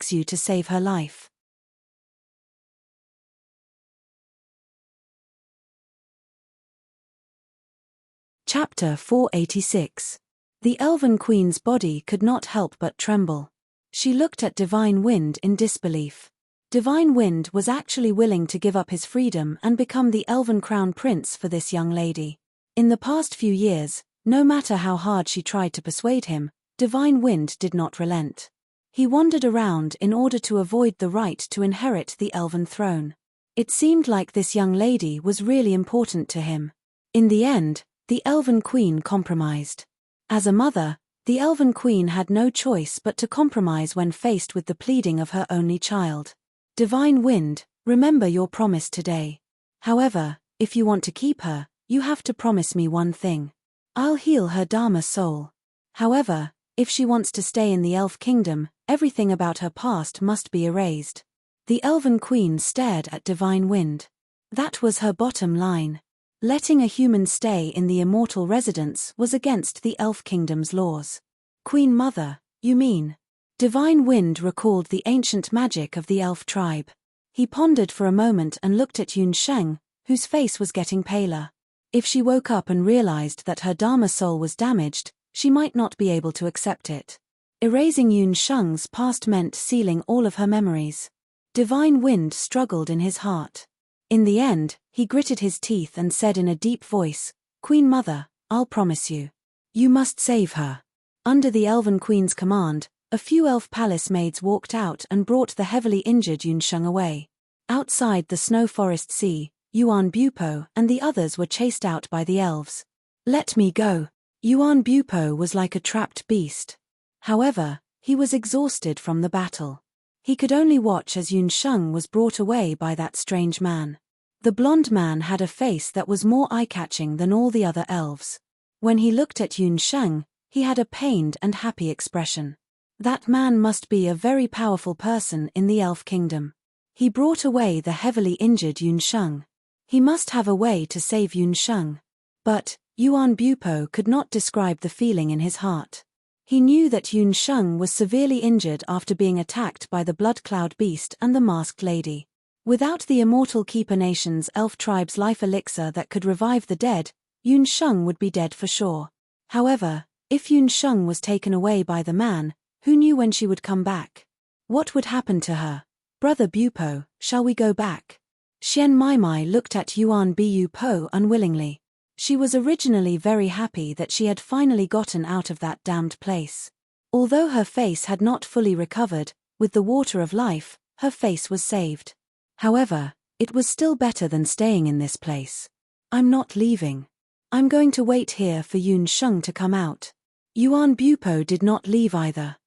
[SPEAKER 1] you to save her life. Chapter 486. The Elven Queen's body could not help but tremble. She looked at Divine Wind in disbelief. Divine Wind was actually willing to give up his freedom and become the Elven Crown Prince for this young lady. In the past few years, no matter how hard she tried to persuade him, Divine Wind did not relent. He wandered around in order to avoid the right to inherit the Elven throne. It seemed like this young lady was really important to him. In the end, the Elven Queen compromised. As a mother, the Elven Queen had no choice but to compromise when faced with the pleading of her only child. Divine Wind, remember your promise today. However, if you want to keep her, you have to promise me one thing. I'll heal her Dharma soul. However, if she wants to stay in the Elf Kingdom, everything about her past must be erased. The Elven Queen stared at Divine Wind. That was her bottom line. Letting a human stay in the immortal residence was against the Elf Kingdom's laws. Queen Mother, you mean? Divine Wind recalled the ancient magic of the elf tribe. He pondered for a moment and looked at Yun Sheng, whose face was getting paler. If she woke up and realized that her Dharma soul was damaged, she might not be able to accept it. Erasing Yun Sheng's past meant sealing all of her memories. Divine Wind struggled in his heart. In the end, he gritted his teeth and said in a deep voice, Queen Mother, I'll promise you. You must save her. Under the Elven Queen's command, a few elf palace maids walked out and brought the heavily injured Yun Sheng away. Outside the snow forest sea, Yuan Bupo and the others were chased out by the elves. Let me go. Yuan Bupo was like a trapped beast. However, he was exhausted from the battle. He could only watch as Yun Sheng was brought away by that strange man. The blonde man had a face that was more eye-catching than all the other elves. When he looked at Yun Sheng, he had a pained and happy expression. That man must be a very powerful person in the Elf Kingdom. He brought away the heavily injured Yun Sheng. He must have a way to save Yun Sheng. But Yuan Bupo could not describe the feeling in his heart. He knew that Yun Sheng was severely injured after being attacked by the Blood Cloud Beast and the Masked Lady. Without the immortal Keeper Nation's elf tribe's life elixir that could revive the dead, Yun Sheng would be dead for sure. However, if Yun Sheng was taken away by the man, who knew when she would come back? What would happen to her? Brother Bupo, shall we go back? Xian Mai looked at Yuan Bupo unwillingly. She was originally very happy that she had finally gotten out of that damned place. Although her face had not fully recovered, with the water of life, her face was saved. However, it was still better than staying in this place. I'm not leaving. I'm going to wait here for Yun Sheng to come out. Yuan Bupo did not leave either.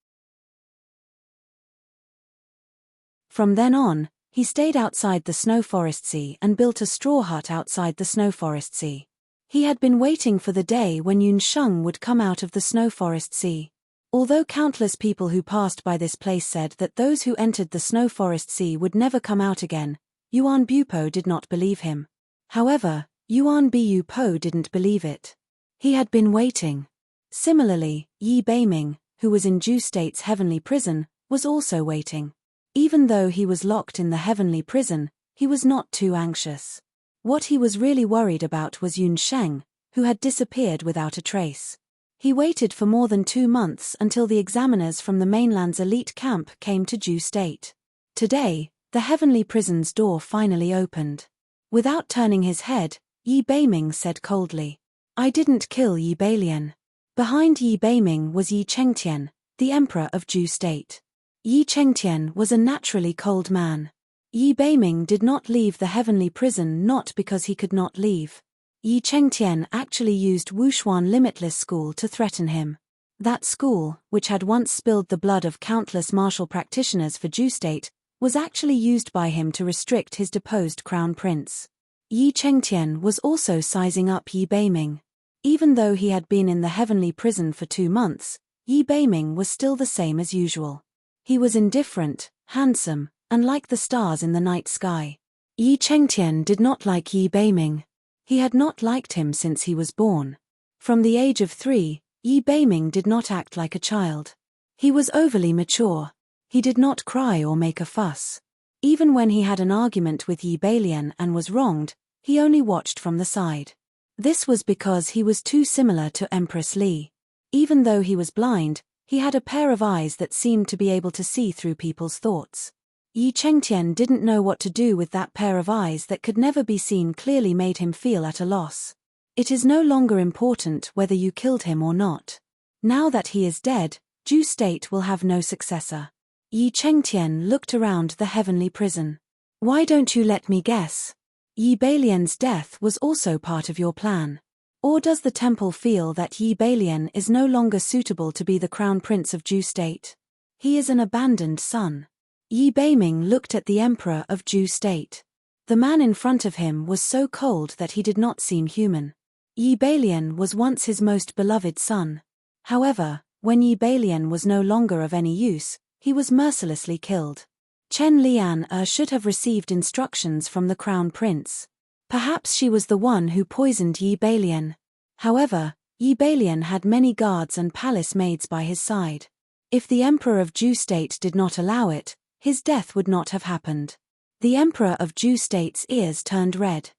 [SPEAKER 1] From then on, He stayed outside the snow forest sea and built a straw hut outside the snow forest sea. He had been waiting for the day when Yunsheng would come out of the snow forest sea. Although countless people who passed by this place said that those who entered the snow forest sea would never come out again, Yuan Bupo did not believe him. However, Yuan Bu didn't believe it. He had been waiting. Similarly, Yi Beiming, who was in Ju State's heavenly prison, was also waiting. Even though he was locked in the heavenly prison, he was not too anxious. What he was really worried about was Yunsheng, who had disappeared without a trace. He waited for more than 2 months until the examiners from the mainland's elite camp came to Ju State. Today, the heavenly prison's door finally opened. Without turning his head, Yi Beiming said coldly, "I didn't kill Yi Beilian." Behind Yi Beiming was Yi Chengtian, the emperor of Ju State. Yi Chengtian was a naturally cold man. Yi Beiming did not leave the heavenly prison not because he could not leave. Yi Chengtian actually used Wushuan Limitless School to threaten him. That school, which had once spilled the blood of countless martial practitioners for Ju State, was actually used by him to restrict his deposed crown prince. Yi Chengtian was also sizing up Yi Beiming. Even though he had been in the heavenly prison for 2 months, Yi Beiming was still the same as usual. He was indifferent, handsome, and like the stars in the night sky. Yi Chengtian did not like Yi Beiming. He had not liked him since he was born. From the age of 3, Yi Beiming did not act like a child. He was overly mature. He did not cry or make a fuss. Even when he had an argument with Yi Beilian and was wronged, he only watched from the side. This was because he was too similar to Empress Li. Even though he was blind, he had a pair of eyes that seemed to be able to see through people's thoughts. Yi Chengtian didn't know what to do with that pair of eyes that could never be seen clearly made him feel at a loss. It is no longer important whether you killed him or not. Now that he is dead, Ju State will have no successor. Yi Chengtian looked around the heavenly prison. Why don't you let me guess? Yi Beilian's death was also part of your plan. Or does the temple feel that Yi Beilian is no longer suitable to be the crown prince of Ju State? He is an abandoned son. Yi Beiming looked at the emperor of Ju State. The man in front of him was so cold that he did not seem human. Yi Beilian was once his most beloved son. However, when Yi Beilian was no longer of any use, he was mercilessly killed. Chen Lian should have received instructions from the crown prince. Perhaps she was the one who poisoned Yi Beilian. However, Yi Beilian had many guards and palace maids by his side. If the emperor of Ju State did not allow it, his death would not have happened. The emperor of Ju State's ears turned red.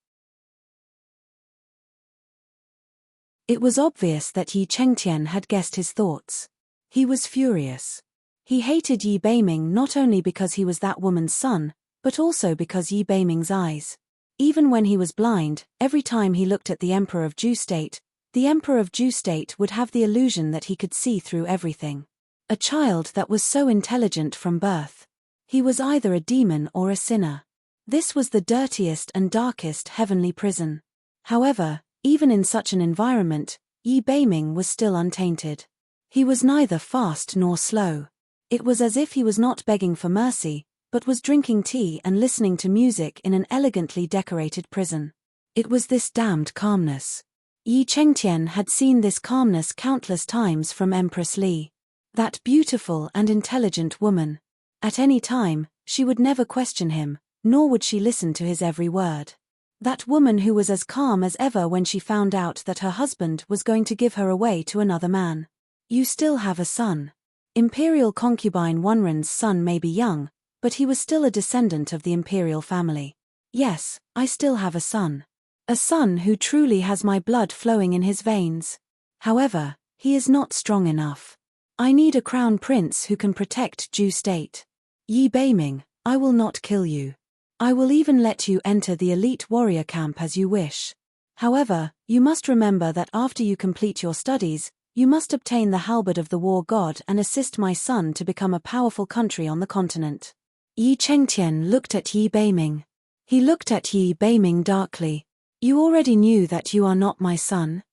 [SPEAKER 1] It was obvious that Yi Chengtian had guessed his thoughts. He was furious. He hated Yi Beiming not only because he was that woman's son, but also because Yi Beiming's eyes. Even when he was blind, every time he looked at the Emperor of Ju State, the Emperor of Ju State would have the illusion that he could see through everything. A child that was so intelligent from birth. He was either a demon or a sinner. This was the dirtiest and darkest heavenly prison. However, even in such an environment, Yi Beiming was still untainted. He was neither fast nor slow. It was as if he was not begging for mercy, but was drinking tea and listening to music in an elegantly decorated prison. It was this damned calmness. Yi Chengtian had seen this calmness countless times from Empress Li. That beautiful and intelligent woman. At any time, she would never question him, nor would she listen to his every word. That woman who was as calm as ever when she found out that her husband was going to give her away to another man. You still have a son. Imperial concubine Wenren's son may be young, but he was still a descendant of the imperial family. Yes, I still have a son. A son who truly has my blood flowing in his veins. However, he is not strong enough. I need a crown prince who can protect Ju State. Yi Beiming, I will not kill you. I will even let you enter the elite warrior camp as you wish. However, you must remember that after you complete your studies, you must obtain the halberd of the war god and assist my son to become a powerful country on the continent. Yi Chengtian looked at Yi Beiming. He looked at Yi Beiming darkly. You already knew that you are not my son.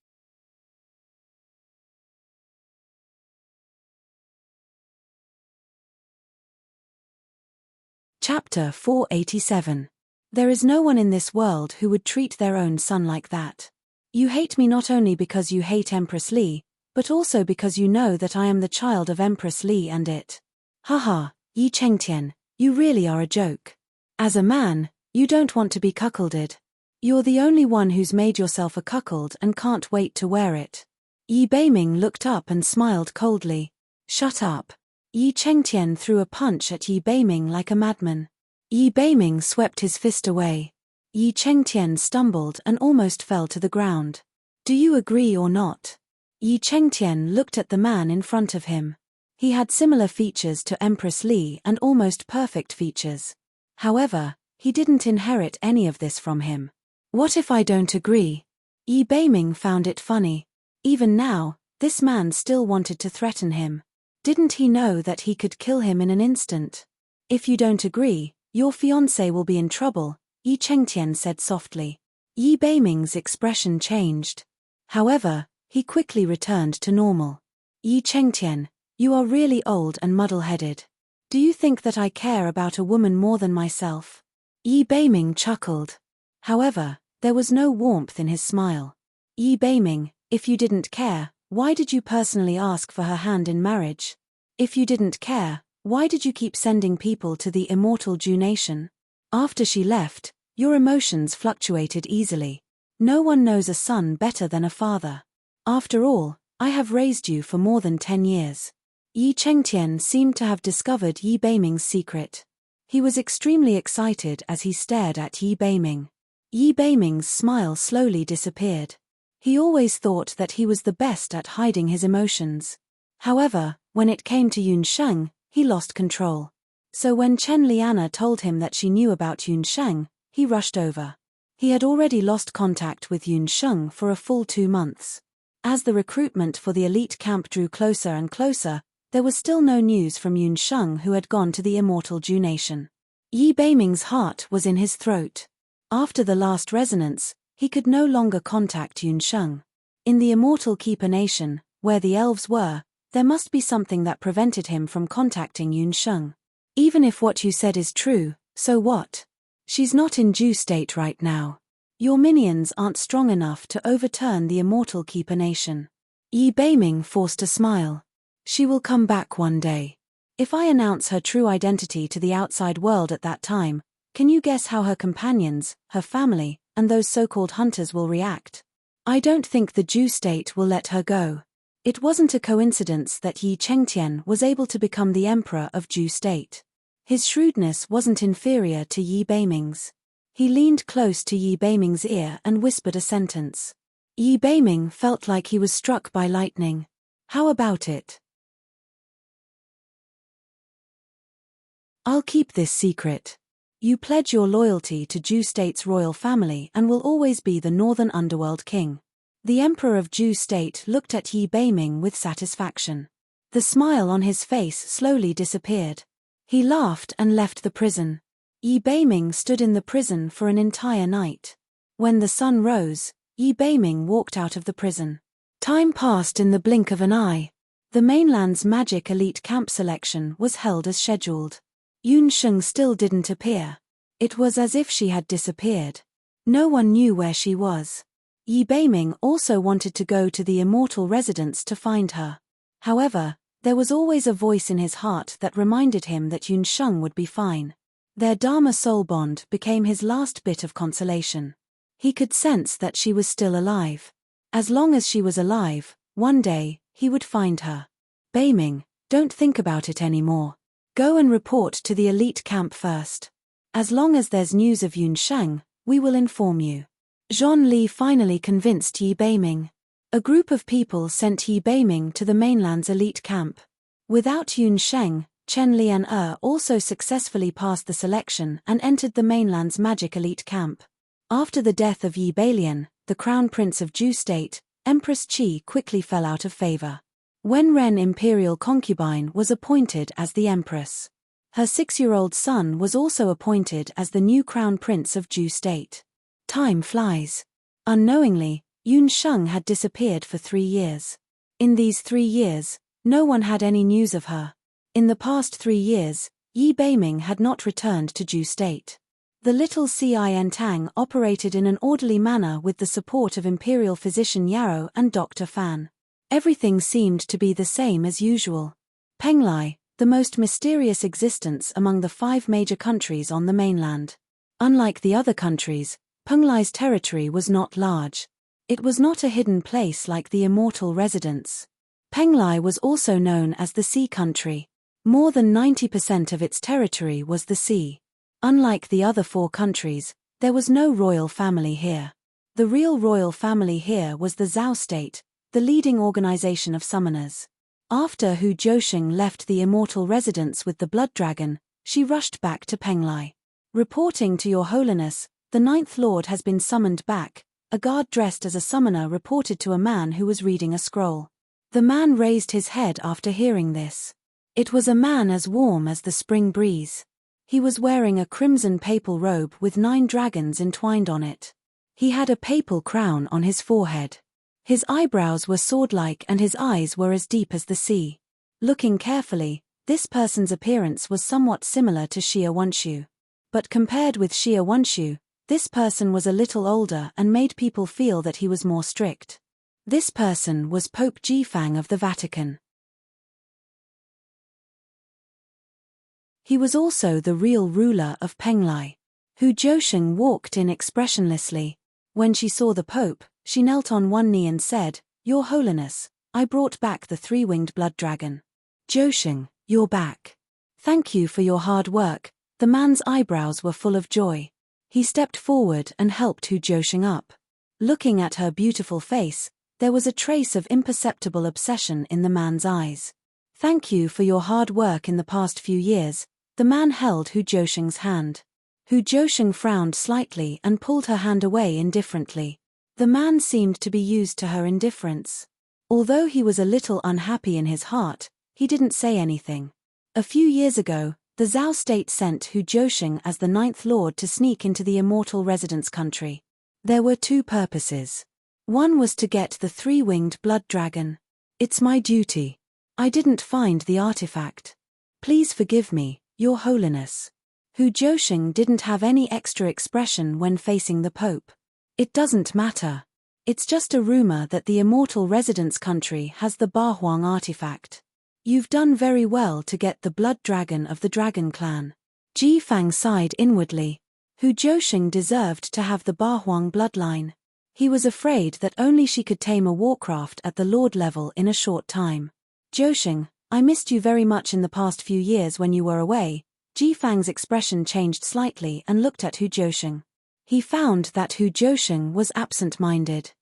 [SPEAKER 1] Chapter 487. There is no one in this world who would treat their own son like that. You hate me not only because you hate Empress Li, but also because you know that I am the child of Empress Li and it. Haha, Yi Chengtian, you really are a joke. As a man, you don't want to be cuckolded. You're the only one who's made yourself a cuckold and can't wait to wear it. Yi Beiming looked up and smiled coldly. Shut up. Yi Chengtian threw a punch at Yi Beiming like a madman. Yi Beiming swept his fist away. Yi Chengtian stumbled and almost fell to the ground. Do you agree or not? Yi Chengtian looked at the man in front of him. He had similar features to Empress Li and almost perfect features. However, he didn't inherit any of this from him. What if I don't agree? Yi Beiming found it funny. Even now, this man still wanted to threaten him. Didn't he know that he could kill him in an instant? If you don't agree, your fiancé will be in trouble, Yi Chengtian said softly. Yi Beiming's expression changed. However, he quickly returned to normal. Yi Chengtian, you are really old and muddle-headed. Do you think that I care about a woman more than myself? Yi Beiming chuckled. However, there was no warmth in his smile. Yi Beiming, if you didn't care, why did you personally ask for her hand in marriage? If you didn't care, why did you keep sending people to the immortal Ju nation? After she left, your emotions fluctuated easily. No one knows a son better than a father. After all, I have raised you for more than 10 years. Yi Chengtian seemed to have discovered Yi Beiming's secret. He was extremely excited as he stared at Yi Beiming. Yi Beiming's smile slowly disappeared. He always thought that he was the best at hiding his emotions. However, when it came to Yunsheng, he lost control. So when Chen Liana told him that she knew about Yunsheng, he rushed over. He had already lost contact with Yunsheng for a full 2 months. As the recruitment for the elite camp drew closer and closer, there was still no news from Yunsheng, who had gone to the immortal Ju nation. Yi Beiming's heart was in his throat. After the last resonance, he could no longer contact Yunsheng. In the immortal Keeper nation, where the elves were, there must be something that prevented him from contacting Yunsheng. Even if what you said is true, so what? She's not in Ju state right now. Your minions aren't strong enough to overturn the immortal Keeper nation. Yi Beiming forced a smile. She will come back one day. If I announce her true identity to the outside world at that time, can you guess how her companions, her family, and those so-called hunters will react? I don't think the Ju state will let her go. It wasn't a coincidence that Yi Chengtian was able to become the emperor of Ju state. His shrewdness wasn't inferior to Yi Beiming's. He leaned close to Yi Beiming's ear and whispered a sentence. Yi Beiming felt like he was struck by lightning. How about it? I'll keep this secret. You pledge your loyalty to Ju state's royal family and will always be the northern underworld king. The emperor of Ju state looked at Yi Beiming with satisfaction. The smile on his face slowly disappeared. He laughed and left the prison. Yi Beiming stood in the prison for an entire night. When the sun rose, Yi Beiming walked out of the prison. Time passed in the blink of an eye. The mainland's magic elite camp selection was held as scheduled. Yunsheng still didn't appear. It was as if she had disappeared. No one knew where she was. Yi Beiming also wanted to go to the immortal residence to find her. However, there was always a voice in his heart that reminded him that Yunsheng would be fine. Their Dharma soul bond became his last bit of consolation. He could sense that she was still alive. As long as she was alive, one day, he would find her. Beiming, don't think about it anymore. Go and report to the elite camp first. As long as there's news of Yunsheng, we will inform you. Zhon Li finally convinced Yi Beiming. A group of people sent Yi Beiming to the mainland's elite camp. Without Yunsheng, Chen Lian also successfully passed the selection and entered the mainland's magic elite camp. After the death of Yi Beilian, the crown prince of Ju state, Empress Qi quickly fell out of favor. Wen Ren imperial concubine was appointed as the empress. Her 6-year-old son was also appointed as the new crown prince of Ju state. Time flies. Unknowingly, Yunsheng had disappeared for 3 years. In these 3 years, no one had any news of her. In the past 3 years, Yi Beiming had not returned to Ju state. The little Enchanting operated in an orderly manner with the support of Imperial Physician Yarrow and Dr. Fan. Everything seemed to be the same as usual. Penglai, the most mysterious existence among the 5 major countries on the mainland. Unlike the other countries, Penglai's territory was not large. It was not a hidden place like the immortal residence. Penglai was also known as the Sea Country. More than 90% of its territory was the sea. Unlike the other 4 countries, there was no royal family here. The real royal family here was the Zhao state, the leading organization of summoners. After Hu Zhouxing left the immortal residence with the blood dragon, she rushed back to Penglai. Reporting to Your Holiness, the 9th Lord has been summoned back, a guard dressed as a summoner reported to a man who was reading a scroll. The man raised his head after hearing this. It was a man as warm as the spring breeze. He was wearing a crimson papal robe with 9 dragons entwined on it. He had a papal crown on his forehead. His eyebrows were sword-like and his eyes were as deep as the sea. Looking carefully, this person's appearance was somewhat similar to Xia Wenshu. But compared with Xia Wenshu, this person was a little older and made people feel that he was more strict. This person was Pope Jifang of the Vatican. He was also the real ruler of Penglai. Hu Zhouxing walked in expressionlessly. When she saw the Pope, she knelt on one knee and said, "Your Holiness, I brought back the 3-winged blood dragon." "Zhouxing, you're back. Thank you for your hard work." The man's eyebrows were full of joy. He stepped forward and helped Hu Zhouxing up. Looking at her beautiful face, there was a trace of imperceptible obsession in the man's eyes. "Thank you for your hard work in the past few years." The man held Hu Zhouxing's hand. Hu Zhouxing frowned slightly and pulled her hand away indifferently. The man seemed to be used to her indifference. Although he was a little unhappy in his heart, he didn't say anything. A few years ago, the Zhao state sent Hu Zhouxing as the 9th Lord to sneak into the immortal residence country. There were 2 purposes. One was to get the 3-winged blood dragon. "It's my duty. I didn't find the artifact. Please forgive me, Your Holiness." Hu Zhouxing didn't have any extra expression when facing the Pope. "It doesn't matter. It's just a rumor that the immortal residence country has the Bahuang artifact. You've done very well to get the blood dragon of the dragon clan." Jifang sighed inwardly. Hu Zhouxing deserved to have the Bahuang bloodline. He was afraid that only she could tame a warcraft at the lord level in a short time. "Zhouxing, I missed you very much in the past few years when you were away." Jifang's expression changed slightly and looked at Hu Zhouxing. He found that Hu Zhouxing was absent-minded.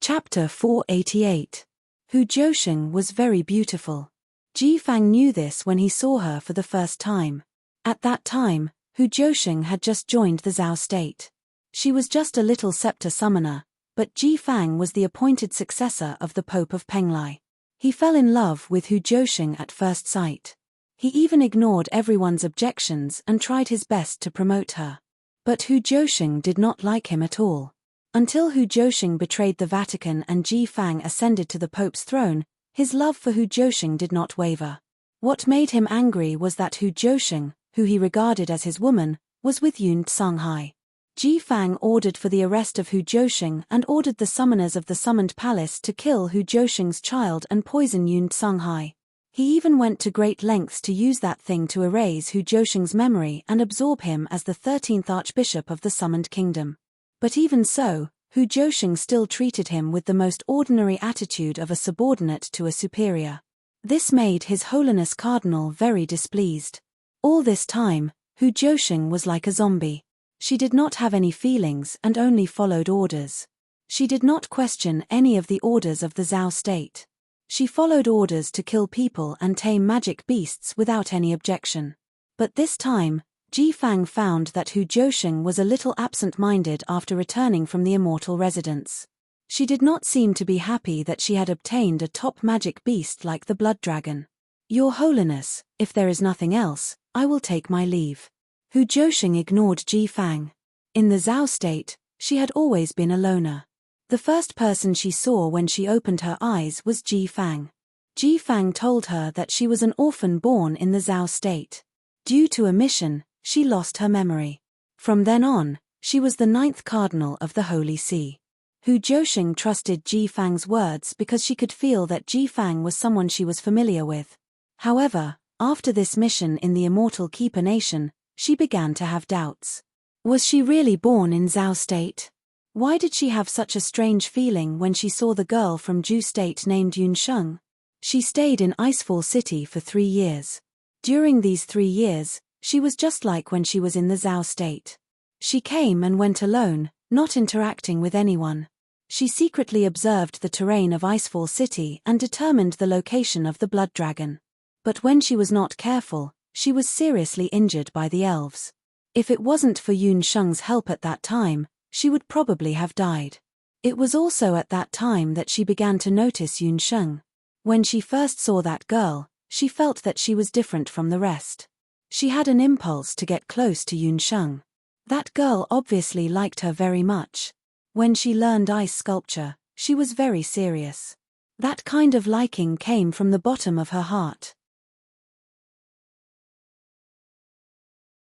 [SPEAKER 1] Chapter 488. Hu Zhouxing was very beautiful. Jifang knew this when he saw her for the first time. At that time, Hu Zhouxing had just joined the Zhao state. She was just a little scepter summoner, but Jifang was the appointed successor of the Pope of Penglai. He fell in love with Hu Zhouxing at first sight. He even ignored everyone's objections and tried his best to promote her. But Hu Zhouxing did not like him at all. Until Hu Zhouxing betrayed the Vatican and Jifang ascended to the Pope's throne, his love for Hu Zhouxing did not waver. What made him angry was that Hu Zhouxing, who he regarded as his woman, was with Yun Tsanghai. Jifang ordered for the arrest of Hu Zhouxing and ordered the summoners of the summoned palace to kill Hu Zhouxing's child and poison Yun Tsanghai. He even went to great lengths to use that thing to erase Hu Zhouxing's memory and absorb him as the 13th Archbishop of the summoned kingdom. But even so, Hu Zhouxing still treated him with the most ordinary attitude of a subordinate to a superior. This made His Holiness Cardinal very displeased. All this time, Hu Zhouxing was like a zombie. She did not have any feelings and only followed orders. She did not question any of the orders of the Zhao state. She followed orders to kill people and tame magic beasts without any objection. But this time, Jifang found that Hu Zhouxing was a little absent-minded after returning from the immortal residence. She did not seem to be happy that she had obtained a top magic beast like the blood dragon. "Your Holiness, if there is nothing else, I will take my leave." Hu Zhouxing ignored Jifang. In the Zhao state, she had always been a loner. The first person she saw when she opened her eyes was Ji Fang. Ji Fang told her that she was an orphan born in the Zhao state. Due to a mission, she lost her memory. From then on, she was the 9th cardinal of the Holy See. Hu Jiusheng trusted Ji Fang's words because she could feel that Ji Fang was someone she was familiar with. However, after this mission in the Immortal Keeper Nation, she began to have doubts. Was she really born in Zhao state? Why did she have such a strange feeling when she saw the girl from Zhu state named Yunsheng? She stayed in Icefall City for 3 years. During these 3 years, she was just like when she was in the Zhao state. She came and went alone, not interacting with anyone. She secretly observed the terrain of Icefall City and determined the location of the blood dragon. But when she was not careful, she was seriously injured by the elves. If it wasn't for Yunsheng's help at that time, she would probably have died. It was also at that time that she began to notice Yunsheng. When she first saw that girl, she felt that she was different from the rest. She had an impulse to get close to Yunsheng. That girl obviously liked her very much. When she learned ice sculpture, she was very serious. That kind of liking came from the bottom of her heart.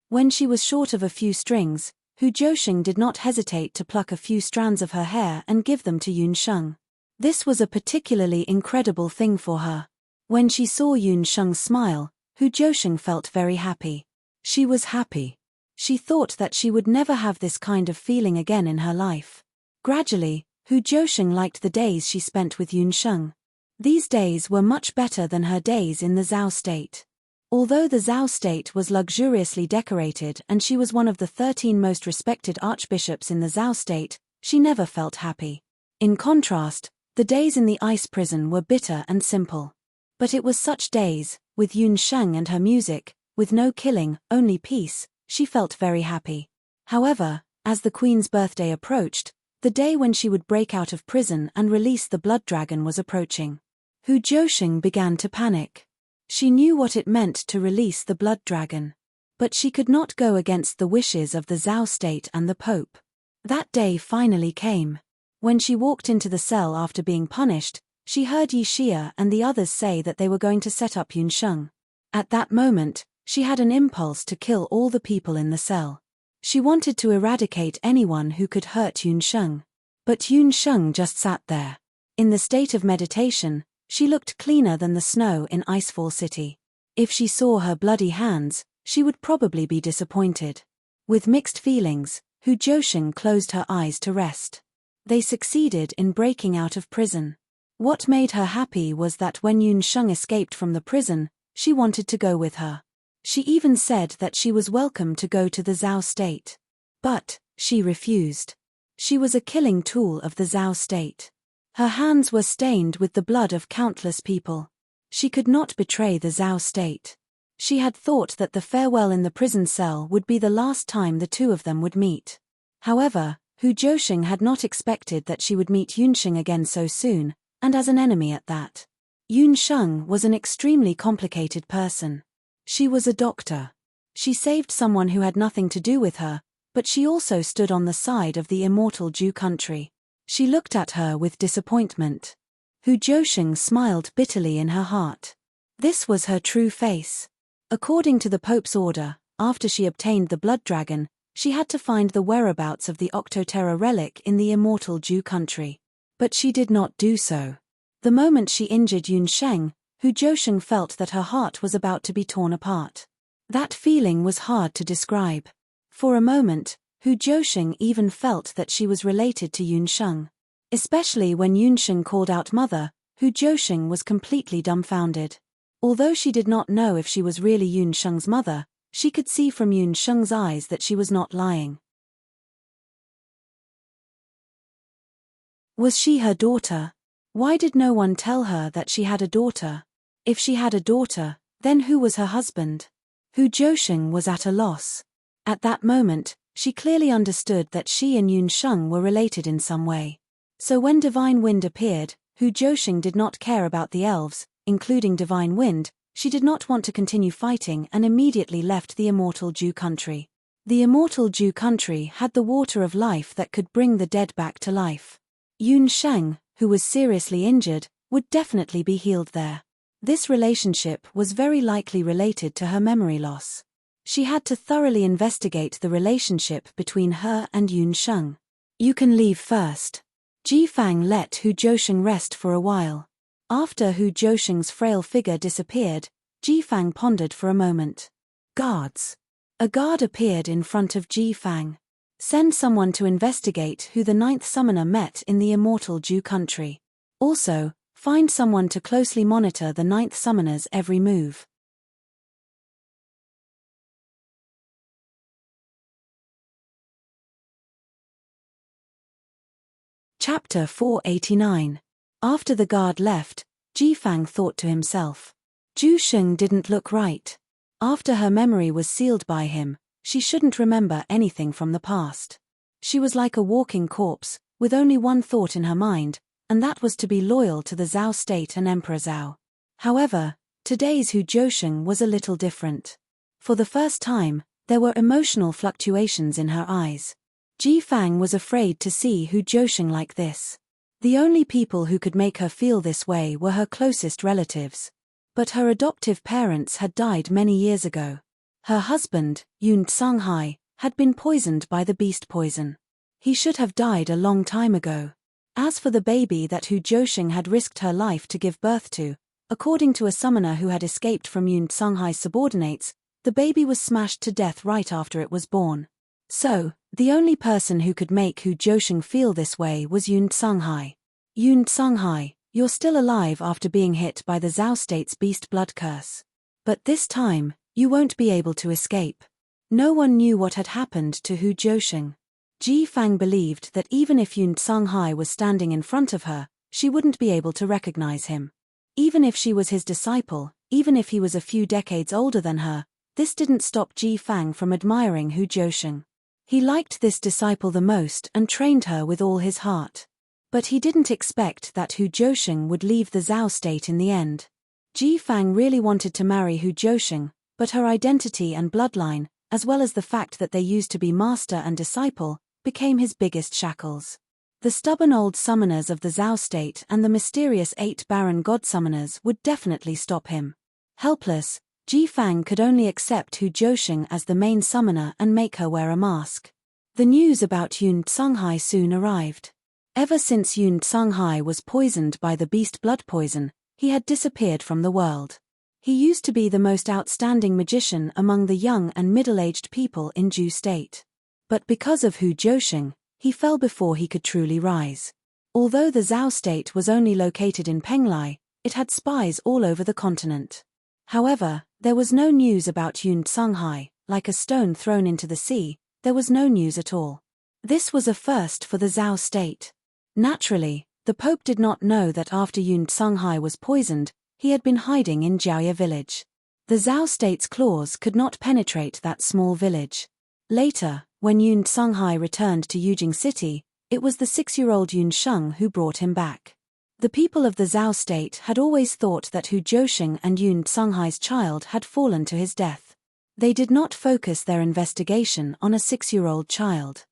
[SPEAKER 1] When she was short of a few strings, Hu Jiusheng did not hesitate to pluck a few strands of her hair and give them to Yunsheng. This was a particularly incredible thing for her. When she saw Yunsheng smile, Hu Jiusheng felt very happy. She was happy. She thought that she would never have this kind of feeling again in her life. Gradually, Hu Jiusheng liked the days she spent with Yunsheng. These days were much better than her days in the Zhao state. Although the Zhao state was luxuriously decorated and she was one of the 13 most respected archbishops in the Zhao state, she never felt happy. In contrast, the days in the ice prison were bitter and simple. But it was such days, with Yunsheng and her music, with no killing, only peace, she felt very happy. However, as the queen's birthday approached, the day when she would break out of prison and release the blood dragon was approaching. Hu Jiusheng began to panic. She knew what it meant to release the blood dragon. But she could not go against the wishes of the Zhao state and the Pope. That day finally came. When she walked into the cell after being punished, she heard Yi Xia and the others say that they were going to set up Yunsheng. At that moment, she had an impulse to kill all the people in the cell. She wanted to eradicate anyone who could hurt Yunsheng. But Yunsheng just sat there. In the state of meditation, she looked cleaner than the snow in Icefall City. If she saw her bloody hands, she would probably be disappointed. With mixed feelings, Hu Jiusheng closed her eyes to rest. They succeeded in breaking out of prison. What made her happy was that when Yunsheng escaped from the prison, she wanted to go with her. She even said that she was welcome to go to the Zhao state. But she refused. She was a killing tool of the Zhao state. Her hands were stained with the blood of countless people. She could not betray the Zhao state. She had thought that the farewell in the prison cell would be the last time the two of them would meet. However, Hu Jiusheng had not expected that she would meet Yunsheng again so soon, and as an enemy at that. Yunsheng was an extremely complicated person. She was a doctor. She saved someone who had nothing to do with her, but she also stood on the side of the immortal Zhu country. She looked at her with disappointment. Hu Jiusheng smiled bitterly in her heart. This was her true face. According to the Pope's order, after she obtained the blood dragon, she had to find the whereabouts of the Octoterra relic in the immortal Zhu country. But she did not do so. The moment she injured Yunsheng, Hu Jiusheng felt that her heart was about to be torn apart. That feeling was hard to describe. For a moment, Hu Jiusheng even felt that she was related to Yunsheng. Especially when Yunsheng called out mother, Hu Jiusheng was completely dumbfounded. Although she did not know if she was really Yunsheng's mother, she could see from Yunsheng's eyes that she was not lying. Was she her daughter? Why did no one tell her that she had a daughter? If she had a daughter, then who was her husband? Hu Jiusheng was at a loss. At that moment, she clearly understood that she and Yunsheng were related in some way. So when Divine Wind appeared, Hu Jiusheng did not care about the elves, including Divine Wind. She did not want to continue fighting and immediately left the immortal Zhu country. The immortal Zhu country had the water of life that could bring the dead back to life. Yun Sheng, who was seriously injured, would definitely be healed there. This relationship was very likely related to her memory loss. She had to thoroughly investigate the relationship between her and Yun Sheng. You can leave first. Ji Fang let Hu Zhousheng rest for a while. After Hu Zhousheng's frail figure disappeared, Ji Fang pondered for a moment. Guards. A guard appeared in front of Ji Fang. Send someone to investigate who the 9th summoner met in the immortal Ju country. Also, find someone to closely monitor the 9th summoner's every move. Chapter 489. After the guard left, Ji Fang thought to himself. Zhu Sheng didn't look right. After her memory was sealed by him, she shouldn't remember anything from the past. She was like a walking corpse, with only one thought in her mind, and that was to be loyal to the Zhao state and Emperor Zhao. However, today's Hu Zhousheng was a little different. For the first time, there were emotional fluctuations in her eyes. Ji Fang was afraid to see Hu Zhousheng like this. The only people who could make her feel this way were her closest relatives. But her adoptive parents had died many years ago. Her husband, Yun Songhai, had been poisoned by the beast poison. He should have died a long time ago. As for the baby that Hu Zhousheng had risked her life to give birth to, according to a summoner who had escaped from Yun Songhai's subordinates, the baby was smashed to death right after it was born. So, the only person who could make Hu Zhousheng feel this way was Yun Songhai. Yun Songhai, you're still alive after being hit by the Zhao state's beast blood curse. But this time, you won't be able to escape. No one knew what had happened to Hu Zhousheng. Ji Fang believed that even if Yun Songhai was standing in front of her, she wouldn't be able to recognize him. Even if she was his disciple, even if he was a few decades older than her, this didn't stop Ji Fang from admiring Hu Zhousheng. He liked this disciple the most and trained her with all his heart. But he didn't expect that Hu Zhousheng would leave the Zhao state in the end. Ji Fang really wanted to marry Hu Zhousheng, but her identity and bloodline, as well as the fact that they used to be master and disciple, became his biggest shackles. The stubborn old summoners of the Zhao state and the mysterious 8 barren god summoners would definitely stop him. Helpless, Ji Fang could only accept Hu Zhousheng as the main summoner and make her wear a mask. The news about Yun Songhai soon arrived. Ever since Yun Songhai was poisoned by the beast blood poison, he had disappeared from the world. He used to be the most outstanding magician among the young and middle-aged people in Ju state. But because of Hu Zhousheng, he fell before he could truly rise. Although the Zhao state was only located in Penglai, it had spies all over the continent. However, there was no news about Yun Songhai. Like a stone thrown into the sea, there was no news at all. This was a first for the Zhao state. Naturally, the Pope did not know that after Yun Songhai was poisoned, he had been hiding in Jiaya village. The Zhao state's claws could not penetrate that small village. Later, when Yun Songhai returned to Yujing City, it was the 6-year-old Yun Sheng who brought him back. The people of the Zhao state had always thought that Hu Zhousheng and Yun Songhai's child had fallen to his death. They did not focus their investigation on a 6-year-old child.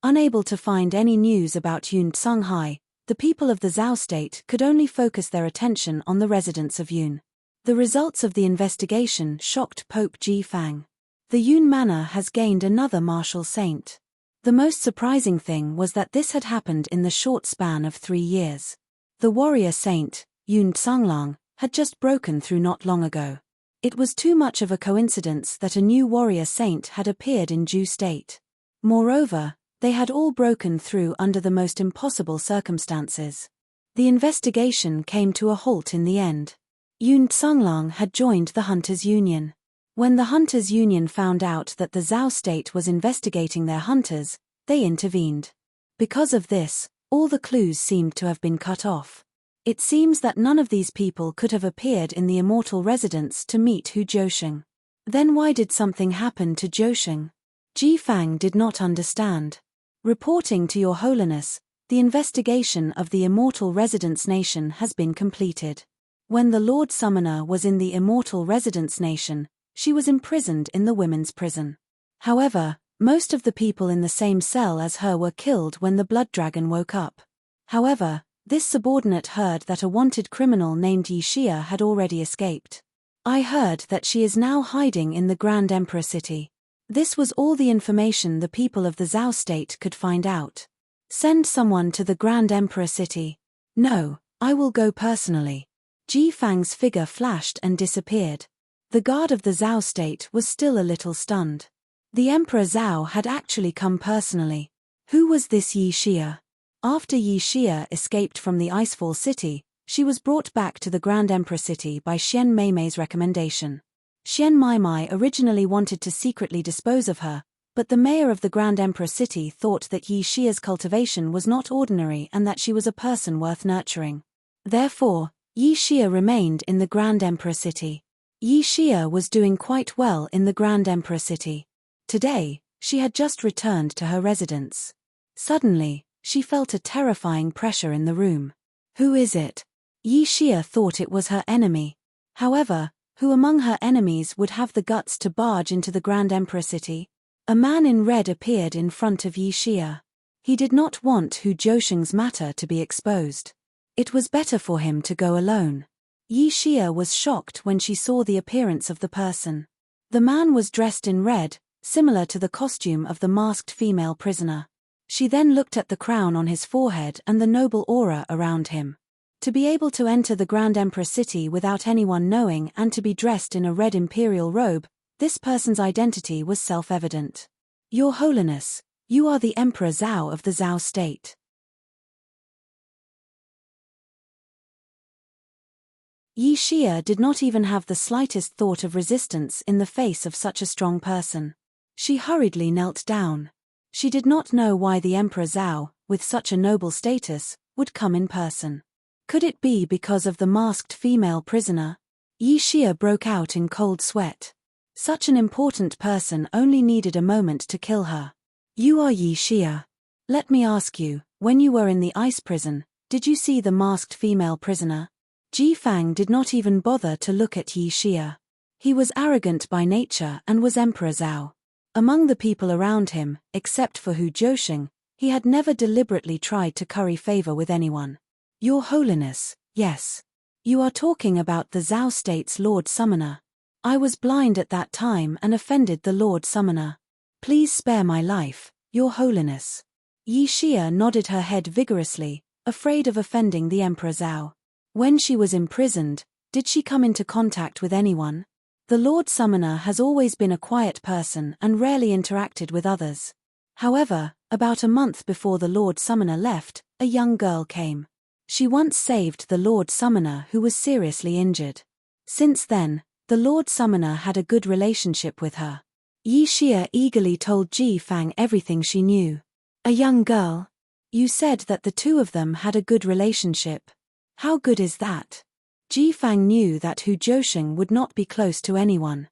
[SPEAKER 1] Unable to find any news about Yun Songhai, the people of the Zhao state could only focus their attention on the residents of Yun. The results of the investigation shocked Pope Ji Fang. The Yun Manor has gained another martial saint. The most surprising thing was that this had happened in the short span of 3 years. The warrior saint, Yun Songlang, had just broken through not long ago. It was too much of a coincidence that a new warrior saint had appeared in Ju state. Moreover, they had all broken through under the most impossible circumstances. The investigation came to a halt in the end. Yun Songlang had joined the Hunters' Union. When the Hunters' Union found out that the Zhao state was investigating their hunters, they intervened. Because of this, all the clues seemed to have been cut off. It seems that none of these people could have appeared in the immortal residence to meet Hu Zhousheng. Then why did something happen to Zhousheng? Ji Fang did not understand. Reporting to Your Holiness, the investigation of the immortal residence nation has been completed. When the Lord Summoner was in the immortal residence nation, she was imprisoned in the women's prison. However, Most of the people in the same cell as her were killed when the blood dragon woke up. However, this subordinate heard that a wanted criminal named Yixia had already escaped. I heard that she is now hiding in the Grand Emperor city. This was all the information the people of the Zhao state could find out. Send someone to the Grand Emperor city. No, I will go personally. Ji Fang's figure flashed and disappeared. The guard of the Zhao state was still a little stunned. The Emperor Zhao had actually come personally. Who was this Yixia? After Yixia escaped from the Icefall city, she was brought back to the Grand Emperor city by Xian Meimei's recommendation. Xian Meimei originally wanted to secretly dispose of her, but the mayor of the Grand Emperor city thought that Yixia's cultivation was not ordinary and that she was a person worth nurturing. Therefore, Yixia remained in the Grand Emperor city. Yixia was doing quite well in the Grand Emperor city. Today, she had just returned to her residence. Suddenly, she felt a terrifying pressure in the room. Who is it? Yixia thought it was her enemy. However, who among her enemies would have the guts to barge into the Grand Emperor city? A man in red appeared in front of Yixia. He did not want Hu Zhousheng's matter to be exposed. It was better for him to go alone. Yixia was shocked when she saw the appearance of the person. The man was dressed in red, similar to the costume of the masked female prisoner. She then looked at the crown on his forehead and the noble aura around him. To be able to enter the Grand Emperor city without anyone knowing and to be dressed in a red imperial robe, this person's identity was self-evident. Your Holiness, you are the Emperor Zhao of the Zhao state. Yixia did not even have the slightest thought of resistance in the face of such a strong person. She hurriedly knelt down. She did not know why the Emperor Zhao, with such a noble status, would come in person. Could it be because of the masked female prisoner? Yixia broke out in cold sweat. Such an important person only needed a moment to kill her. You are Yixia. Let me ask you, when you were in the ice prison, did you see the masked female prisoner? Ji Fang did not even bother to look at Yixia. He was arrogant by nature and was Emperor Zhao. Among the people around him, except for Hu Zhousheng, he had never deliberately tried to curry favor with anyone. Your Holiness, yes. You are talking about the Zhao state's Lord Summoner. I was blind at that time and offended the Lord Summoner. Please spare my life, Your Holiness. Yixia nodded her head vigorously, afraid of offending the Emperor Zhao. When she was imprisoned, did she come into contact with anyone? The Lord Summoner has always been a quiet person and rarely interacted with others. However, about a month before the Lord Summoner left, a young girl came. She once saved the Lord Summoner who was seriously injured. Since then, the Lord Summoner had a good relationship with her. Yixia eagerly told Ji Fang everything she knew. A young girl? You said that the two of them had a good relationship. How good is that? Ji Fang knew that Hu Zhousheng would not be close to anyone.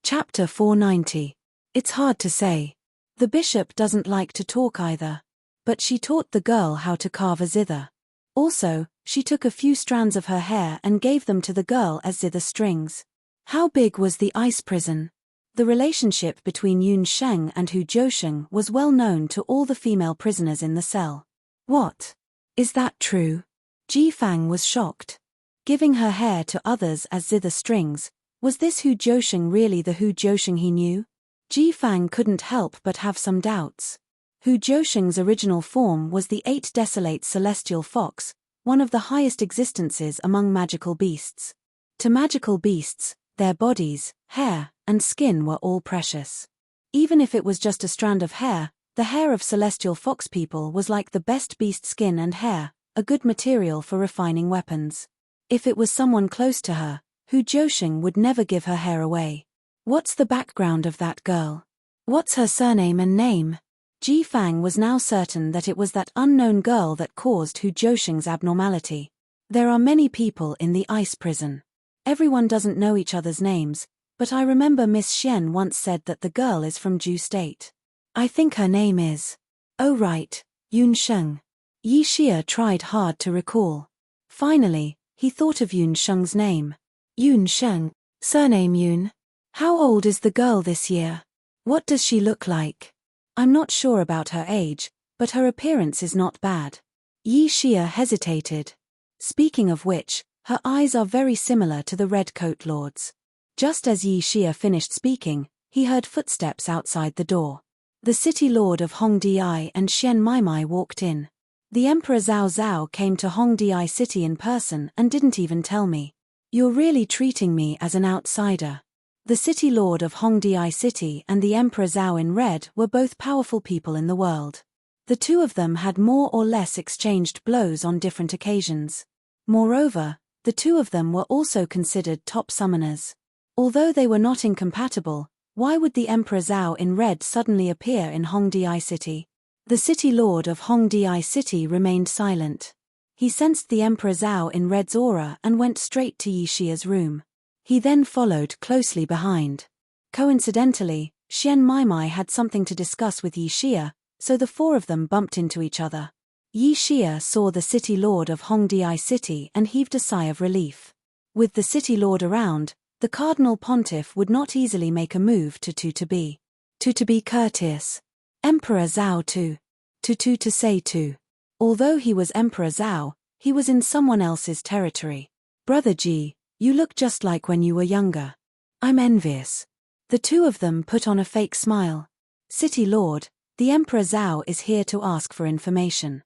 [SPEAKER 1] Chapter 490. It's hard to say. The bishop doesn't like to talk either. But she taught the girl how to carve a zither. Also, she took a few strands of her hair and gave them to the girl as zither strings. How big was the ice prison? The relationship between Yun Sheng and Hu Zhousheng was well known to all the female prisoners in the cell. What? Is that true? Ji Fang was shocked. Giving her hair to others as zither strings, was this Hu Zhousheng really the Hu Zhousheng he knew? Ji Fang couldn't help but have some doubts. Hu Zhousheng's original form was the 8 desolate celestial fox, one of the highest existences among magical beasts. To magical beasts, their bodies, hair, and skin were all precious. Even if it was just a strand of hair, the hair of celestial fox people was like the best beast skin and hair, a good material for refining weapons. If it was someone close to her, Hu Zhousheng would never give her hair away. What's the background of that girl? What's her surname and name? Ji Fang was now certain that it was that unknown girl that caused Hu Zhousheng's abnormality. There are many people in the ice prison. Everyone doesn't know each other's names, but I remember Miss Xian once said that the girl is from Zhu State. I think her name is... Oh right, Yun Sheng. Yi Xia tried hard to recall. Finally, he thought of Yun Sheng's name. Yun Sheng, surname Yun. How old is the girl this year? What does she look like? I'm not sure about her age, but her appearance is not bad. Yi Xia hesitated. Speaking of which, her eyes are very similar to the Red Coat Lord's. Just as Yi Xia finished speaking, he heard footsteps outside the door. The city lord of Hongdi and Xian Maimai walked in. The Emperor Zhao Zhao came to Hongdi City in person and didn't even tell me. You're really treating me as an outsider. The city lord of Hongdi City and the Emperor Zhao in red were both powerful people in the world. The two of them had more or less exchanged blows on different occasions. Moreover, the two of them were also considered top summoners. Although they were not incompatible, why would the Emperor Zhao in red suddenly appear in Hongdi City? The city lord of Hongdi City remained silent. He sensed the Emperor Zhao in red's aura and went straight to Yi Xia's room. He then followed closely behind. Coincidentally, Xian Maimai had something to discuss with Yi Xia, so the four of them bumped into each other. Yi Xia saw the city lord of Hongdi City and heaved a sigh of relief. With the city lord around, the cardinal pontiff would not easily make a move to be courteous. Emperor Zhao to say to. Although he was Emperor Zhao, he was in someone else's territory. Brother Ji, you look just like when you were younger. I'm envious. The two of them put on a fake smile. City Lord, the Emperor Zhao is here to ask for information.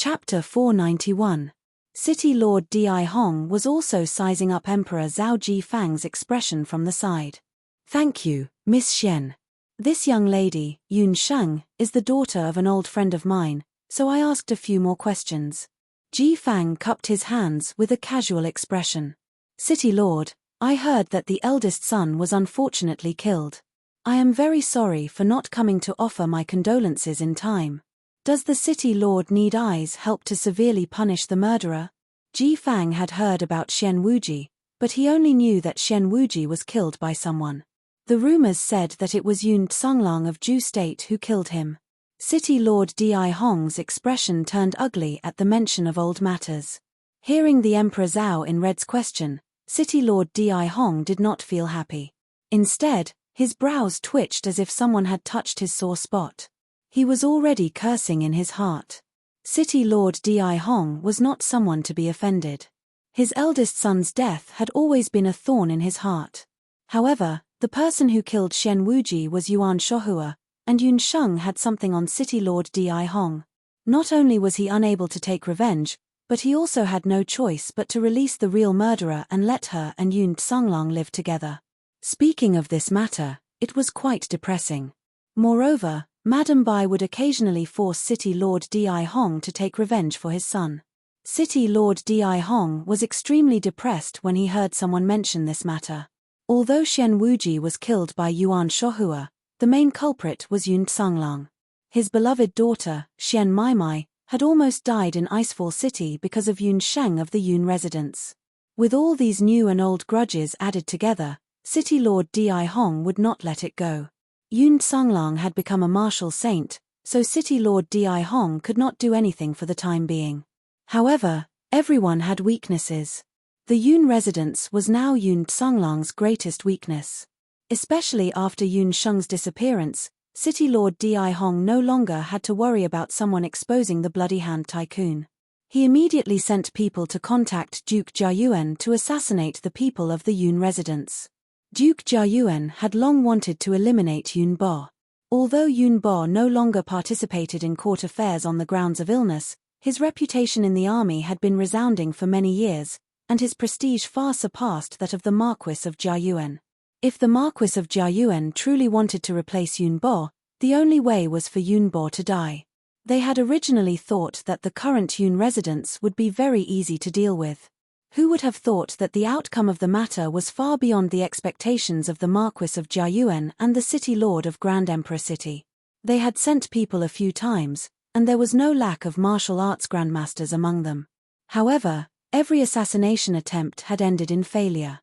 [SPEAKER 1] Chapter 491. City Lord Di Hong was also sizing up Emperor Zhao Jifang's expression from the side. Thank you, Miss Xian. This young lady, Yun Sheng, is the daughter of an old friend of mine, so I asked a few more questions. Jifang cupped his hands with a casual expression. City Lord, I heard that the eldest son was unfortunately killed. I am very sorry for not coming to offer my condolences in time. Does the city lord need eyes help to severely punish the murderer? Ji Fang had heard about Xian Wuji, but he only knew that Xian Wuji was killed by someone. The rumors said that it was Yun Tsanglang of Ju State who killed him. City Lord Di Hong's expression turned ugly at the mention of old matters. Hearing the Emperor Zhao in red's question, City Lord Di Hong did not feel happy. Instead, his brows twitched as if someone had touched his sore spot. He was already cursing in his heart. City Lord Di Hong was not someone to be offended. His eldest son's death had always been a thorn in his heart. However, the person who killed Xian Wuji was Yuan Shohua, and Yun Sheng had something on City Lord Di Hong. Not only was he unable to take revenge, but he also had no choice but to release the real murderer and let her and Yun Tsanglang live together. Speaking of this matter, it was quite depressing. Moreover, Madame Bai would occasionally force City Lord Di Hong to take revenge for his son. City Lord Di Hong was extremely depressed when he heard someone mention this matter. Although Xian Wuji was killed by Yuan Shohua, the main culprit was Yun Tsanglang. His beloved daughter, Xian Maimai, had almost died in Icefall City because of Yun Sheng of the Yun residence. With all these new and old grudges added together, City Lord Di Hong would not let it go. Yun Tsanglang had become a martial saint, so City Lord Di Hong could not do anything for the time being. However, everyone had weaknesses. The Yun residence was now Yun Tsanglang's greatest weakness. Especially after Yun Sheng's disappearance, City Lord Di Hong no longer had to worry about someone exposing the Bloody Hand Tycoon. He immediately sent people to contact Duke Jiayuan to assassinate the people of the Yun residence. Duke Jiayuan had long wanted to eliminate Yun Bo. Although Yun Bo no longer participated in court affairs on the grounds of illness, his reputation in the army had been resounding for many years, and his prestige far surpassed that of the Marquis of Jiayuan. If the Marquis of Jiayuan truly wanted to replace Yun Bo, the only way was for Yun Bo to die. They had originally thought that the current Yun residence would be very easy to deal with. Who would have thought that the outcome of the matter was far beyond the expectations of the Marquis of Jiayuan and the City Lord of Grand Emperor City? They had sent people a few times, and there was no lack of martial arts grandmasters among them. However, every assassination attempt had ended in failure.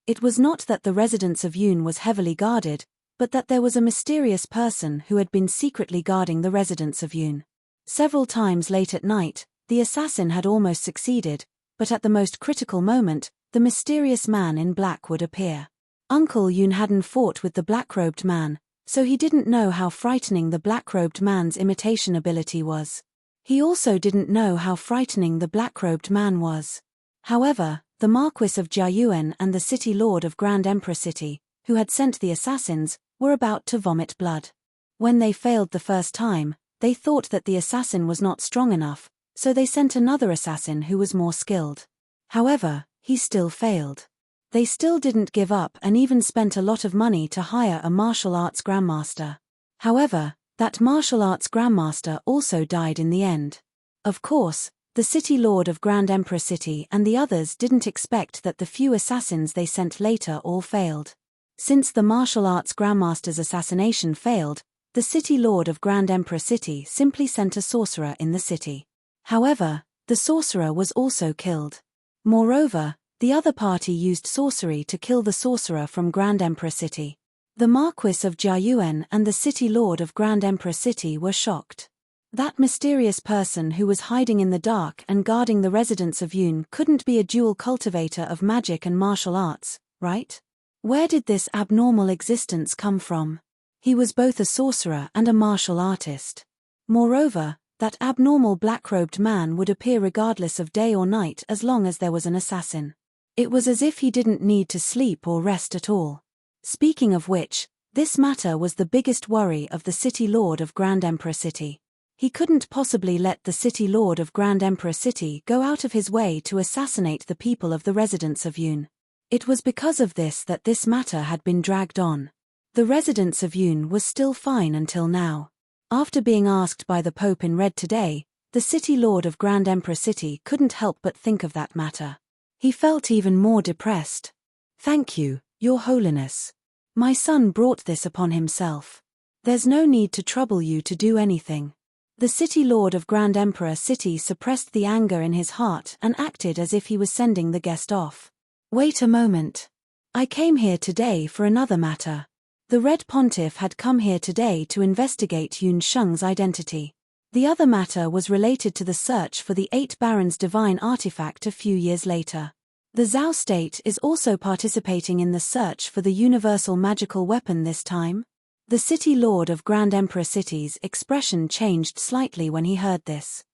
[SPEAKER 1] It was not that the residence of Yun was heavily guarded, but that there was a mysterious person who had been secretly guarding the residence of Yun. Several times late at night, the assassin had almost succeeded, but at the most critical moment, the mysterious man in black would appear. Uncle Yun hadn't fought with the black-robed man, so he didn't know how frightening the black-robed man's imitation ability was. He also didn't know how frightening the black-robed man was. However, the Marquis of Jiayuan and the City Lord of Grand Emperor City, who had sent the assassins, were about to vomit blood. When they failed the first time, they thought that the assassin was not strong enough, so they sent another assassin who was more skilled. However, he still failed. They still didn't give up and even spent a lot of money to hire a martial arts grandmaster. However, that martial arts grandmaster also died in the end. Of course, the City Lord of Grand Emperor City and the others didn't expect that the few assassins they sent later all failed. Since the martial arts grandmaster's assassination failed, the City Lord of Grand Emperor City simply sent a sorcerer in the city. However, the sorcerer was also killed. Moreover, the other party used sorcery to kill the sorcerer from Grand Emperor City. The Marquis of Jiayuan and the City Lord of Grand Emperor City were shocked. That mysterious person who was hiding in the dark and guarding the residence of Yun couldn't be a dual cultivator of magic and martial arts, right? Where did this abnormal existence come from? He was both a sorcerer and a martial artist. Moreover, that abnormal black-robed man would appear regardless of day or night as long as there was an assassin. It was as if he didn't need to sleep or rest at all. Speaking of which, this matter was the biggest worry of the City Lord of Grand Emperor City. He couldn't possibly let the City Lord of Grand Emperor City go out of his way to assassinate the people of the residence of Yun. It was because of this that this matter had been dragged on. The residence of Yun was still fine until now. After being asked by the Pope in red today, the City Lord of Grand Emperor City couldn't help but think of that matter. He felt even more depressed. "Thank you, Your Holiness. My son brought this upon himself. There's no need to trouble you to do anything." The City Lord of Grand Emperor City suppressed the anger in his heart and acted as if he was sending the guest off. "Wait a moment. I came here today for another matter." The Red Pontiff had come here today to investigate Yun Sheng's identity. The other matter was related to the search for the 8 Barons' divine artifact a few years later. The Zhao state is also participating in the search for the universal magical weapon this time. The City Lord of Grand Emperor City's expression changed slightly when he heard this.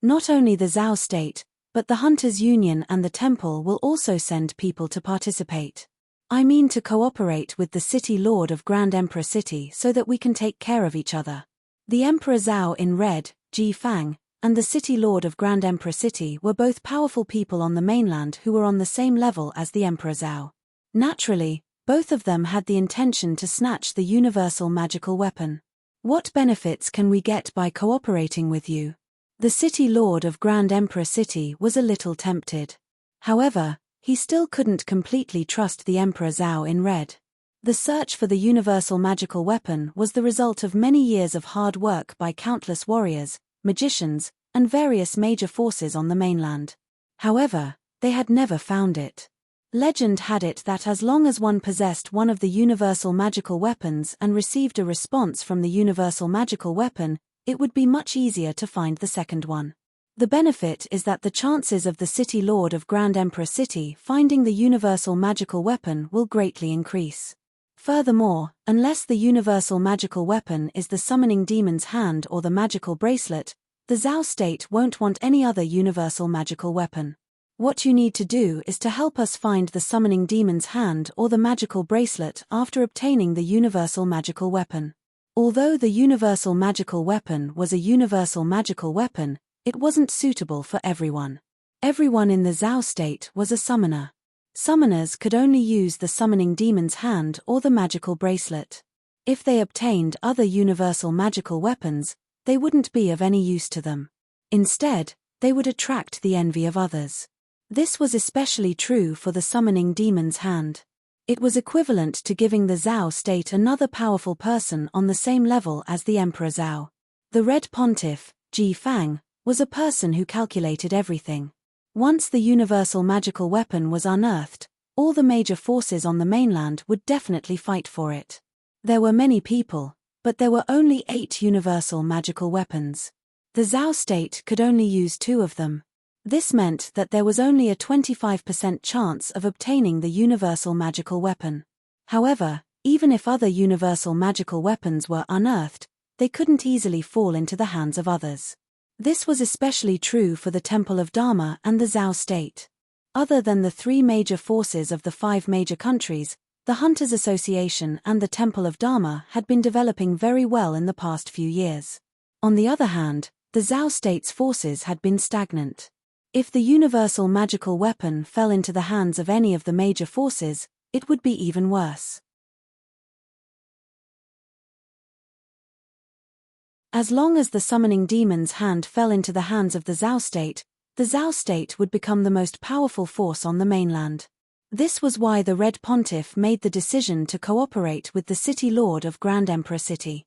[SPEAKER 1] Not only the Zhao state, but the Hunters' Union and the Temple will also send people to participate. I mean to cooperate with the City Lord of Grand Emperor City so that we can take care of each other. The Emperor Zhao in red, Ji Fang, and the City Lord of Grand Emperor City were both powerful people on the mainland who were on the same level as the Emperor Zhao. Naturally, both of them had the intention to snatch the universal magical weapon. "What benefits can we get by cooperating with you?" The City Lord of Grand Emperor City was a little tempted. However, he still couldn't completely trust the Emperor Zhao in red. The search for the universal magical weapon was the result of many years of hard work by countless warriors, magicians, and various major forces on the mainland. However, they had never found it. Legend had it that as long as one possessed one of the universal magical weapons and received a response from the universal magical weapon, it would be much easier to find the second one. The benefit is that the chances of the City Lord of Grand Emperor City finding the universal magical weapon will greatly increase. Furthermore, unless the universal magical weapon is the summoning demon's hand or the magical bracelet, the Zhao state won't want any other universal magical weapon. What you need to do is to help us find the summoning demon's hand or the magical bracelet after obtaining the universal magical weapon. Although the universal magical weapon was a universal magical weapon, it wasn't suitable for everyone. Everyone in the Zhao state was a summoner. Summoners could only use the summoning demon's hand or the magical bracelet. If they obtained other universal magical weapons, they wouldn't be of any use to them. Instead, they would attract the envy of others. This was especially true for the summoning demon's hand. It was equivalent to giving the Zhao state another powerful person on the same level as the Emperor Zhao. The Red Pontiff, Ji Fang, was a person who calculated everything. Once the universal magical weapon was unearthed, all the major forces on the mainland would definitely fight for it. There were many people, but there were only 8 universal magical weapons. The Zhao state could only use 2 of them. This meant that there was only a 25% chance of obtaining the universal magical weapon. However, even if other universal magical weapons were unearthed, they couldn't easily fall into the hands of others. This was especially true for the Temple of Dharma and the Zhao state. Other than the 3 major forces of the 5 major countries, the Hunters Association and the Temple of Dharma had been developing very well in the past few years. On the other hand, the Zhao state's forces had been stagnant. If the universal magical weapon fell into the hands of any of the major forces, it would be even worse. As long as the summoning demon's hand fell into the hands of the Zhao state would become the most powerful force on the mainland. This was why the Red Pontiff made the decision to cooperate with the City Lord of Grand Emperor City.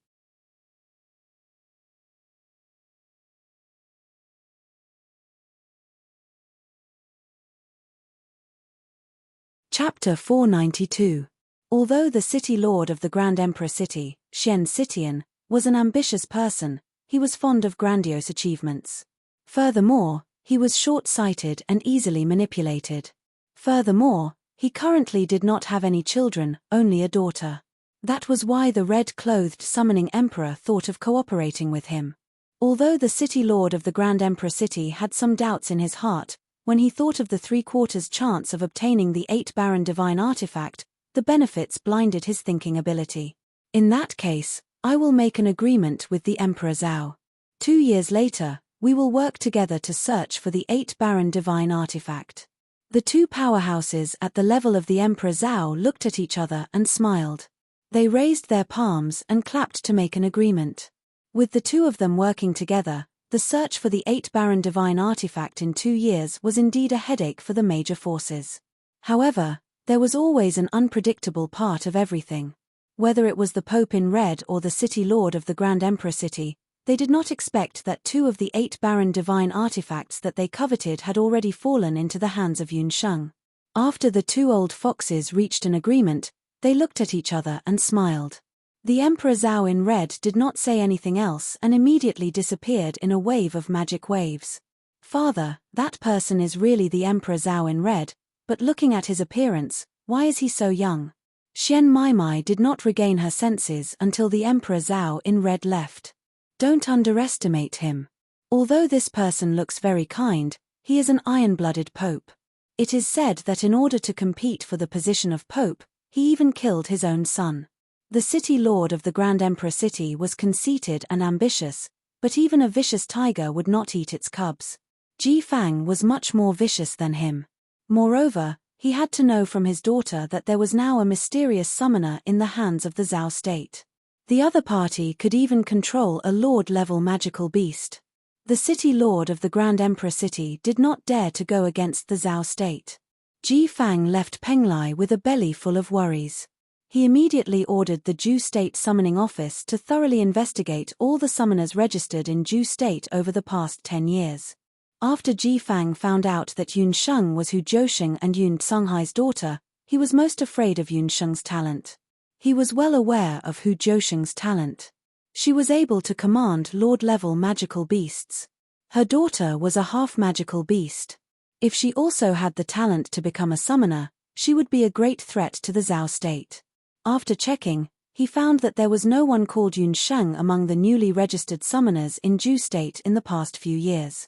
[SPEAKER 1] Chapter 492. Although the City Lord of the Grand Emperor City, Xian Citian, was an ambitious person, he was fond of grandiose achievements. Furthermore, he was short-sighted and easily manipulated. Furthermore, he currently did not have any children, only a daughter. That was why the red-clothed summoning emperor thought of cooperating with him. Although the City Lord of the Grand Emperor City had some doubts in his heart, when he thought of the 3/4 chance of obtaining the 8 Baron Divine Artifact, the benefits blinded his thinking ability. In that case, I will make an agreement with the Emperor Zhao. 2 years later, we will work together to search for the 8 Baron Divine Artifact. The 2 powerhouses at the level of the Emperor Zhao looked at each other and smiled. They raised their palms and clapped to make an agreement. With the 2 of them working together, the search for the 8 Baron Divine Artifact in 2 years was indeed a headache for the major forces. However, there was always an unpredictable part of everything. Whether it was the Pope in red or the City Lord of the Grand Emperor City, they did not expect that 2 of the 8 Baron Divine Artifacts that they coveted had already fallen into the hands of Yun Sheng. After the 2 old foxes reached an agreement, they looked at each other and smiled. The Emperor Zhao in red did not say anything else and immediately disappeared in a wave of magic waves. Father, that person is really the Emperor Zhao in red, but looking at his appearance, why is he so young? Xian Maimai did not regain her senses until the Emperor Zhao in red left. Don't underestimate him. Although this person looks very kind, he is an iron-blooded pope. It is said that in order to compete for the position of pope, he even killed his own son. The City Lord of the Grand Emperor City was conceited and ambitious, but even a vicious tiger would not eat its cubs. Ji Fang was much more vicious than him. Moreover, he had to know from his daughter that there was now a mysterious summoner in the hands of the Zhao state. The other party could even control a lord-level magical beast. The City Lord of the Grand Emperor City did not dare to go against the Zhao state. Ji Fang left Penglai with a belly full of worries. He immediately ordered the Ju State Summoning Office to thoroughly investigate all the summoners registered in Ju State over the past 10 years. After Ji Fang found out that Yun Sheng was Hu Zhousheng and Yun Tsunghai's daughter, he was most afraid of Yun Sheng's talent. He was well aware of Hu Zhousheng's talent. She was able to command lord-level magical beasts. Her daughter was a half-magical beast. If she also had the talent to become a summoner, she would be a great threat to the Zhao state. After checking, he found that there was no one called Yun Sheng among the newly registered summoners in Ju State in the past few years.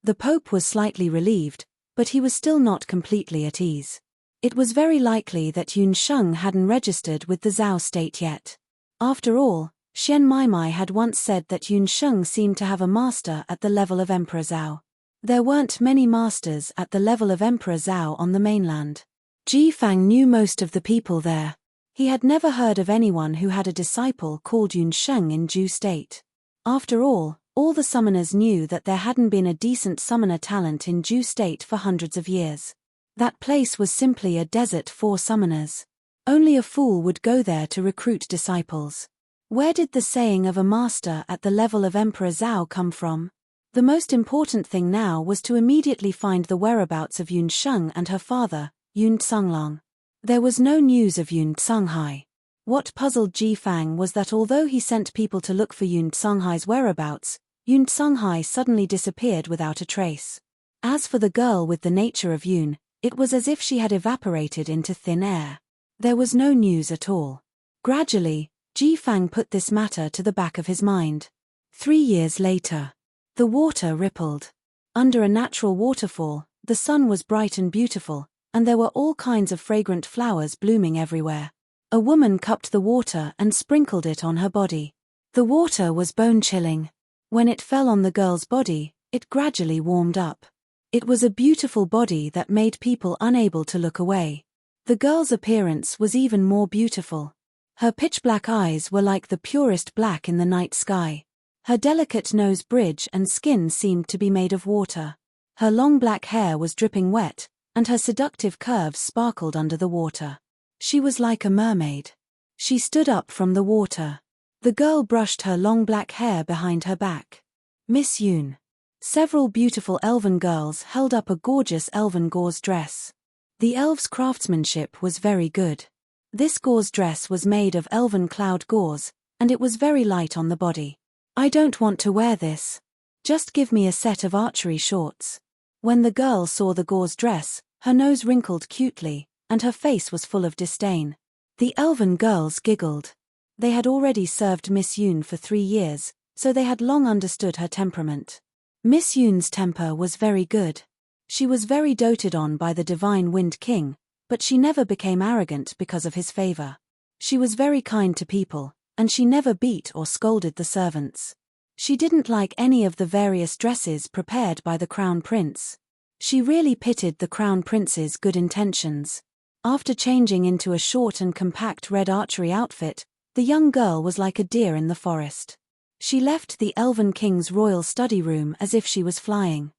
[SPEAKER 1] The Pope was slightly relieved, but he was still not completely at ease. It was very likely that Yun Sheng hadn't registered with the Zhao state yet. After all, Xian Maimai had once said that Yun Sheng seemed to have a master at the level of Emperor Zhao. There weren't many masters at the level of Emperor Zhao on the mainland. Ji Fang knew most of the people there. He had never heard of anyone who had a disciple called Yun Sheng in Ju State. After all, All the summoners knew that there hadn't been a decent summoner talent in Ju State for hundreds of years. That place was simply a desert for summoners. Only a fool would go there to recruit disciples. Where did the saying of a master at the level of Emperor Zhao come from? The most important thing now was to immediately find the whereabouts of Yun Sheng and her father, Yun Tsunglong. There was no news of Yun Tsunghai. What puzzled Ji Fang was that although he sent people to look for Yun Tsunghai's whereabouts, Yun Tsunghai suddenly disappeared without a trace. As for the girl with the nature of Yun, it was as if she had evaporated into thin air. There was no news at all. Gradually, Ji Fang put this matter to the back of his mind. 3 years later. The water rippled. Under a natural waterfall, the sun was bright and beautiful, and there were all kinds of fragrant flowers blooming everywhere. A woman cupped the water and sprinkled it on her body. The water was bone-chilling. When it fell on the girl's body, it gradually warmed up. It was a beautiful body that made people unable to look away. The girl's appearance was even more beautiful. Her pitch-black eyes were like the purest black in the night sky. Her delicate nose bridge and skin seemed to be made of water. Her long black hair was dripping wet, and her seductive curves sparkled under the water. She was like a mermaid. She stood up from the water. The girl brushed her long black hair behind her back. Miss Yun. Several beautiful elven girls held up a gorgeous elven gauze dress. The elves' craftsmanship was very good. This gauze dress was made of elven cloud gauze, and it was very light on the body. I don't want to wear this. Just give me a set of archery shorts. When the girl saw the gauze dress, her nose wrinkled cutely, and her face was full of disdain. The elven girls giggled. They had already served Miss Yun for 3 years, so they had long understood her temperament. Miss Yun's temper was very good. She was very doted on by the Divine Wind King, but she never became arrogant because of his favor. She was very kind to people, and she never beat or scolded the servants. She didn't like any of the various dresses prepared by the Crown Prince. She really pitied the Crown Prince's good intentions. After changing into a short and compact red archery outfit, the young girl was like a deer in the forest. She left the Elven King's royal study room as if she was flying.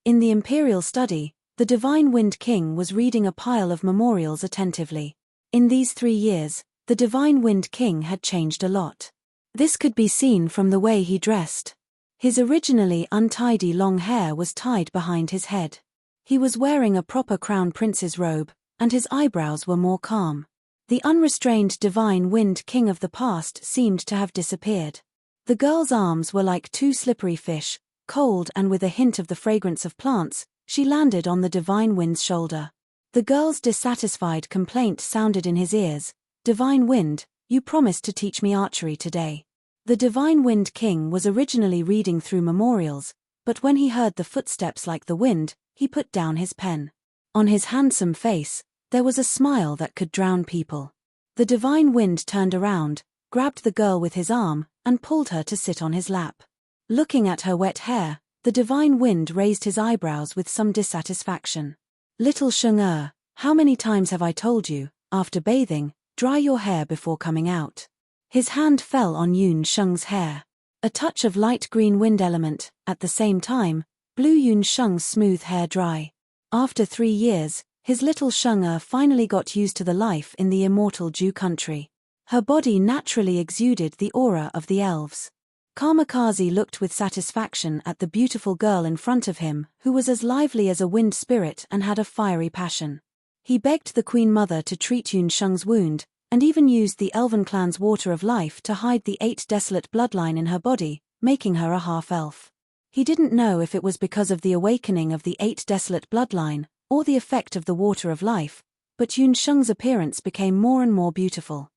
[SPEAKER 1] In the imperial study, the Divine Wind King was reading a pile of memorials attentively. In these 3 years, the Divine Wind King had changed a lot. This could be seen from the way he dressed. His originally untidy long hair was tied behind his head. He was wearing a proper crown prince's robe, and his eyebrows were more calm. The unrestrained Divine Wind King of the past seemed to have disappeared. The girl's arms were like 2 slippery fish, cold and with a hint of the fragrance of plants. She landed on the Divine Wind's shoulder. The girl's dissatisfied complaint sounded in his ears. Divine Wind, you promised to teach me archery today. The Divine Wind King was originally reading through memorials, but when he heard the footsteps like the wind, he put down his pen. On his handsome face, there was a smile that could drown people. The Divine Wind turned around, grabbed the girl with his arm, and pulled her to sit on his lap. Looking at her wet hair, the Divine Wind raised his eyebrows with some dissatisfaction. Little Sheng, how many times have I told you, after bathing, dry your hair before coming out? His hand fell on Yun Sheng's hair. A touch of light green wind element, at the same time, blew Yun Sheng's smooth hair dry. After 3 years, his little Sheng finally got used to the life in the immortal Ju country. Her body naturally exuded the aura of the elves. Kamikaze looked with satisfaction at the beautiful girl in front of him, who was as lively as a wind spirit and had a fiery passion. He begged the Queen Mother to treat Yun Sheng's wound, and even used the Elven clan's water of life to hide the 8 desolate bloodline in her body, making her a half-elf. He didn't know if it was because of the awakening of the 8 desolate bloodline, or the effect of the water of life, but Yun Sheng's appearance became more and more beautiful.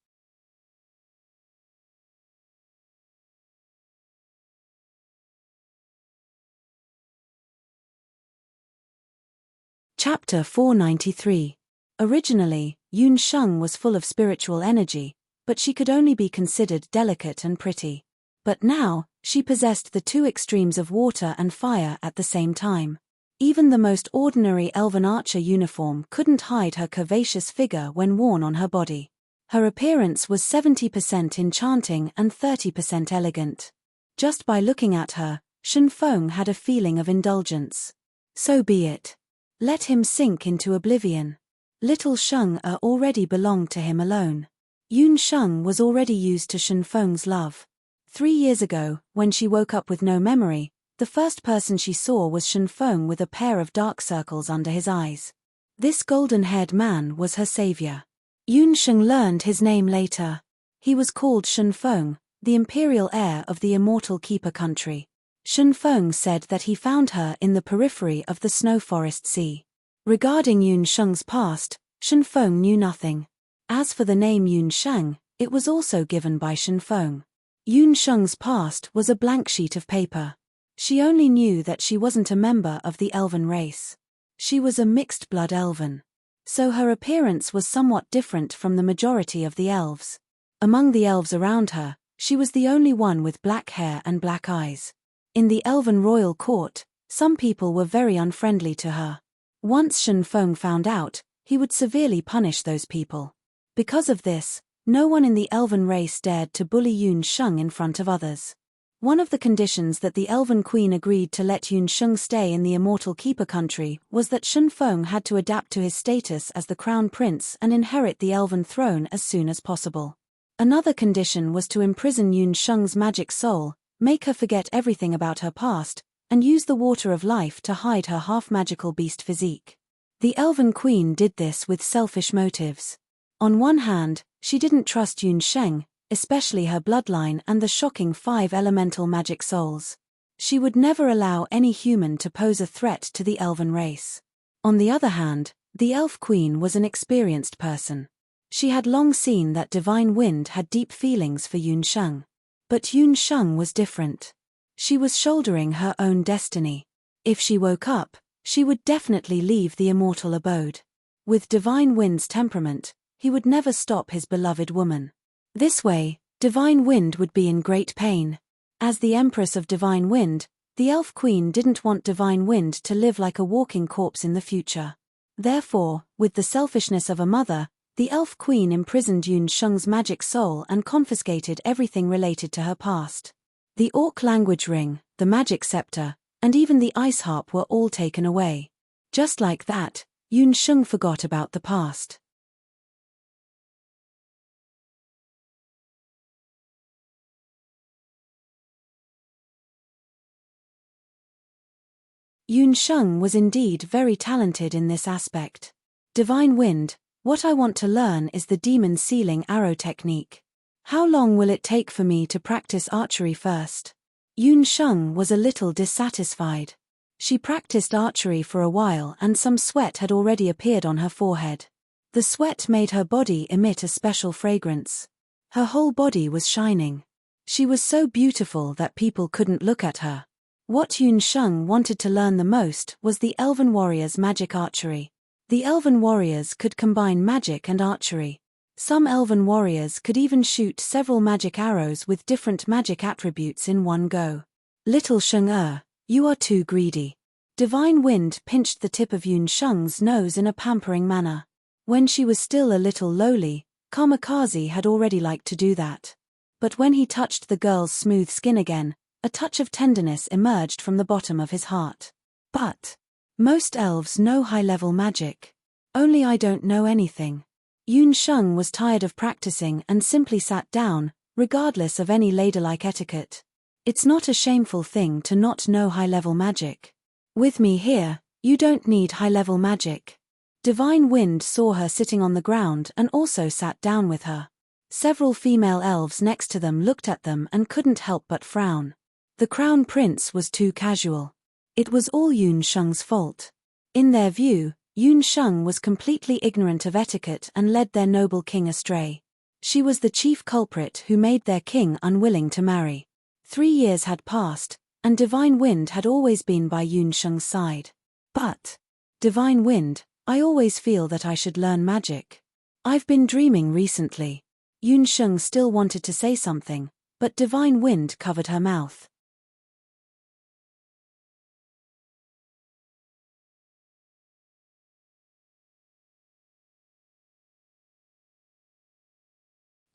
[SPEAKER 1] Chapter 493. Originally, Yun Sheng was full of spiritual energy, but she could only be considered delicate and pretty. But now, she possessed the 2 extremes of water and fire at the same time. Even the most ordinary elven archer uniform couldn't hide her curvaceous figure when worn on her body. Her appearance was 70% enchanting and 30% elegant. Just by looking at her, Shen Feng had a feeling of indulgence. So be it. Let him sink into oblivion. Little Sheng already belonged to him alone. Yun Sheng was already used to Shen Feng's love. 3 years ago, when she woke up with no memory, the first person she saw was Shen Feng with a pair of dark circles under his eyes. This golden-haired man was her savior. Yun Sheng learned his name later. He was called Shen Feng, the imperial heir of the immortal keeper country. Shen Feng said that he found her in the periphery of the snow forest sea. Regarding Yun Sheng's past, Shen Feng knew nothing. As for the name Yun Sheng, it was also given by Shen Feng. Yun Sheng's past was a blank sheet of paper. She only knew that she wasn't a member of the elven race. She was a mixed-blood elven. So her appearance was somewhat different from the majority of the elves. Among the elves around her, she was the only one with black hair and black eyes. In the elven royal court, some people were very unfriendly to her. Once Shen Feng found out, he would severely punish those people. Because of this, no one in the elven race dared to bully Yun Sheng in front of others. One of the conditions that the elven queen agreed to let Yun Sheng stay in the immortal keeper country was that Shen Feng had to adapt to his status as the crown prince and inherit the elven throne as soon as possible. Another condition was to imprison Yun Sheng's magic soul, make her forget everything about her past, and use the water of life to hide her half-magical beast physique. The elven queen did this with selfish motives. On one hand, she didn't trust Yun Sheng, especially her bloodline and the shocking 5 elemental magic souls. She would never allow any human to pose a threat to the elven race. On the other hand, the elf queen was an experienced person. She had long seen that Divine Wind had deep feelings for Yun Sheng. But Yun Sheng was different. She was shouldering her own destiny. If she woke up, she would definitely leave the immortal abode. With Divine Wind's temperament, he would never stop his beloved woman. This way, Divine Wind would be in great pain. As the Empress of Divine Wind, the Elf Queen didn't want Divine Wind to live like a walking corpse in the future. Therefore, with the selfishness of a mother, the Elf Queen imprisoned Yun Sheng's magic soul and confiscated everything related to her past. The Orc language ring, the magic scepter, and even the ice harp were all taken away. Just like that, Yun Sheng forgot about the past. Yun Sheng was indeed very talented in this aspect. Divine Wind, what I want to learn is the demon sealing arrow technique. How long will it take for me to practice archery first? Yun Sheng was a little dissatisfied. She practiced archery for a while and some sweat had already appeared on her forehead. The sweat made her body emit a special fragrance. Her whole body was shining. She was so beautiful that people couldn't look at her. What Yun Sheng wanted to learn the most was the Elven Warrior's magic archery. The Elven Warriors could combine magic and archery. Some Elven Warriors could even shoot several magic arrows with different magic attributes in one go. Little Sheng, you are too greedy. Divine Wind pinched the tip of Yun Sheng's nose in a pampering manner. When she was still a little lowly, Kamikaze had already liked to do that. But when he touched the girl's smooth skin again, a touch of tenderness emerged from the bottom of his heart. But most elves know high-level magic. Only I don't know anything. Yun Sheng was tired of practicing and simply sat down, regardless of any ladylike etiquette. It's not a shameful thing to not know high-level magic. With me here, you don't need high-level magic. Divine Wind saw her sitting on the ground and also sat down with her. Several female elves next to them looked at them and couldn't help but frown. The crown prince was too casual. It was all Yun Sheng's fault. In their view, Yun Sheng was completely ignorant of etiquette and led their noble king astray. She was the chief culprit who made their king unwilling to marry. 3 years had passed, and Divine Wind had always been by Yun Sheng's side. But, Divine Wind, I always feel that I should learn magic. I've been dreaming recently. Yun Sheng still wanted to say something, but Divine Wind covered her mouth.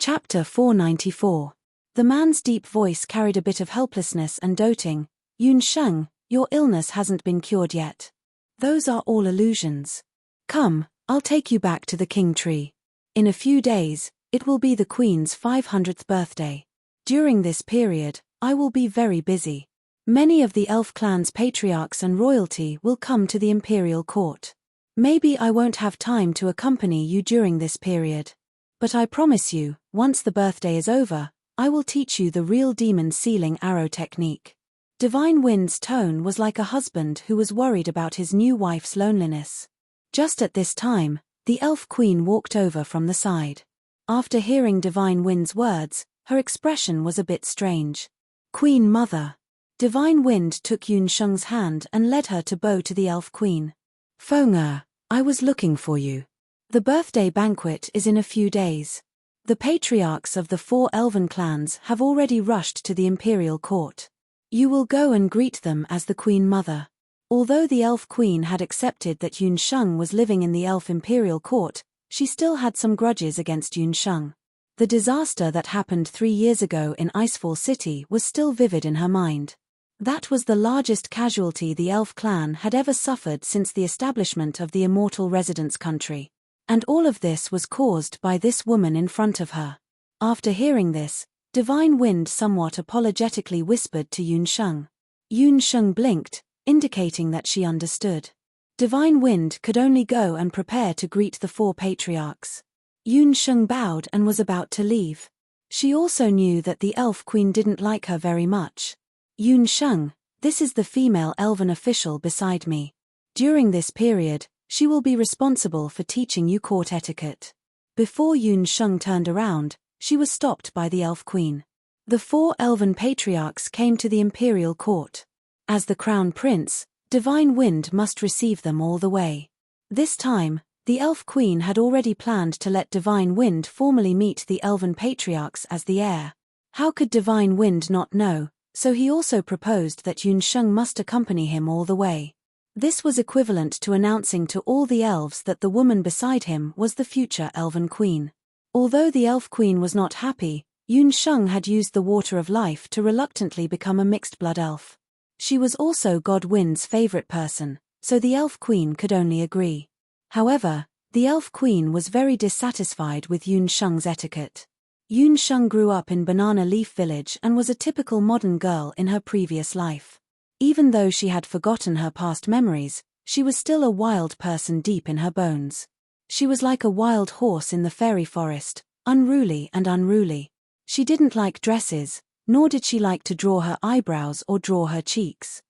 [SPEAKER 1] Chapter 494. The man's deep voice carried a bit of helplessness and doting. Yun Sheng, your illness hasn't been cured yet. Those are all illusions. Come, I'll take you back to the king tree. In a few days, it will be the queen's 500th birthday. During this period, I will be very busy. Many of the elf clan's patriarchs and royalty will come to the imperial court. Maybe I won't have time to accompany you during this period. But I promise you, once the birthday is over, I will teach you the real demon sealing arrow technique. Divine Wind's tone was like a husband who was worried about his new wife's loneliness. Just at this time, the elf queen walked over from the side. After hearing Divine Wind's words, her expression was a bit strange. Queen Mother. Divine Wind took Yun Sheng's hand and led her to bow to the elf queen. Feng, I was looking for you. The birthday banquet is in a few days. The patriarchs of the 4 elven clans have already rushed to the imperial court. You will go and greet them as the Queen Mother. Although the elf queen had accepted that Yun Sheng was living in the elf imperial court, she still had some grudges against Yun Sheng. The disaster that happened 3 years ago in Icefall City was still vivid in her mind. That was the largest casualty the elf clan had ever suffered since the establishment of the immortal residence country. And all of this was caused by this woman in front of her. After hearing this, Divine Wind somewhat apologetically whispered to Yun Sheng. Yun Sheng blinked, indicating that she understood. Divine Wind could only go and prepare to greet the 4 patriarchs. Yun Sheng bowed and was about to leave. She also knew that the elf queen didn't like her very much. Yun Sheng, this is the female elven official beside me. During this period, she will be responsible for teaching you court etiquette. Before Yun Sheng turned around, she was stopped by the elf queen. The 4 elven patriarchs came to the imperial court. As the crown prince, Divine Wind must receive them all the way. This time, the elf queen had already planned to let Divine Wind formally meet the elven patriarchs as the heir. How could Divine Wind not know? So he also proposed that Yun Sheng must accompany him all the way. This was equivalent to announcing to all the elves that the woman beside him was the future elven queen. Although the elf queen was not happy, Yun Sheng had used the water of life to reluctantly become a mixed-blood elf. She was also God Wind's favorite person, so the elf queen could only agree. However, the elf queen was very dissatisfied with Yun Sheng's etiquette. Yun Sheng grew up in Banana Leaf Village and was a typical modern girl in her previous life. Even though she had forgotten her past memories, she was still a wild person deep in her bones. She was like a wild horse in the fairy forest, unruly and unruly. She didn't like dresses, nor did she like to draw her eyebrows or draw her cheeks.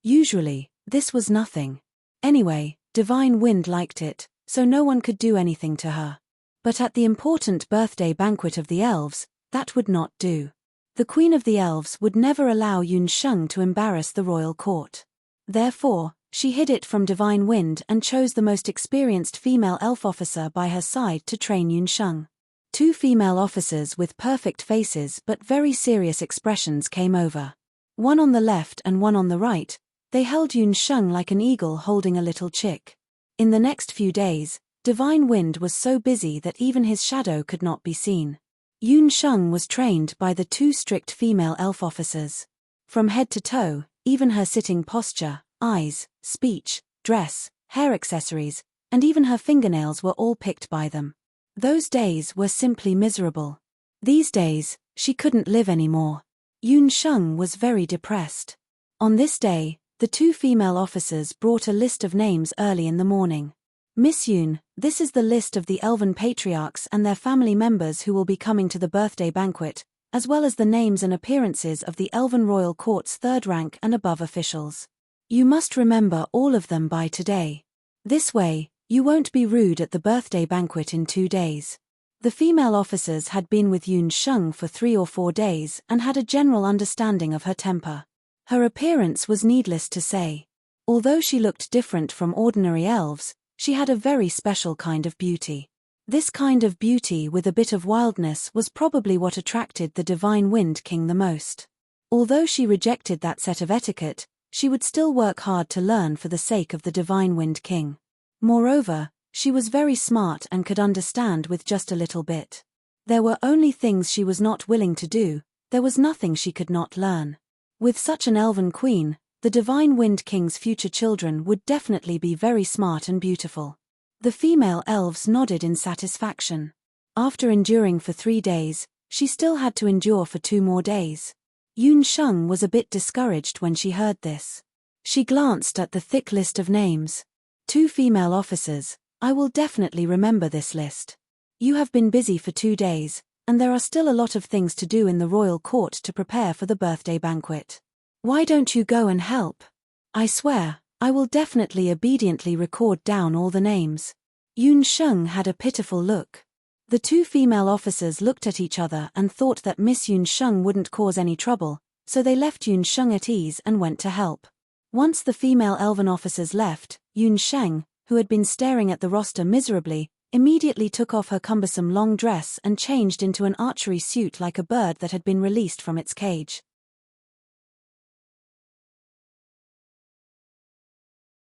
[SPEAKER 1] Usually, this was nothing. Anyway, Divine Wind liked it, so no one could do anything to her. But at the important birthday banquet of the elves, that would not do. The Queen of the Elves would never allow Yun Sheng to embarrass the royal court. Therefore, she hid it from Divine Wind and chose the most experienced female elf officer by her side to train Yun Sheng. 2 female officers with perfect faces but very serious expressions came over. One on the left and one on the right, they held Yun Sheng like an eagle holding a little chick. In the next few days, Divine Wind was so busy that even his shadow could not be seen. Yun Sheng was trained by the 2 strict female elf officers. From head to toe, even her sitting posture, eyes, speech, dress, hair accessories, and even her fingernails were all picked by them. Those days were simply miserable. These days, she couldn't live anymore. Yun Sheng was very depressed. On this day, the 2 female officers brought a list of names early in the morning. Miss Yun, this is the list of the elven patriarchs and their family members who will be coming to the birthday banquet, as well as the names and appearances of the elven royal court's 3rd rank and above officials. You must remember all of them by today. This way, you won't be rude at the birthday banquet in 2 days. The female officers had been with Yun Sheng for 3 or 4 days and had a general understanding of her temper. Her appearance was needless to say. Although she looked different from ordinary elves, she had a very special kind of beauty. This kind of beauty with a bit of wildness was probably what attracted the Divine Wind King the most. Although she rejected that set of etiquette, she would still work hard to learn for the sake of the Divine Wind King. Moreover, She was very smart and could understand with just a little bit. There were only things she was not willing to do, there was nothing she could not learn. With such an elven queen, the Divine Wind King's future children would definitely be very smart and beautiful. The female elves nodded in satisfaction. After enduring for 3 days, she still had to endure for 2 more days. Yun Sheng was a bit discouraged when she heard this. She glanced at the thick list of names. 2 female officers. I will definitely remember this list. You have been busy for 2 days, and there are still a lot of things to do in the royal court to prepare for the birthday banquet. Why don't you go and help? I swear, I will definitely obediently record down all the names. Yun Sheng had a pitiful look. The 2 female officers looked at each other and thought that Miss Yun Sheng wouldn't cause any trouble, so they left Yun Sheng at ease and went to help. Once the female elven officers left, Yun Sheng, who had been staring at the roster miserably, immediately took off her cumbersome long dress and changed into an archery suit like a bird that had been released from its cage.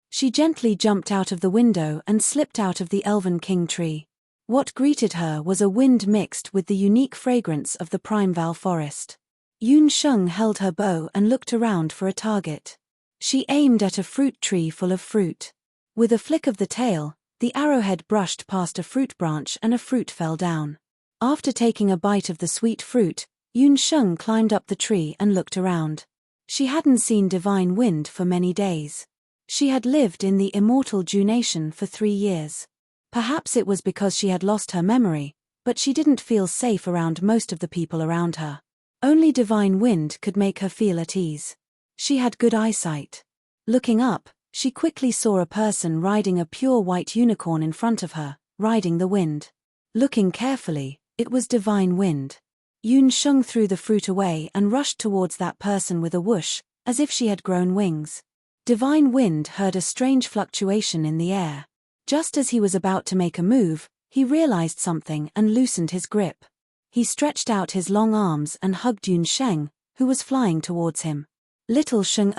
[SPEAKER 1] She gently jumped out of the window and slipped out of the Elven King tree. What greeted her was a wind mixed with the unique fragrance of the Primeval forest. Yun Sheng held her bow and looked around for a target. She aimed at a fruit tree full of fruit. With a flick of the tail, the arrowhead brushed past a fruit branch and a fruit fell down. After taking a bite of the sweet fruit, Yun Sheng climbed up the tree and looked around. She hadn't seen Divine Wind for many days. She had lived in the immortal Dew Nation for 3 years. Perhaps it was because she had lost her memory, but she didn't feel safe around most of the people around her. Only Divine Wind could make her feel at ease. She had good eyesight. Looking up, she quickly saw a person riding a pure white unicorn in front of her, riding the wind. Looking carefully, it was Divine Wind. Yun Sheng threw the fruit away and rushed towards that person with a whoosh, as if she had grown wings. Divine Wind heard a strange fluctuation in the air. Just as he was about to make a move, he realized something and loosened his grip. He stretched out his long arms and hugged Yun Sheng, who was flying towards him. Little Sheng,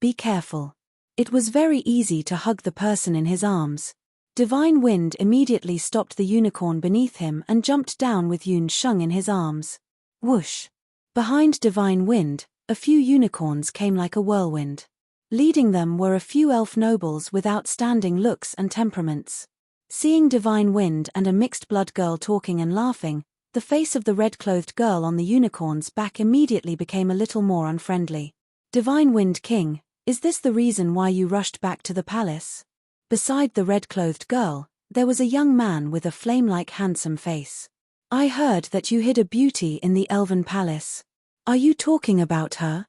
[SPEAKER 1] be careful. It was very easy to hug the person in his arms. Divine Wind immediately stopped the unicorn beneath him and jumped down with Yun Sheng in his arms. Whoosh! Behind Divine Wind, a few unicorns came like a whirlwind. Leading them were a few elf nobles with outstanding looks and temperaments. Seeing Divine Wind and a mixed-blood girl talking and laughing, the face of the red-clothed girl on the unicorn's back immediately became a little more unfriendly. Divine Wind King, is this the reason why you rushed back to the palace? Beside the red-clothed girl, there was a young man with a flame-like handsome face. I heard that you hid a beauty in the Elven Palace. Are you talking about her?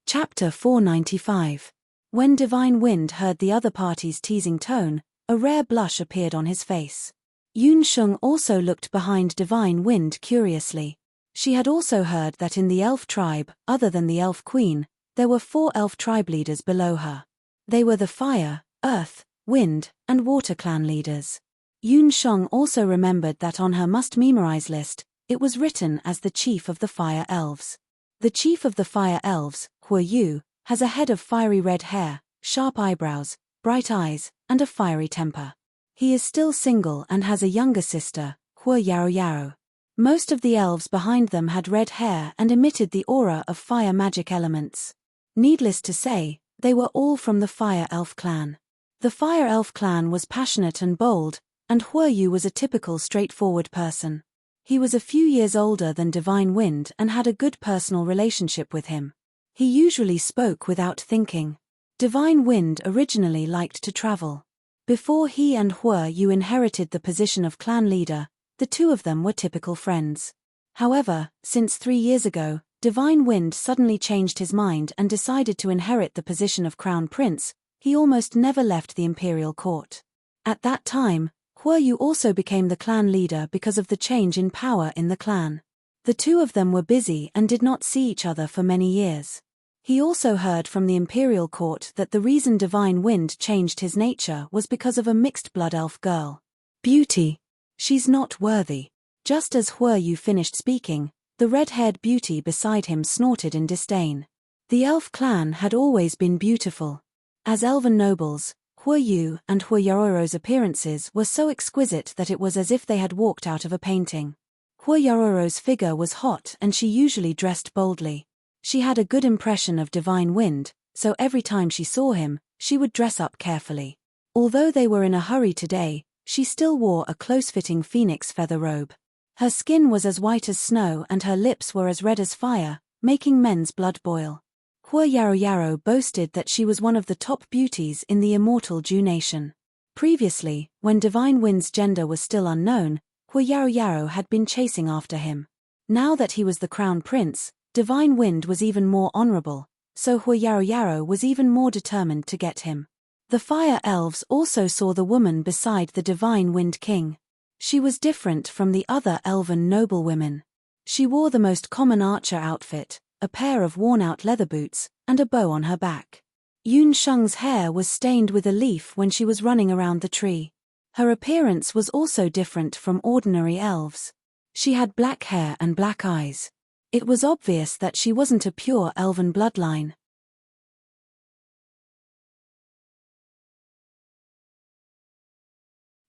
[SPEAKER 1] Chapter 495. When Divine Wind heard the other party's teasing tone, a rare blush appeared on his face. Yun Sheng also looked behind Divine Wind curiously. She had also heard that in the elf tribe, other than the elf queen, there were 4 elf tribe leaders below her. They were the fire, earth, wind, and water clan leaders. Yun Sheng also remembered that on her must-memorize list, it was written as the chief of the fire elves. The chief of the fire elves, Hua Yu, has a head of fiery red hair, sharp eyebrows, bright eyes, and a fiery temper. He is still single and has a younger sister, Hua Yaro Yaro. Most of the elves behind them had red hair and emitted the aura of fire magic elements. Needless to say, they were all from the Fire Elf clan. The Fire Elf clan was passionate and bold, and Hua Yu was a typical straightforward person. He was a few years older than Divine Wind and had a good personal relationship with him. He usually spoke without thinking. Divine Wind originally liked to travel. Before he and Hua Yu inherited the position of clan leader, the two of them were typical friends. However, since 3 years ago, Divine Wind suddenly changed his mind and decided to inherit the position of crown prince. He almost never left the imperial court. At that time, Hua Yu also became the clan leader because of the change in power in the clan. The two of them were busy and did not see each other for many years. He also heard from the imperial court that the reason Divine Wind changed his nature was because of a mixed-blood elf girl. Beauty. She's not worthy. Just as Hua Yu finished speaking, the red-haired beauty beside him snorted in disdain. The elf clan had always been beautiful. As elven nobles, Hua Yu and Hua Yaroro's appearances were so exquisite that it was as if they had walked out of a painting. Hua Yaroro's figure was hot and she usually dressed boldly. She had a good impression of divine wind, so every time she saw him, she would dress up carefully. Although they were in a hurry today, she still wore a close-fitting phoenix feather robe. Her skin was as white as snow and her lips were as red as fire, making men's blood boil. Hua Yaro boasted that she was one of the top beauties in the immortal Ju nation. Previously, when divine wind's gender was still unknown, Hua Yaro had been chasing after him. Now that he was the crown prince, divine wind was even more honorable, so Hua Yaro was even more determined to get him. The fire elves also saw the woman beside the divine wind king. She was different from the other elven noblewomen. She wore the most common archer outfit, a pair of worn-out leather boots, and a bow on her back. Yun Sheng's hair was stained with a leaf when she was running around the tree. Her appearance was also different from ordinary elves. She had black hair and black eyes. It was obvious that she wasn't a pure elven bloodline.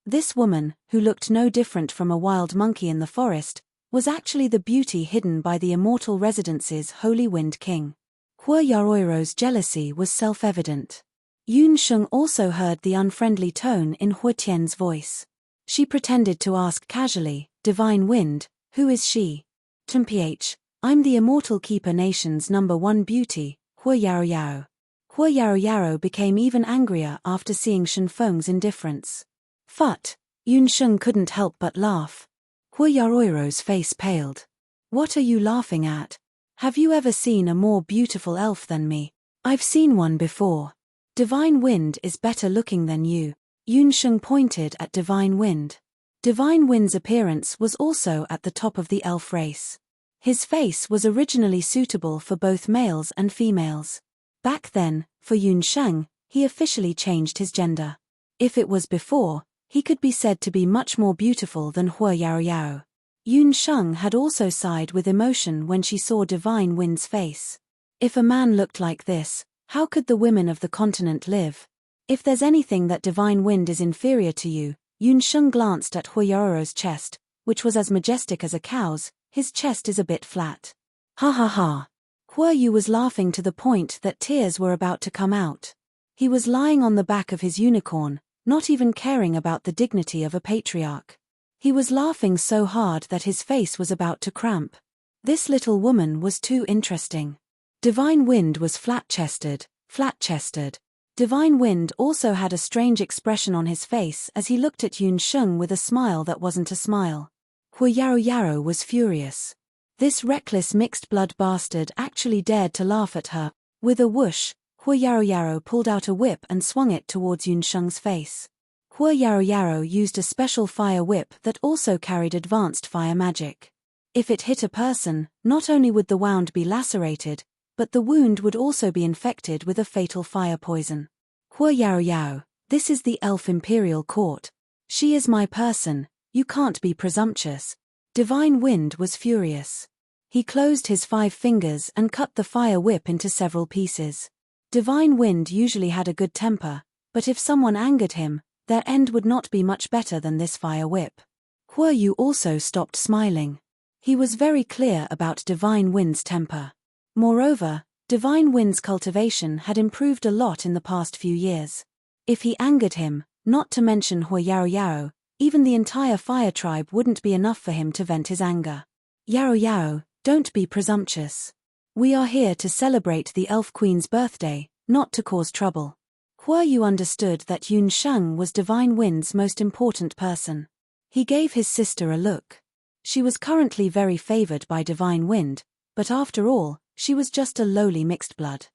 [SPEAKER 1] This woman, who looked no different from a wild monkey in the forest, was actually the beauty hidden by the immortal residence's Holy Wind King. Hua Yaroro's jealousy was self-evident. Yun Sheng also heard the unfriendly tone in Hua Tian's voice. She pretended to ask casually, "Divine Wind, who is she?" "Mph, I'm the immortal keeper nation's #1 beauty, Hua Yaro." Hua Yaro became even angrier after seeing Shen Feng's indifference. "Phut!" Yun Sheng couldn't help but laugh. Hua Yaroro's face paled. "What are you laughing at? Have you ever seen a more beautiful elf than me? I've seen one before. Divine Wind is better looking than you." Yun Sheng pointed at Divine Wind. Divine Wind's appearance was also at the top of the elf race. His face was originally suitable for both males and females. Back then, for Yun Sheng, he officially changed his gender. If it was before, he could be said to be much more beautiful than Hua Yaro. Yun Sheng had also sighed with emotion when she saw Divine Wind's face. If a man looked like this, how could the women of the continent live? If there's anything that Divine Wind is inferior to you, Yun Sheng glanced at Hua Yaroro's chest, which was as majestic as a cow's. His chest is a bit flat. Ha ha ha. Hua Yu was laughing to the point that tears were about to come out. He was lying on the back of his unicorn, not even caring about the dignity of a patriarch. He was laughing so hard that his face was about to cramp. This little woman was too interesting. Divine Wind was flat-chested, flat-chested. Divine Wind also had a strange expression on his face as he looked at Yun Sheng with a smile that wasn't a smile. Hua Yaro was furious. This reckless mixed-blood bastard actually dared to laugh at her. With a whoosh, Hua Yaro pulled out a whip and swung it towards Yun Sheng's face. Hua Yaro used a special fire whip that also carried advanced fire magic. If it hit a person, not only would the wound be lacerated, but the wound would also be infected with a fatal fire poison. Hua Yaro, this is the Elf Imperial Court. She is my person, you can't be presumptuous. Divine Wind was furious. He closed his 5 fingers and cut the fire whip into several pieces. Divine Wind usually had a good temper, but if someone angered him, their end would not be much better than this fire whip. Hua Yu also stopped smiling. He was very clear about Divine Wind's temper. Moreover, Divine Wind's cultivation had improved a lot in the past few years. If he angered him, not to mention Hua Yaro, even the entire fire tribe wouldn't be enough for him to vent his anger. Yaro, don't be presumptuous. We are here to celebrate the Elf Queen's birthday, not to cause trouble. Hua Yu understood that Yun Sheng was Divine Wind's most important person. He gave his sister a look. She was currently very favored by Divine Wind, but after all, she was just a lowly mixed blood.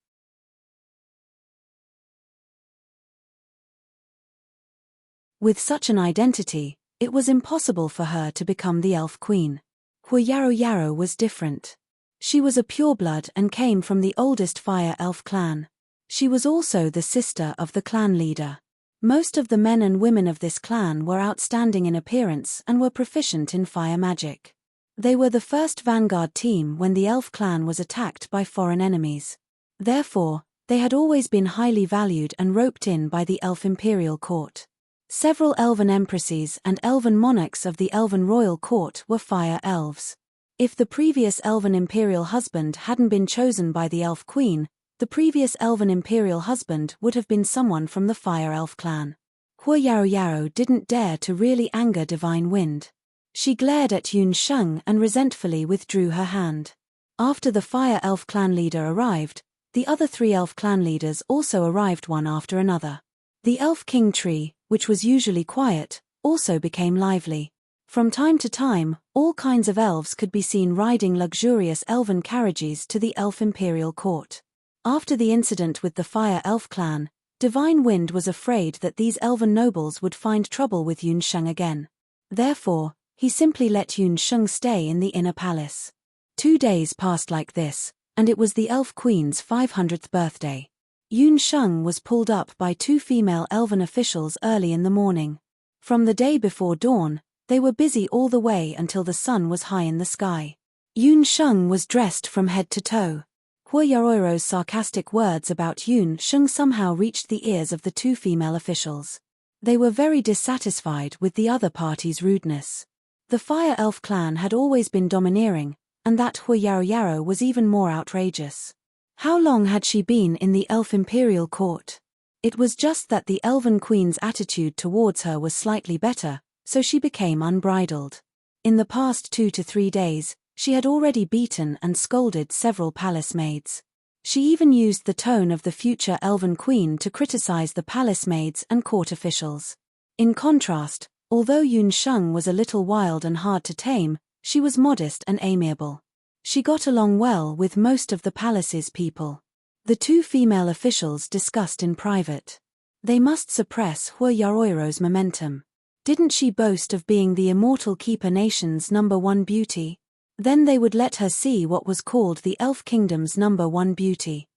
[SPEAKER 1] With such an identity, it was impossible for her to become the Elf Queen. Hua Yaro was different. She was a pureblood and came from the oldest fire elf clan. She was also the sister of the clan leader. Most of the men and women of this clan were outstanding in appearance and were proficient in fire magic. They were the first vanguard team when the elf clan was attacked by foreign enemies. Therefore, they had always been highly valued and roped in by the elf imperial court. Several elven empresses and elven monarchs of the elven royal court were fire elves. If the previous elven imperial husband hadn't been chosen by the elf queen, the previous elven imperial husband would have been someone from the fire elf clan. Hua Yarou didn't dare to really anger Divine Wind. She glared at Yun Sheng and resentfully withdrew her hand. After the fire elf clan leader arrived, the other 3 elf clan leaders also arrived one after another. The elf king tree, which was usually quiet, also became lively. From time to time, all kinds of elves could be seen riding luxurious elven carriages to the elf imperial court. After the incident with the fire elf clan, Divine Wind was afraid that these elven nobles would find trouble with Yun Sheng again. Therefore, he simply let Yun Sheng stay in the inner palace. 2 days passed like this, and it was the elf queen's 500th birthday. Yun Sheng was pulled up by 2 female elven officials early in the morning. From the day before dawn, they were busy all the way until the sun was high in the sky. Yun Sheng was dressed from head to toe. Hua Yaroiro's sarcastic words about Yun Sheng somehow reached the ears of the 2 female officials. They were very dissatisfied with the other party's rudeness. The fire elf clan had always been domineering, and that Hua Yarou was even more outrageous. How long had she been in the elf imperial court? It was just that the elven queen's attitude towards her was slightly better, so she became unbridled. In the past 2 to 3 days, she had already beaten and scolded several palace maids. She even used the tone of the future elven queen to criticize the palace maids and court officials. In contrast, although Yun Sheng was a little wild and hard to tame, she was modest and amiable. She got along well with most of the palace's people. The 2 female officials discussed in private. They must suppress Hua Yaroiro's momentum. Didn't she boast of being the immortal keeper nation's #1 beauty? Then they would let her see what was called the elf kingdom's #1 beauty.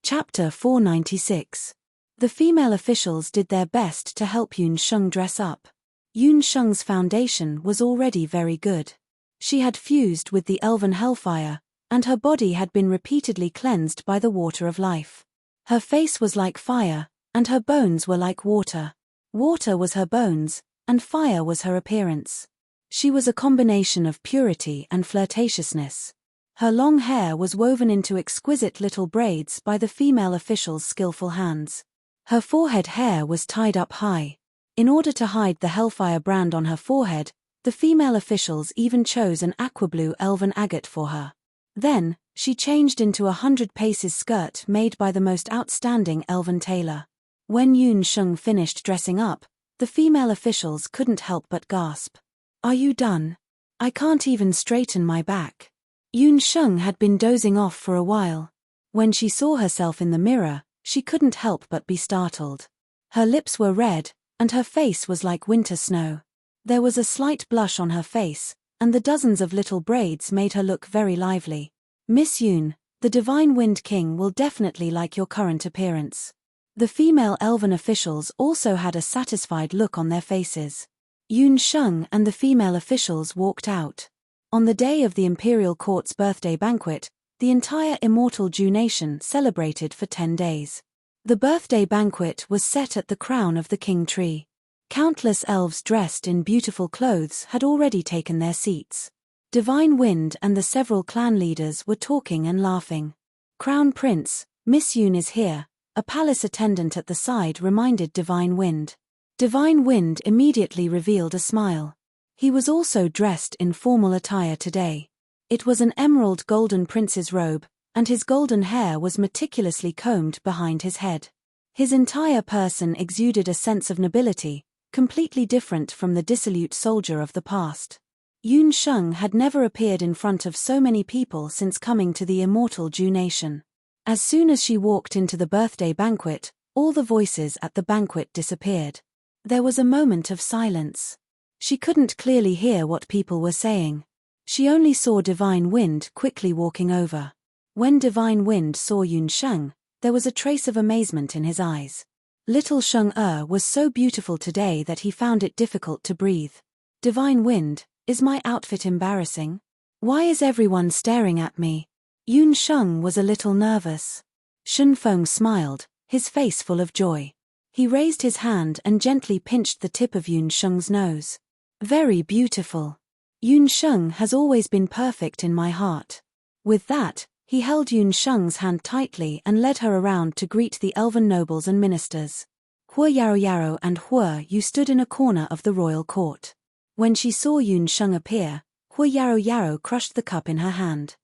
[SPEAKER 1] Chapter 496. The female officials did their best to help Yun Sheng dress up. Yun Sheng's foundation was already very good. She had fused with the elven hellfire, and her body had been repeatedly cleansed by the water of life. Her face was like fire, and her bones were like water. Water was her bones, and fire was her appearance. She was a combination of purity and flirtatiousness. Her long hair was woven into exquisite little braids by the female officials' skillful hands. Her forehead hair was tied up high. In order to hide the hellfire brand on her forehead, the female officials even chose an aquablue elven agate for her. Then, she changed into a 100 paces skirt made by the most outstanding elven tailor. When Yun Sheng finished dressing up, the female officials couldn't help but gasp. "Are you done? I can't even straighten my back." Yun Sheng had been dozing off for a while. When she saw herself in the mirror, she couldn't help but be startled. Her lips were red, and her face was like winter snow. There was a slight blush on her face, and the dozens of little braids made her look very lively. "Miss Yun, the Divine Wind King will definitely like your current appearance." The female elven officials also had a satisfied look on their faces. Yun Sheng and the female officials walked out. On the day of the Imperial Court's birthday banquet, the entire immortal Ju nation celebrated for 10 days. The birthday banquet was set at the crown of the king tree. Countless elves dressed in beautiful clothes had already taken their seats. Divine Wind and the several clan leaders were talking and laughing. "Crown Prince, Miss Yun is here," a palace attendant at the side reminded Divine Wind. Divine Wind immediately revealed a smile. He was also dressed in formal attire today. It was an emerald golden prince's robe, and his golden hair was meticulously combed behind his head. His entire person exuded a sense of nobility, completely different from the dissolute soldier of the past. Yun Sheng had never appeared in front of so many people since coming to the immortal Ju nation. As soon as she walked into the birthday banquet, all the voices at the banquet disappeared. There was a moment of silence. She couldn't clearly hear what people were saying. She only saw Divine Wind quickly walking over. When Divine Wind saw Yun Sheng, there was a trace of amazement in his eyes. Little Sheng was so beautiful today that he found it difficult to breathe. Divine Wind, is my outfit embarrassing? Why is everyone staring at me? Yun Sheng was a little nervous. Shen Feng smiled, his face full of joy. He raised his hand and gently pinched the tip of Yun Sheng's nose. Very beautiful. Yun Sheng has always been perfect in my heart. With that, he held Yun Sheng's hand tightly and led her around to greet the elven nobles and ministers. Hua Yarrow and Hua Yu stood in a corner of the royal court. When she saw Yun Sheng appear, Hua Yarrow crushed the cup in her hand.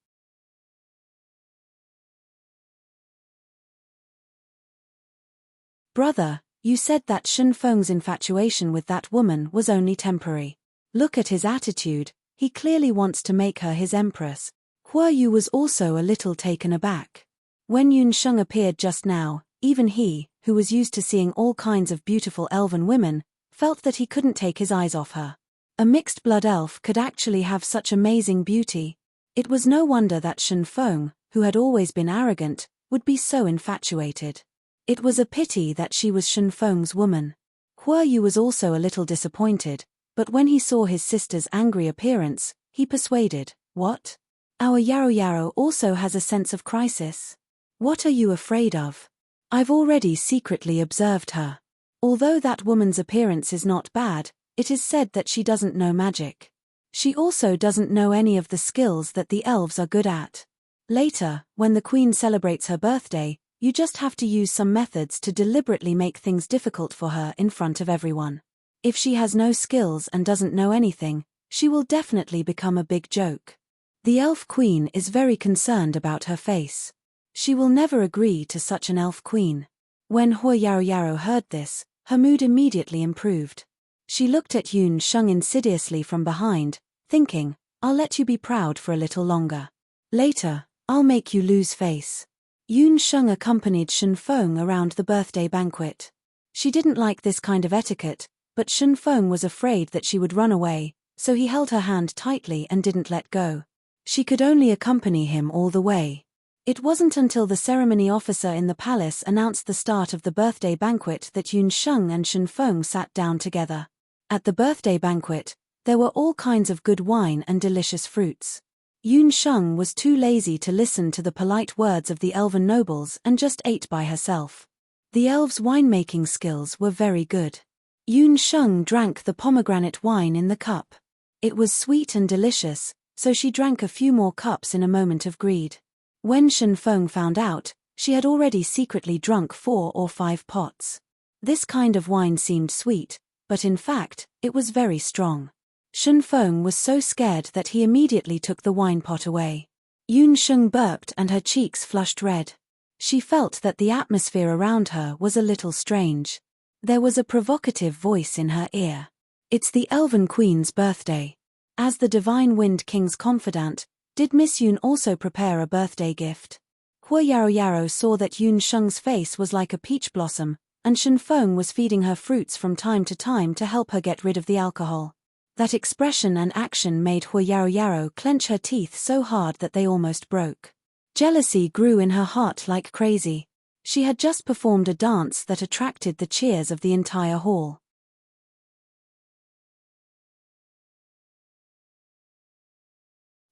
[SPEAKER 1] Brother, you said that Shen Feng's infatuation with that woman was only temporary. Look at his attitude, he clearly wants to make her his empress. Hua Yu was also a little taken aback. When Yun Sheng appeared just now, even he, who was used to seeing all kinds of beautiful elven women, felt that he couldn't take his eyes off her. A mixed blood elf could actually have such amazing beauty. It was no wonder that Shen Feng, who had always been arrogant, would be so infatuated. It was a pity that she was Shen Feng's woman. Hua Yu was also a little disappointed, but when he saw his sister's angry appearance, he persuaded, "What? Our Yarrow also has a sense of crisis. What are you afraid of? I've already secretly observed her. Although that woman's appearance is not bad, it is said that she doesn't know magic. She also doesn't know any of the skills that the elves are good at. Later, when the queen celebrates her birthday, you just have to use some methods to deliberately make things difficult for her in front of everyone. If she has no skills and doesn't know anything, she will definitely become a big joke. The elf queen is very concerned about her face. She will never agree to such an elf queen." When Hua Yarrow heard this, her mood immediately improved. She looked at Yun Sheng insidiously from behind, thinking, "I'll let you be proud for a little longer. Later, I'll make you lose face." Yun Sheng accompanied Shen Feng around the birthday banquet. She didn't like this kind of etiquette, but Shen Feng was afraid that she would run away, so he held her hand tightly and didn't let go. She could only accompany him all the way. It wasn't until the ceremony officer in the palace announced the start of the birthday banquet that Yun Sheng and Shen Feng sat down together. At the birthday banquet, there were all kinds of good wine and delicious fruits. Yun Sheng was too lazy to listen to the polite words of the elven nobles and just ate by herself. The elves' winemaking skills were very good. Yun Sheng drank the pomegranate wine in the cup. It was sweet and delicious, so she drank a few more cups in a moment of greed. When Shen Feng found out, she had already secretly drunk 4 or 5 pots. This kind of wine seemed sweet, but in fact, it was very strong. Shen Feng was so scared that he immediately took the wine pot away. Yun Sheng burped and her cheeks flushed red. She felt that the atmosphere around her was a little strange. There was a provocative voice in her ear. "It's the Elven Queen's birthday. As the Divine Wind King's confidant, did Miss Yun also prepare a birthday gift?" Hua Yarrow saw that Yun Sheng's face was like a peach blossom, and Shen Feng was feeding her fruits from time to help her get rid of the alcohol. That expression and action made Hua Yarrow clench her teeth so hard that they almost broke. Jealousy grew in her heart like crazy. She had just performed a dance that attracted the cheers of the entire hall.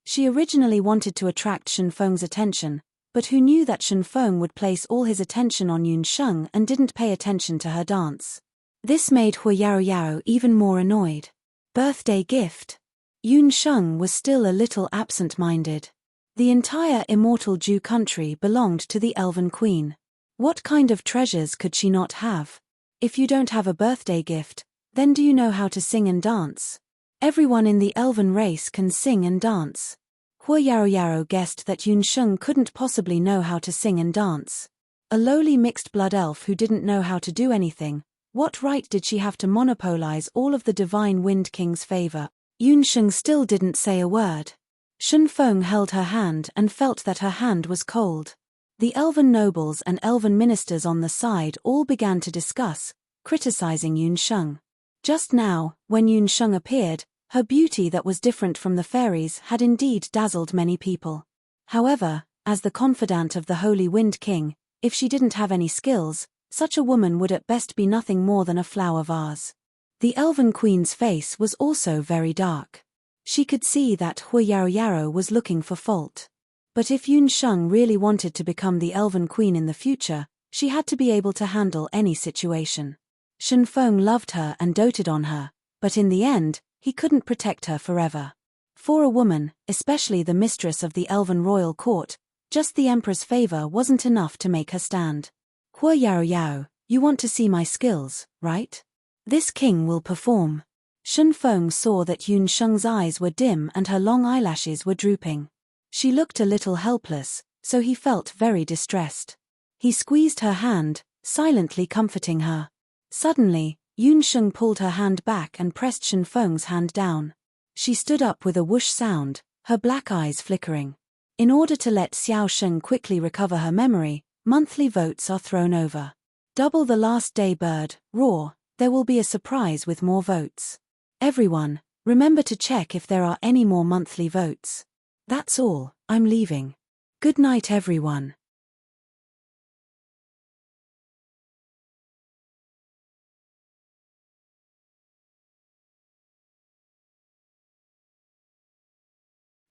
[SPEAKER 1] She originally wanted to attract Shen Feng's attention, but who knew that Shen Feng would place all his attention on Yun Sheng and didn't pay attention to her dance. This made Hua Yarrow even more annoyed. Birthday gift. Yun Sheng was still a little absent-minded. The entire immortal Jew country belonged to the Elven Queen. What kind of treasures could she not have? If you don't have a birthday gift, then do you know how to sing and dance? Everyone in the elven race can sing and dance. Hua Yarrow guessed that Yun Sheng couldn't possibly know how to sing and dance. A lowly mixed blood elf who didn't know how to do anything, what right did she have to monopolize all of the Divine Wind King's favor? Yun Sheng still didn't say a word. Shen Feng held her hand and felt that her hand was cold. The elven nobles and elven ministers on the side all began to discuss, criticizing Yun Sheng. Just now, when Yun Sheng appeared, her beauty that was different from the fairies had indeed dazzled many people. However, as the confidant of the Holy Wind King, if she didn't have any skills, such a woman would at best be nothing more than a flower vase. The Elven Queen's face was also very dark. She could see that Hui Yaro was looking for fault. But if Yun Sheng really wanted to become the Elven Queen in the future, she had to be able to handle any situation. Shen Feng loved her and doted on her, but in the end, he couldn't protect her forever. For a woman, especially the mistress of the Elven royal court, just the Empress' favor wasn't enough to make her stand. Hui Yao, you want to see my skills, right? This king will perform. Shen Feng saw that Yun Sheng's eyes were dim and her long eyelashes were drooping. She looked a little helpless, so he felt very distressed. He squeezed her hand, silently comforting her. Suddenly, Yun Sheng pulled her hand back and pressed Shen Feng's hand down. She stood up with a whoosh sound, her black eyes flickering. In order to let Xiao Sheng quickly recover her memory, monthly votes are thrown over. Double the last day bird, roar, there will be a surprise with more votes. Everyone, remember to check if there are any more monthly votes. That's all, I'm leaving. Good night everyone.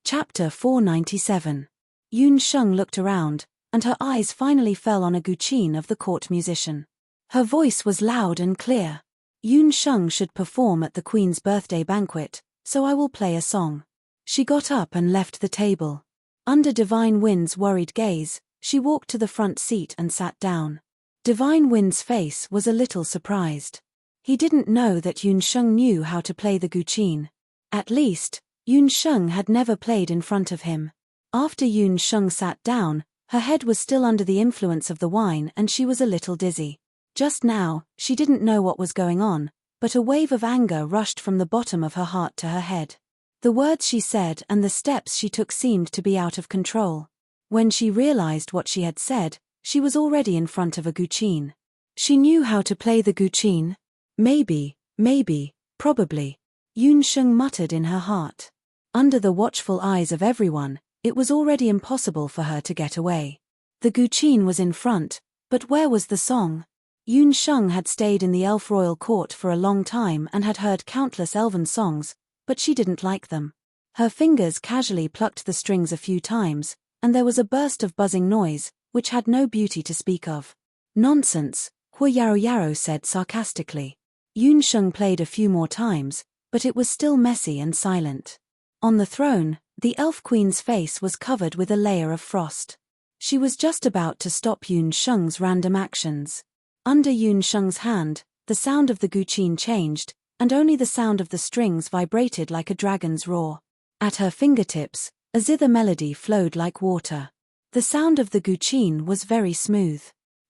[SPEAKER 1] Chapter 497. Yun Sheng looked around, and her eyes finally fell on a guqin of the court musician. Her voice was loud and clear. Yun Sheng should perform at the Queen's birthday banquet, so I will play a song. She got up and left the table. Under Divine Wind's worried gaze, she walked to the front seat and sat down. Divine Wind's face was a little surprised. He didn't know that Yun Sheng knew how to play the guqin. At least, Yun Sheng had never played in front of him. After Yun Sheng sat down, her head was still under the influence of the wine and she was a little dizzy. Just now, she didn't know what was going on, but a wave of anger rushed from the bottom of her heart to her head. The words she said and the steps she took seemed to be out of control. When she realized what she had said, she was already in front of a guqin. She knew how to play the guqin. Maybe, probably. Yun Sheng muttered in her heart. Under the watchful eyes of everyone, it was already impossible for her to get away. The guqin was in front, but where was the song? Yun Sheng had stayed in the elf royal court for a long time and had heard countless elven songs, but she didn't like them. Her fingers casually plucked the strings a few times, and there was a burst of buzzing noise, which had no beauty to speak of. Nonsense, Hui Yaro said sarcastically. Yun Sheng played a few more times, but it was still messy and silent. On the throne, the elf queen's face was covered with a layer of frost. She was just about to stop Yun Sheng's random actions. Under Yun Sheng's hand, the sound of the guqin changed, and only the sound of the strings vibrated like a dragon's roar. At her fingertips, a zither melody flowed like water. The sound of the guqin was very smooth.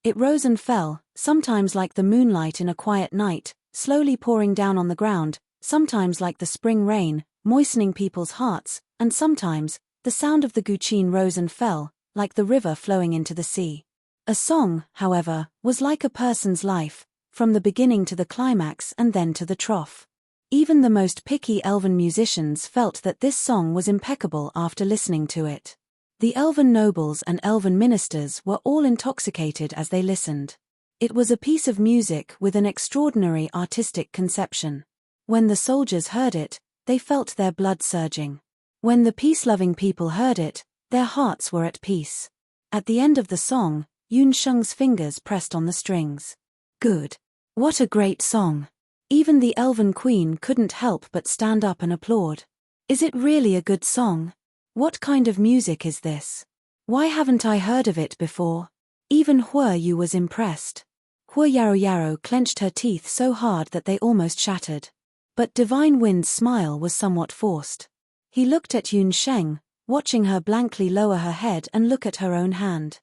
[SPEAKER 1] It rose and fell, sometimes like the moonlight in a quiet night, slowly pouring down on the ground, sometimes like the spring rain, moistening people's hearts, and sometimes, the sound of the guqin rose and fell, like the river flowing into the sea. A song, however, was like a person's life, from the beginning to the climax and then to the trough. Even the most picky elven musicians felt that this song was impeccable after listening to it. The elven nobles and elven ministers were all intoxicated as they listened. It was a piece of music with an extraordinary artistic conception. When the soldiers heard it, they felt their blood surging. When the peace-loving people heard it, their hearts were at peace. At the end of the song, Yun Sheng's fingers pressed on the strings. Good. What a great song. Even the Elven Queen couldn't help but stand up and applaud. Is it really a good song? What kind of music is this? Why haven't I heard of it before? Even Hui Yu was impressed. Hui Yaro clenched her teeth so hard that they almost shattered. But Divine Wind's smile was somewhat forced. He looked at Yun Sheng, watching her blankly lower her head and look at her own hand.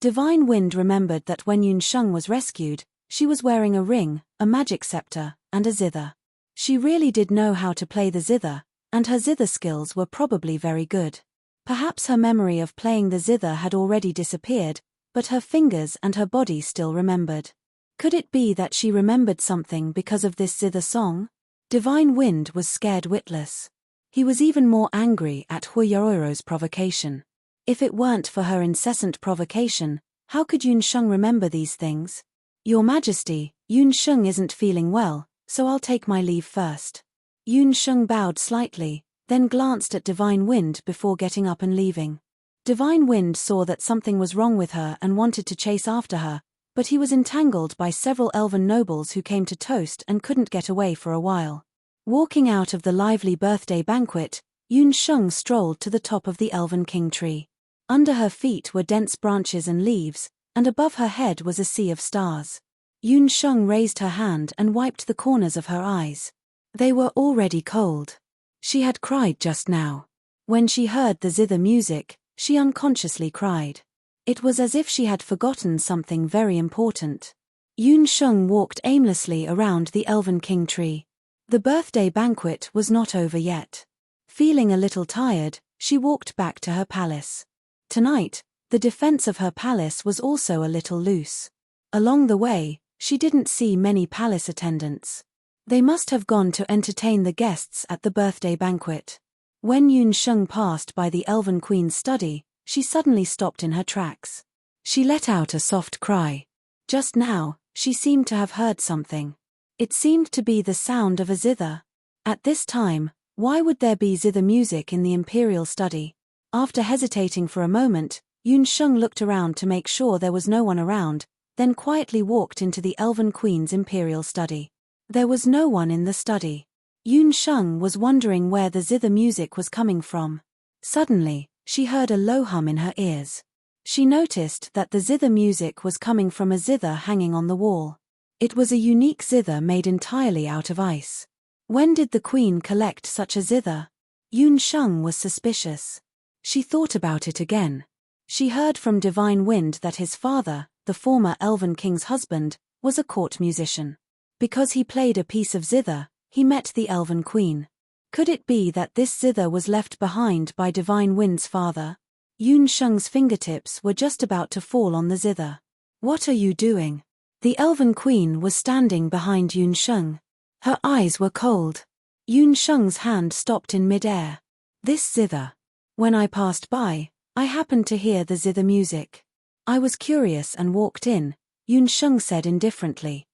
[SPEAKER 1] Divine Wind remembered that when Yun Sheng was rescued, she was wearing a ring, a magic scepter, and a zither. She really did know how to play the zither, and her zither skills were probably very good. Perhaps her memory of playing the zither had already disappeared, but her fingers and her body still remembered. Could it be that she remembered something because of this zither song? Divine Wind was scared witless. He was even more angry at Huyaoro's provocation. If it weren't for her incessant provocation, how could Yunsheng remember these things? Your Majesty, Yunsheng isn't feeling well, so I'll take my leave first. Yunsheng bowed slightly, then glanced at Divine Wind before getting up and leaving. Divine Wind saw that something was wrong with her and wanted to chase after her, but he was entangled by several elven nobles who came to toast and couldn't get away for a while. Walking out of the lively birthday banquet, Yunsheng strolled to the top of the elven king tree. Under her feet were dense branches and leaves, and above her head was a sea of stars. Yunsheng raised her hand and wiped the corners of her eyes. They were already cold. She had cried just now. When she heard the zither music, she unconsciously cried. It was as if she had forgotten something very important. Yunsheng walked aimlessly around the elven king tree. The birthday banquet was not over yet. Feeling a little tired, she walked back to her palace. Tonight, the defense of her palace was also a little loose. Along the way, she didn't see many palace attendants. They must have gone to entertain the guests at the birthday banquet. When Yunsheng passed by the Elven Queen's study, she suddenly stopped in her tracks. She let out a soft cry. Just now, she seemed to have heard something. It seemed to be the sound of a zither. At this time, why would there be zither music in the imperial study? After hesitating for a moment, Yunsheng looked around to make sure there was no one around, then quietly walked into the Elven Queen's imperial study. There was no one in the study. Yunsheng was wondering where the zither music was coming from. Suddenly, she heard a low hum in her ears. She noticed that the zither music was coming from a zither hanging on the wall. It was a unique zither made entirely out of ice. When did the queen collect such a zither? Yunsheng was suspicious. She thought about it again. She heard from Divine Wind that his father, the former Elven King's husband, was a court musician. Because he played a piece of zither, he met the Elven Queen. Could it be that this zither was left behind by Divine Wind's father? Yunsheng's fingertips were just about to fall on the zither. What are you doing? The Elven Queen was standing behind Yunsheng. Her eyes were cold. Yunsheng's hand stopped in mid-air. This zither. When I passed by, I happened to hear the zither music. I was curious and walked in, Yunsheng said indifferently.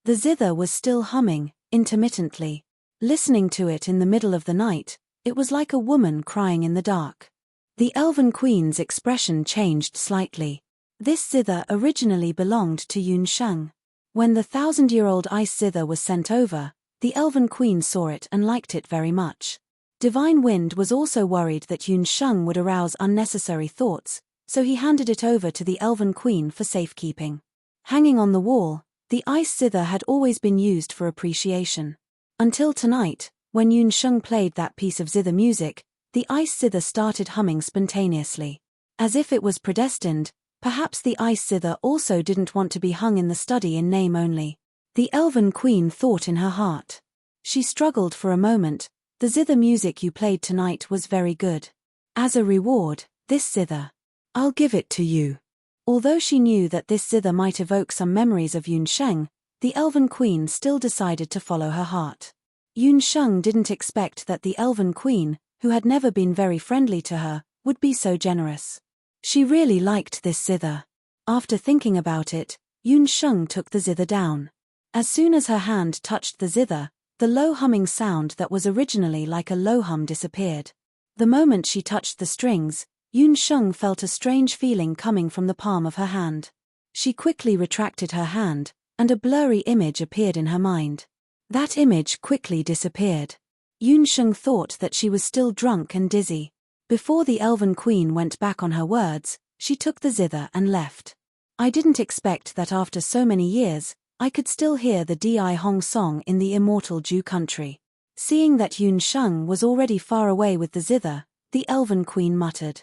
[SPEAKER 1] The zither was still humming, intermittently. Listening to it in the middle of the night, it was like a woman crying in the dark. The Elven Queen's expression changed slightly. This zither originally belonged to Yunsheng. When the 1,000-year-old ice zither was sent over, the Elven Queen saw it and liked it very much. Divine Wind was also worried that Yunsheng would arouse unnecessary thoughts, so he handed it over to the Elven Queen for safekeeping. Hanging on the wall, the ice zither had always been used for appreciation. Until tonight, when Yunsheng played that piece of zither music, the ice zither started humming spontaneously. As if it was predestined, perhaps the ice zither also didn't want to be hung in the study in name only. The Elven Queen thought in her heart. She struggled for a moment. The zither music you played tonight was very good. As a reward, this zither. I'll give it to you. Although she knew that this zither might evoke some memories of Yunsheng, the Elven Queen still decided to follow her heart. Yunsheng didn't expect that the Elven Queen, who had never been very friendly to her, would be so generous. She really liked this zither. After thinking about it, Yunsheng took the zither down. As soon as her hand touched the zither, the low humming sound that was originally like a low hum disappeared. The moment she touched the strings, Yunsheng felt a strange feeling coming from the palm of her hand. She quickly retracted her hand, and a blurry image appeared in her mind. That image quickly disappeared. Yunsheng thought that she was still drunk and dizzy. Before the Elven Queen went back on her words, she took the zither and left. I didn't expect that after so many years, I could still hear the Di Hong song in the immortal Ju country. Seeing that Yunsheng was already far away with the zither, the Elven Queen muttered.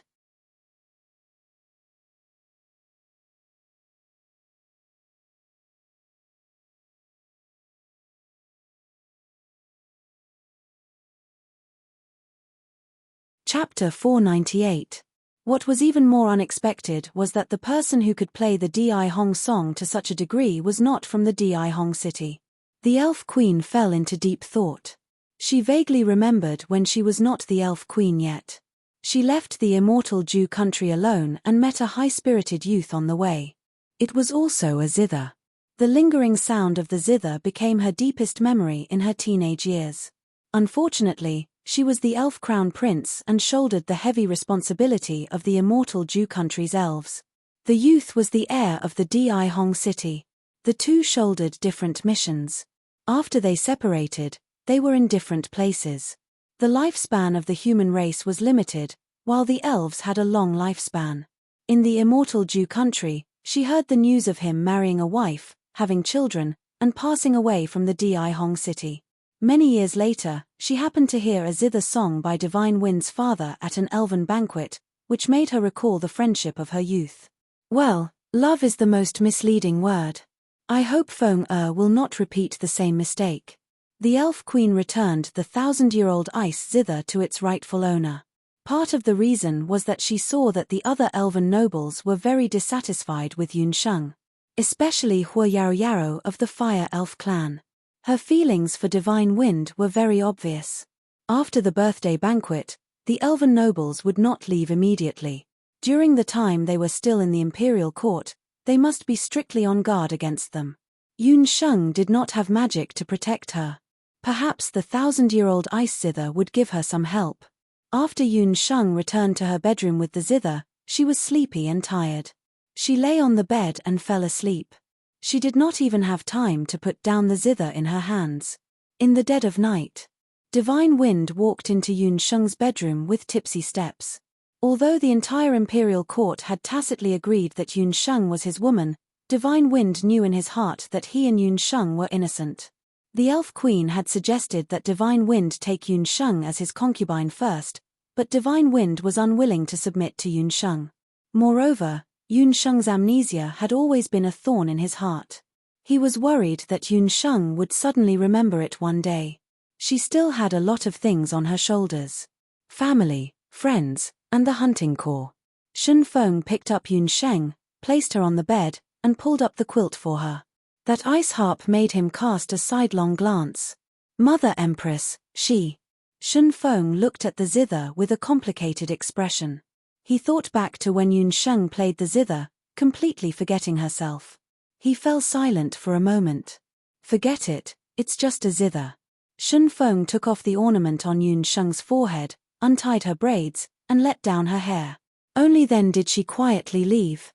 [SPEAKER 1] Chapter 498. What was even more unexpected was that the person who could play the Di Hong song to such a degree was not from the Di Hong city. The Elf Queen fell into deep thought. She vaguely remembered when she was not the Elf Queen yet. She left the immortal Jew country alone and met a high-spirited youth on the way. It was also a zither. The lingering sound of the zither became her deepest memory in her teenage years. Unfortunately, she was the elf crown prince and shouldered the heavy responsibility of the immortal Jew country's elves. The youth was the heir of the Di Hong city. The two shouldered different missions. After they separated, they were in different places. The lifespan of the human race was limited, while the elves had a long lifespan. In the immortal Jew country, she heard the news of him marrying a wife, having children, and passing away from the Di Hong city. Many years later, she happened to hear a zither song by Divine Wind's father at an elven banquet, which made her recall the friendship of her youth. Well, love is the most misleading word. I hope Feng will not repeat the same mistake. The Elf Queen returned the 1,000-year-old ice zither to its rightful owner. Part of the reason was that she saw that the other elven nobles were very dissatisfied with Yun Sheng, especially Hua Yaro Yaro of the Fire Elf clan. Her feelings for Divine Wind were very obvious. After the birthday banquet, the elven nobles would not leave immediately. During the time they were still in the imperial court, they must be strictly on guard against them. Yun Sheng did not have magic to protect her. Perhaps the 1,000-year-old ice zither would give her some help. After Yun Sheng returned to her bedroom with the zither, she was sleepy and tired. She lay on the bed and fell asleep. She did not even have time to put down the zither in her hands. In the dead of night, Divine Wind walked into Yun Sheng's bedroom with tipsy steps. Although the entire imperial court had tacitly agreed that Yun Sheng was his woman, Divine Wind knew in his heart that he and Yun Sheng were innocent. The Elf Queen had suggested that Divine Wind take Yun Sheng as his concubine first, but Divine Wind was unwilling to submit to Yun Sheng. Moreover, Yun Sheng's amnesia had always been a thorn in his heart. He was worried that Yun Sheng would suddenly remember it one day. She still had a lot of things on her shoulders. Family, friends, and the hunting corps. Shun Feng picked up Yun Sheng, placed her on the bed, and pulled up the quilt for her. That ice harp made him cast a sidelong glance. Mother Empress, she. Shun Feng looked at the zither with a complicated expression. He thought back to when Yun Sheng played the zither, completely forgetting herself. He fell silent for a moment. Forget it, it's just a zither. Shun Feng took off the ornament on Yun Sheng's forehead, untied her braids, and let down her hair. Only then did she quietly leave.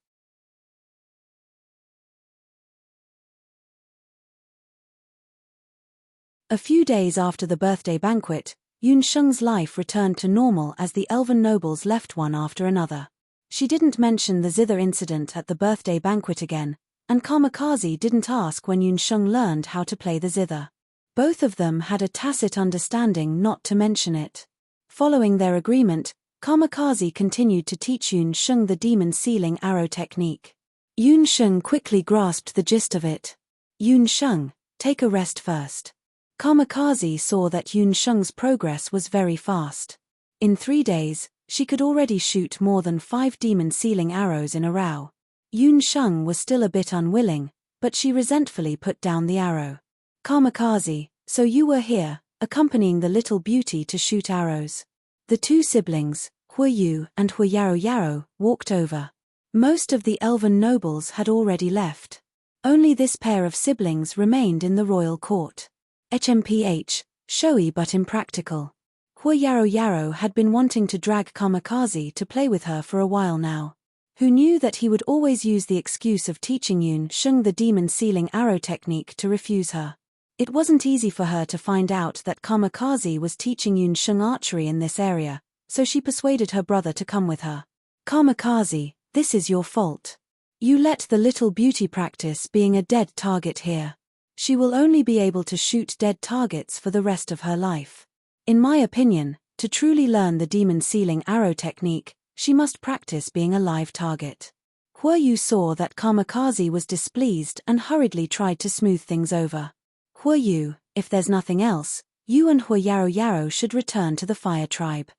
[SPEAKER 1] A few days after the birthday banquet, Yun Sheng's life returned to normal as the elven nobles left one after another. She didn't mention the zither incident at the birthday banquet again, and Kamikaze didn't ask when Yun Sheng learned how to play the zither. Both of them had a tacit understanding not to mention it. Following their agreement, Kamikaze continued to teach Yun Sheng the demon sealing arrow technique. Yun Sheng quickly grasped the gist of it. Yun Sheng, take a rest first. Kamikaze saw that Yun Sheng's progress was very fast. In 3 days, she could already shoot more than 5 demon-sealing arrows in a row. Yun Sheng was still a bit unwilling, but she resentfully put down the arrow. Kamikaze, so you were here, accompanying the little beauty to shoot arrows. The two siblings, Hua Yu and Hua Yaro Yaro, walked over. Most of the elven nobles had already left. Only this pair of siblings remained in the royal court. HMPH, showy but impractical. Hua Yaro Yaro had been wanting to drag Kamikaze to play with her for a while now. Who knew that he would always use the excuse of teaching Yun Sheng the demon-sealing arrow technique to refuse her. It wasn't easy for her to find out that Kamikaze was teaching Yun Sheng archery in this area, so she persuaded her brother to come with her. Kamikaze, this is your fault. You let the little beauty practice being a dead target here. She will only be able to shoot dead targets for the rest of her life. In my opinion, to truly learn the demon-sealing arrow technique, she must practice being a live target. Hua Yu saw that Kamikaze was displeased and hurriedly tried to smooth things over. Hua Yu, if there's nothing else, you and Hua Yaro Yaro should return to the Fire Tribe.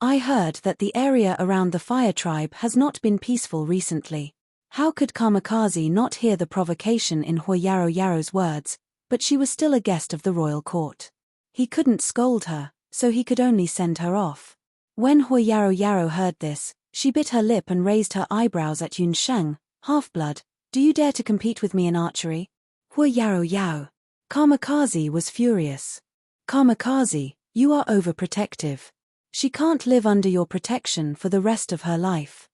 [SPEAKER 1] I heard that the area around the fire tribe has not been peaceful recently. How could Kamikaze not hear the provocation in Yaro's words, but she was still a guest of the royal court. He couldn't scold her, so he could only send her off. When Yaro heard this, she bit her lip and raised her eyebrows at Yunsheng. Half-blood, do you dare to compete with me in archery? Yao. Kamikaze was furious. Kamikaze, you are overprotective. She can't live under your protection for the rest of her life.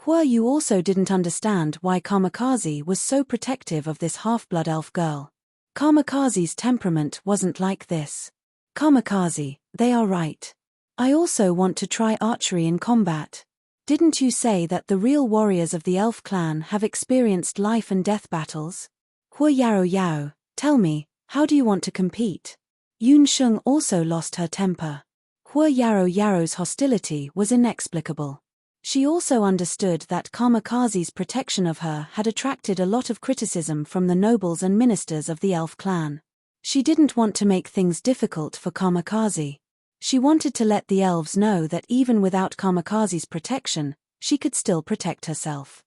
[SPEAKER 1] Yu also didn't understand why Kamikaze was so protective of this half-blood elf girl. Kamikaze's temperament wasn't like this. Kamikaze, they are right. I also want to try archery in combat. Didn't you say that the real warriors of the elf clan have experienced life and death battles? Yao, tell me, how do you want to compete? Yunsheng also lost her temper. Yaro's hostility was inexplicable. She also understood that Kamikaze's protection of her had attracted a lot of criticism from the nobles and ministers of the elf clan. She didn't want to make things difficult for Kamikaze. She wanted to let the elves know that even without Kamikaze's protection, she could still protect herself.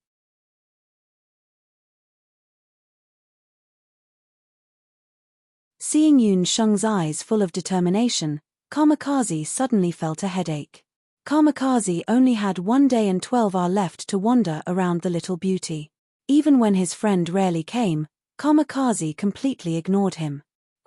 [SPEAKER 1] Seeing Yunsheng's eyes full of determination, Kamikaze suddenly felt a headache. Kamikaze only had 1 day and 12 hours left to wander around the little beauty. Even when his friend rarely came, Kamikaze completely ignored him.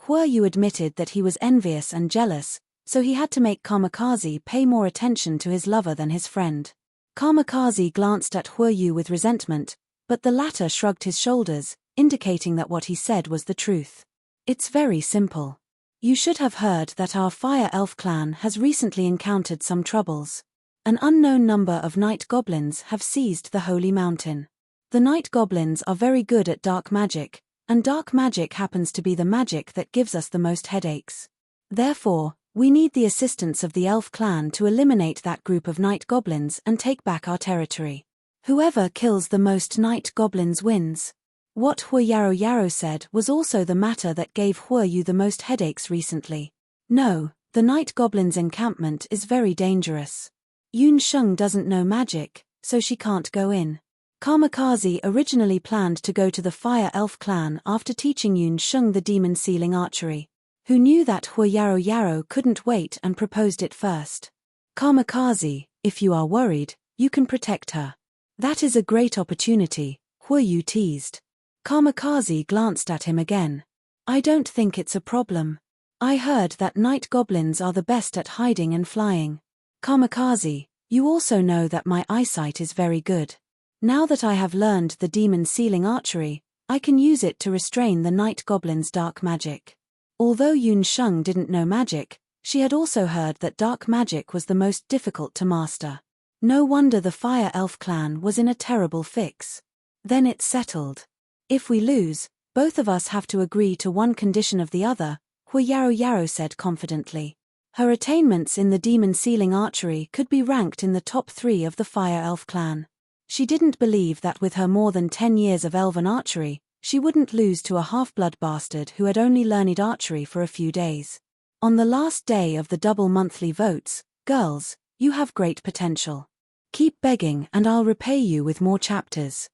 [SPEAKER 1] Yu admitted that he was envious and jealous, so he had to make Kamikaze pay more attention to his lover than his friend. Kamikaze glanced at Yu with resentment, but the latter shrugged his shoulders, indicating that what he said was the truth. It's very simple. You should have heard that our fire elf clan has recently encountered some troubles. An unknown number of night goblins have seized the holy mountain. The night goblins are very good at dark magic, and dark magic happens to be the magic that gives us the most headaches. Therefore, we need the assistance of the elf clan to eliminate that group of night goblins and take back our territory. Whoever kills the most night goblins wins. What Yaro said was also the matter that gave Yu the most headaches recently. No, the night goblin's encampment is very dangerous. Yunsheng doesn't know magic, so she can't go in. Kamikaze originally planned to go to the fire elf clan after teaching Yunsheng the demon sealing archery. Who knew that Yaro couldn't wait and proposed it first. Kamikaze, if you are worried, you can protect her. That is a great opportunity, Yu teased. Kamikaze glanced at him again. I don't think it's a problem. I heard that night goblins are the best at hiding and flying. Kamikaze, you also know that my eyesight is very good. Now that I have learned the demon sealing archery, I can use it to restrain the night goblin's dark magic. Although Yunsheng didn't know magic, she had also heard that dark magic was the most difficult to master. No wonder the fire elf clan was in a terrible fix. Then it's settled. If we lose, both of us have to agree to one condition of the other, Yaro said confidently. Her attainments in the demon sealing archery could be ranked in the top 3 of the fire elf clan. She didn't believe that with her more than 10 years of elven archery, she wouldn't lose to a half-blood bastard who had only learned archery for a few days. On the last day of the double monthly votes, girls, you have great potential. Keep begging and I'll repay you with more chapters.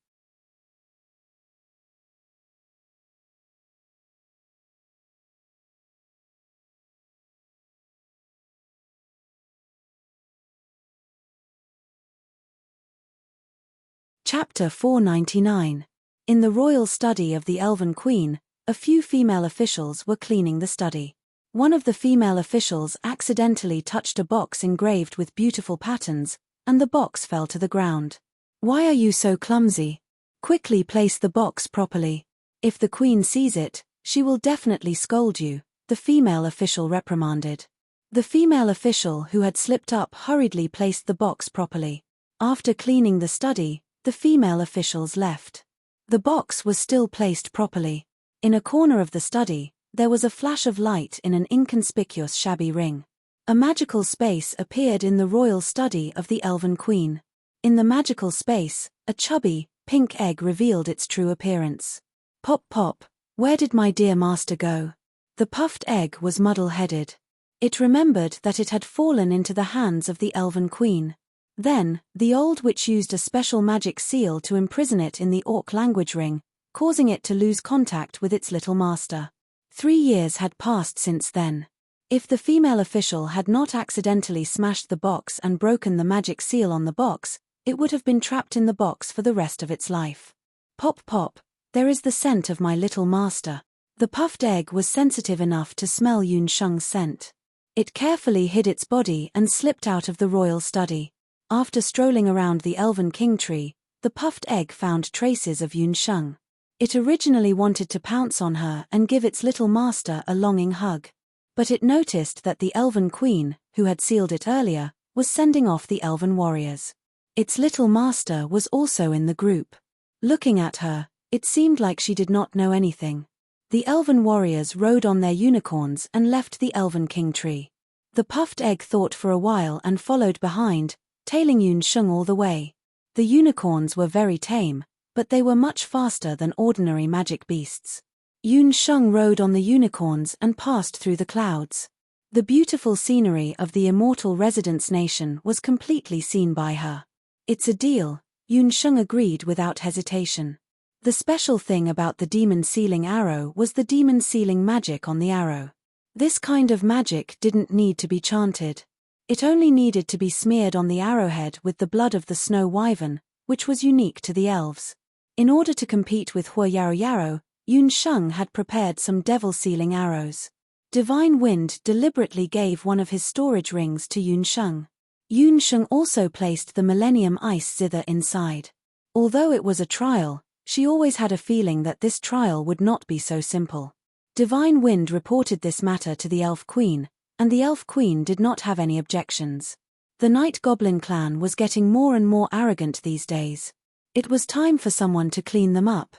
[SPEAKER 1] Chapter 499. In the royal study of the Elven Queen, a few female officials were cleaning the study. One of the female officials accidentally touched a box engraved with beautiful patterns, and the box fell to the ground. Why are you so clumsy? Quickly place the box properly. If the queen sees it, she will definitely scold you, the female official reprimanded. The female official who had slipped up hurriedly placed the box properly. After cleaning the study, the female officials left. The box was still placed properly. In a corner of the study, there was a flash of light in an inconspicuous shabby ring. A magical space appeared in the royal study of the Elven Queen. In the magical space, a chubby, pink egg revealed its true appearance. Pop pop, where did my dear master go? The puffed egg was muddle-headed. It remembered that it had fallen into the hands of the elven queen. Then, the old witch used a special magic seal to imprison it in the orc language ring, causing it to lose contact with its little master. 3 years had passed since then. If the female official had not accidentally smashed the box and broken the magic seal on the box, it would have been trapped in the box for the rest of its life. Pop pop, there is the scent of my little master. The puffed egg was sensitive enough to smell Yun Sheng's scent. It carefully hid its body and slipped out of the royal study. After strolling around the elven king tree, the puffed egg found traces of Yun Sheng. It originally wanted to pounce on her and give its little master a longing hug. But it noticed that the elven queen, who had sealed it earlier, was sending off the elven warriors. Its little master was also in the group. Looking at her, it seemed like she did not know anything. The elven warriors rode on their unicorns and left the elven king tree. The puffed egg thought for a while and followed behind, tailing Yun Sheng all the way. The unicorns were very tame, but they were much faster than ordinary magic beasts. Yun Sheng rode on the unicorns and passed through the clouds. The beautiful scenery of the immortal residence nation was completely seen by her. It's a deal, Yun Sheng agreed without hesitation. The special thing about the demon sealing arrow was the demon sealing magic on the arrow. This kind of magic didn't need to be chanted. It only needed to be smeared on the arrowhead with the blood of the snow wyvern, which was unique to the elves. In order to compete with Hua Yaro Yaro, Yun Sheng had prepared some devil-sealing arrows. Divine Wind deliberately gave one of his storage rings to Yun Sheng. Yun Sheng also placed the Millennium Ice Zither inside. Although it was a trial, she always had a feeling that this trial would not be so simple. Divine Wind reported this matter to the Elf Queen, and the Elf Queen did not have any objections. The Night Goblin clan was getting more and more arrogant these days. It was time for someone to clean them up.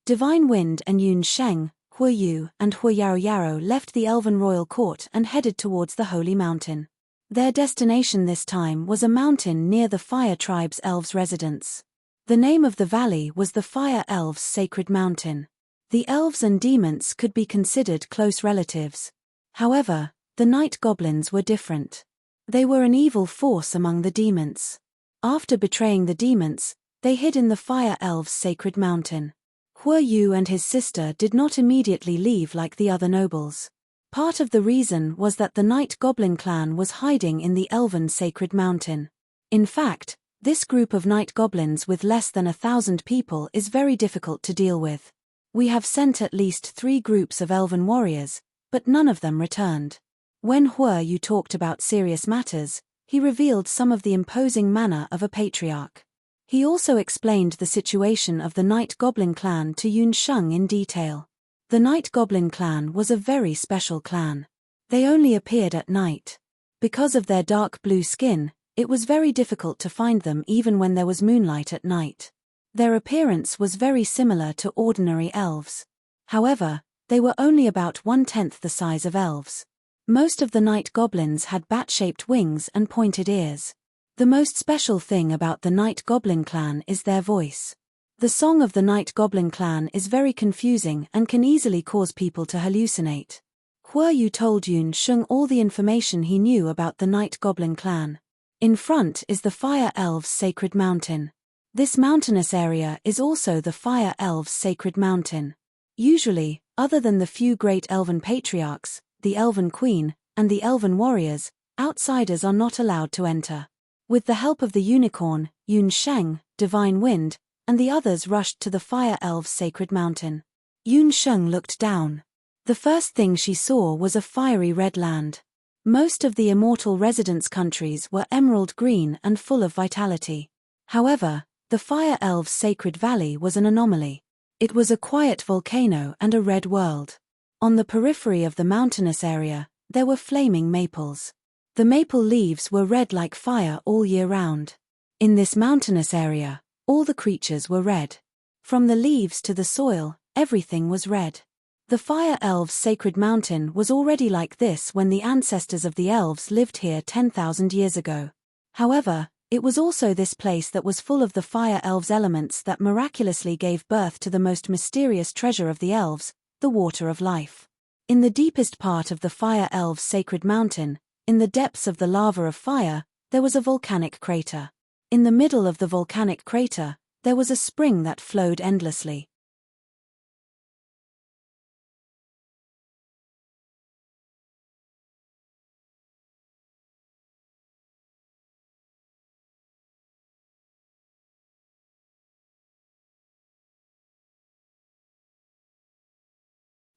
[SPEAKER 1] Divine Wind and Yun Sheng, Hua Yu and Hua Yaro Yaro left the Elven Royal Court and headed towards the Holy Mountain. Their destination this time was a mountain near the Fire Tribe's elves' residence. The name of the valley was the Fire Elves' Sacred Mountain. The elves and demons could be considered close relatives. However, the night goblins were different. They were an evil force among the demons. After betraying the demons, they hid in the Fire Elves' Sacred Mountain. Hua Yu and his sister did not immediately leave like the other nobles. Part of the reason was that the Night Goblin clan was hiding in the Elven Sacred Mountain. In fact, this group of night goblins with less than 1,000 people is very difficult to deal with. We have sent at least 3 groups of elven warriors, but none of them returned. When Hua Yu talked about serious matters, he revealed some of the imposing manner of a patriarch. He also explained the situation of the Night Goblin clan to Yun Sheng in detail. The Night Goblin clan was a very special clan. They only appeared at night. Because of their dark blue skin, it was very difficult to find them even when there was moonlight at night. Their appearance was very similar to ordinary elves. However, they were only about 1/10 the size of elves. Most of the night goblins had bat-shaped wings and pointed ears. The most special thing about the Night Goblin clan is their voice. The song of the Night Goblin clan is very confusing and can easily cause people to hallucinate. Hua Yu told Yun Sheng all the information he knew about the Night Goblin clan. In front is the Fire Elves' Sacred Mountain. This mountainous area is also the Fire Elves' Sacred Mountain. Usually, other than the few great elven patriarchs, the Elven Queen, and the Elven Warriors, outsiders are not allowed to enter. With the help of the unicorn, Yun Sheng, Divine Wind, and the others rushed to the Fire Elves' Sacred Mountain. Yun Sheng looked down. The first thing she saw was a fiery red land. Most of the immortal residence countries were emerald green and full of vitality. However, the Fire Elves' Sacred Valley was an anomaly. It was a quiet volcano and a red world. On the periphery of the mountainous area, there were flaming maples. The maple leaves were red like fire all year round. In this mountainous area, all the creatures were red. From the leaves to the soil, everything was red. The Fire Elves' Sacred Mountain was already like this when the ancestors of the elves lived here 10,000 years ago. However, It was also this place that was full of the fire elves' elements that miraculously gave birth to the most mysterious treasure of the elves, the water of life. In the deepest part of the fire elves' sacred mountain, in the depths of the lava of fire, there was a volcanic crater. In the middle of the volcanic crater, there was a spring that flowed endlessly.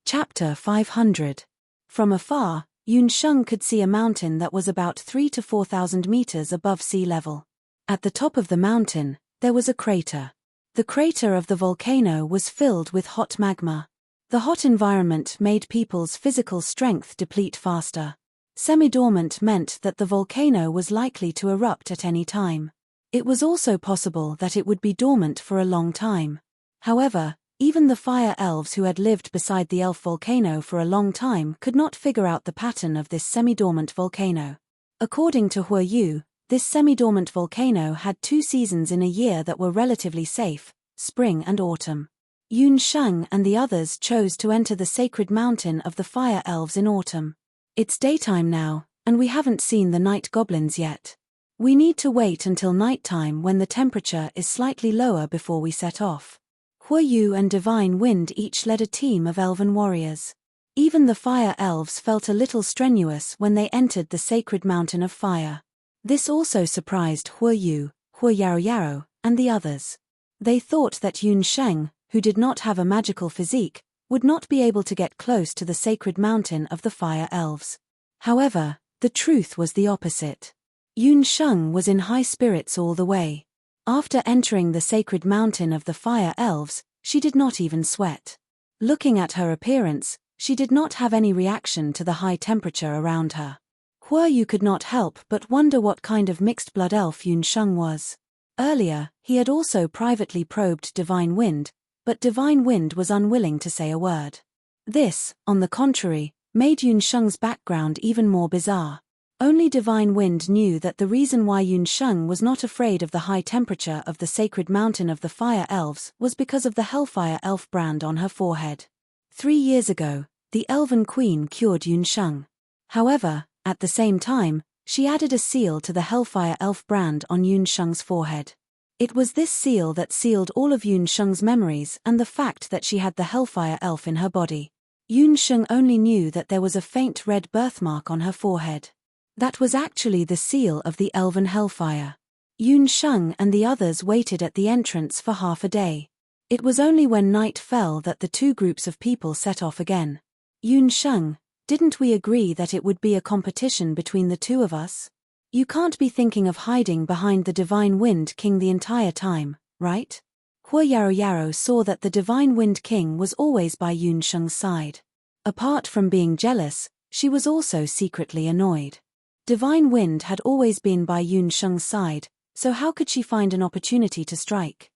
[SPEAKER 1] Chapter 500. From afar, Yunsheng could see a mountain that was about 3,000 to 4,000 meters above sea level. At the top of the mountain, there was a crater. The crater of the volcano was filled with hot magma. The hot environment made people's physical strength deplete faster. Semi-dormant meant that the volcano was likely to erupt at any time. It was also possible that it would be dormant for a long time. However, even the fire elves who had lived beside the elf volcano for a long time could not figure out the pattern of this semi-dormant volcano. According to Hua Yu, this semi-dormant volcano had 2 seasons in a year that were relatively safe, spring and autumn. Yunsheng and the others chose to enter the sacred mountain of the fire elves in autumn. It's daytime now, and we haven't seen the night goblins yet. We need to wait until nighttime when the temperature is slightly lower before we set off. Hua Yu and Divine Wind each led a team of elven warriors. Even the fire elves felt a little strenuous when they entered the sacred mountain of fire. This also surprised Hua Yu, Hua Yarou, and the others. They thought that Yunsheng, who did not have a magical physique, would not be able to get close to the sacred mountain of the fire elves. However, the truth was the opposite. Yunsheng was in high spirits all the way. After entering the sacred mountain of the fire elves, she did not even sweat. Looking at her appearance, she did not have any reaction to the high temperature around her. Hua Yu could not help but wonder what kind of mixed blood elf Yunsheng was. Earlier, he had also privately probed Divine Wind, but Divine Wind was unwilling to say a word. This, on the contrary, made Yunsheng's background even more bizarre. Only Divine Wind knew that the reason why Yunsheng was not afraid of the high temperature of the sacred mountain of the fire elves was because of the Hellfire Elf brand on her forehead. 3 years ago, the Elven Queen cured Yunsheng. However, at the same time, she added a seal to the Hellfire Elf brand on Yunsheng's forehead. It was this seal that sealed all of Yunsheng's memories and the fact that she had the Hellfire Elf in her body. Yunsheng only knew that there was a faint red birthmark on her forehead. That was actually the seal of the Elven Hellfire. Yunsheng and the others waited at the entrance for half a day. It was only when night fell that the 2 groups of people set off again. Yunsheng, didn't we agree that it would be a competition between the 2 of us? You can't be thinking of hiding behind the Divine Wind King the entire time, right? Hua Yarou saw that the Divine Wind King was always by Yunsheng's side. Apart from being jealous, she was also secretly annoyed. Divine Wind had always been by Yunsheng's side, so how could she find an opportunity to strike?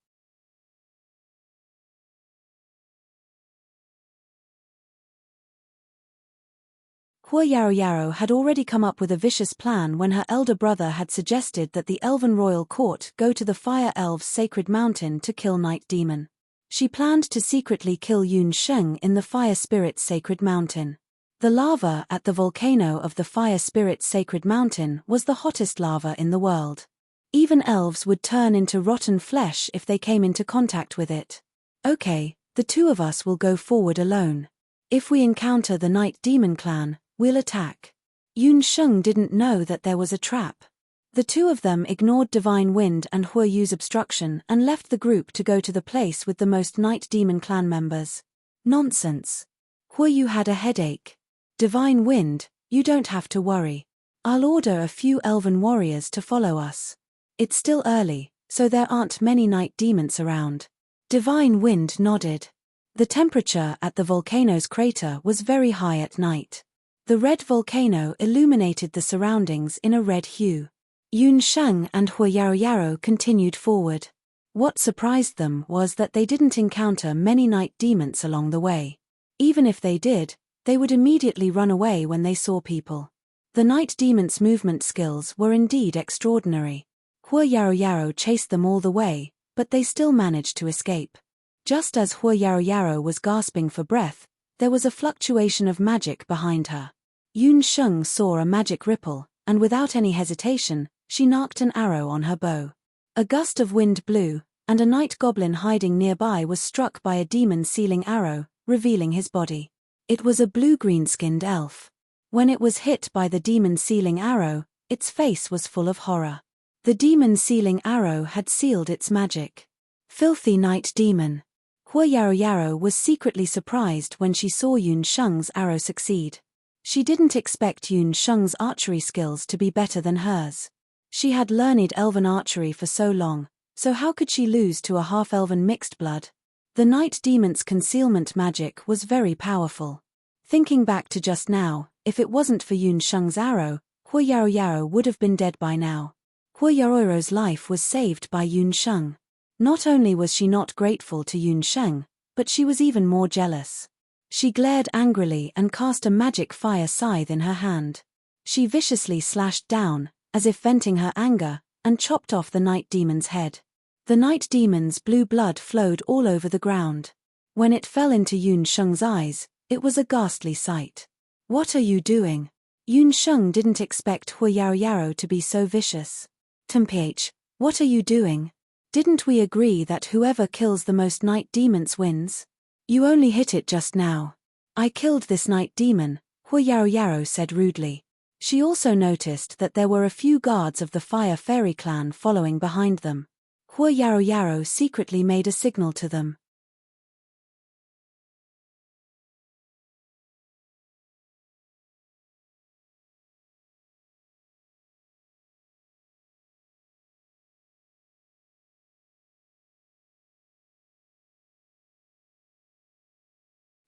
[SPEAKER 1] Hua Yarou had already come up with a vicious plan when her elder brother had suggested that the Elven Royal Court go to the Fire Elves' sacred mountain to kill Night Demon. She planned to secretly kill Yunsheng in the Fire Spirit's sacred mountain. The lava at the volcano of the Fire Spirit's sacred mountain was the hottest lava in the world. Even elves would turn into rotten flesh if they came into contact with it. Okay, the 2 of us will go forward alone. If we encounter the Night Demon clan, we'll attack. Yunsheng didn't know that there was a trap. The 2 of them ignored Divine Wind and Hua Yu's obstruction and left the group to go to the place with the most Night Demon clan members. Nonsense. Hua Yu had a headache. Divine Wind, you don't have to worry. I'll order a few elven warriors to follow us. It's still early, so there aren't many night demons around. Divine Wind nodded. The temperature at the volcano's crater was very high at night. The red volcano illuminated the surroundings in a red hue. Yunsheng and Hua Yarou continued forward. What surprised them was that they didn't encounter many night demons along the way. Even if they did, they would immediately run away when they saw people. The night demon's movement skills were indeed extraordinary. Hua Yaro chased them all the way, but they still managed to escape. Just as Hua Yaro was gasping for breath, there was a fluctuation of magic behind her. Yun Sheng saw a magic ripple, and without any hesitation, she narked an arrow on her bow. A gust of wind blew, and a night goblin hiding nearby was struck by a demon-sealing arrow, revealing his body. It was a blue-green-skinned elf. When it was hit by the demon-sealing arrow, its face was full of horror. The demon-sealing arrow had sealed its magic. Filthy night demon. Hua Yaro was secretly surprised when she saw Yun Sheng's arrow succeed. She didn't expect Yun Sheng's archery skills to be better than hers. She had learned elven archery for so long, so how could she lose to a half-elven mixed blood? The night demon's concealment magic was very powerful. Thinking back to just now, if it wasn't for Yun Sheng's arrow, Hua Yaro would have been dead by now. Hua Yaro's life was saved by Yun Sheng. Not only was she not grateful to Yun Sheng, but she was even more jealous. She glared angrily and cast a magic fire scythe in her hand. She viciously slashed down, as if venting her anger, and chopped off the night demon's head. The night demon's blue blood flowed all over the ground. When it fell into Yun Sheng's eyes, it was a ghastly sight. "What are you doing?" Yun Sheng didn't expect Hua Yaro to be so vicious. "Temph, what are you doing? Didn't we agree that whoever kills the most night demons wins? You only hit it just now." "I killed this night demon," Hua Yaro said rudely. She also noticed that there were a few guards of the Fire Fairy clan following behind them. Hua Yaro secretly made a signal to them.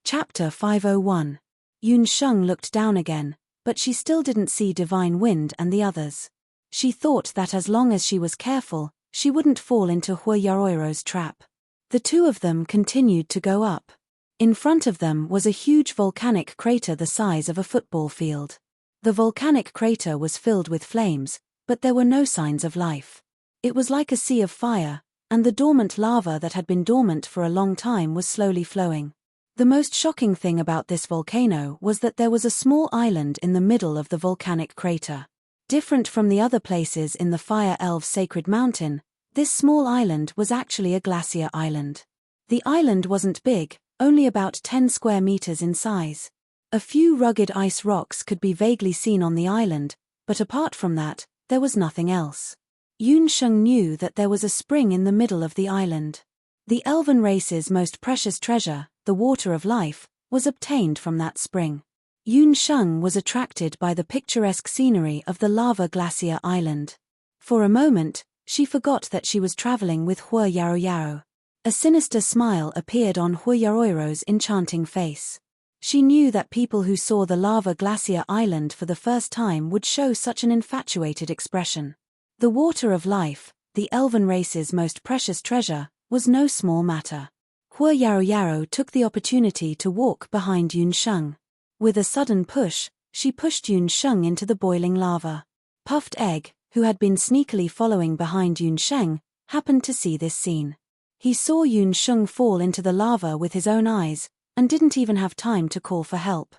[SPEAKER 1] Chapter 501. Yun Sheng looked down again, but she still didn't see Divine Wind and the others. She thought that as long as she was careful, she wouldn't fall into Hua Yaro's trap. The two of them continued to go up. In front of them was a huge volcanic crater the size of a football field. The volcanic crater was filled with flames, but there were no signs of life. It was like a sea of fire, and the dormant lava that had been dormant for a long time was slowly flowing. The most shocking thing about this volcano was that there was a small island in the middle of the volcanic crater. Different from the other places in the Fire Elves' sacred mountain, this small island was actually a glacier island. The island wasn't big, only about 10 square meters in size. A few rugged ice rocks could be vaguely seen on the island, but apart from that, there was nothing else. Yun Sheng knew that there was a spring in the middle of the island. The elven race's most precious treasure, the water of life, was obtained from that spring. Yun Sheng was attracted by the picturesque scenery of the lava glacier island. For a moment, she forgot that she was traveling with Hua Yaro. A sinister smile appeared on Hua Yaro's enchanting face. She knew that people who saw the lava glacier island for the first time would show such an infatuated expression. The water of life, the elven race's most precious treasure, was no small matter. Hua Yaro took the opportunity to walk behind Yun Sheng. With a sudden push, she pushed Yun Sheng into the boiling lava. Puffed Egg, who had been sneakily following behind Yun Sheng, happened to see this scene. He saw Yun Sheng fall into the lava with his own eyes, and didn't even have time to call for help.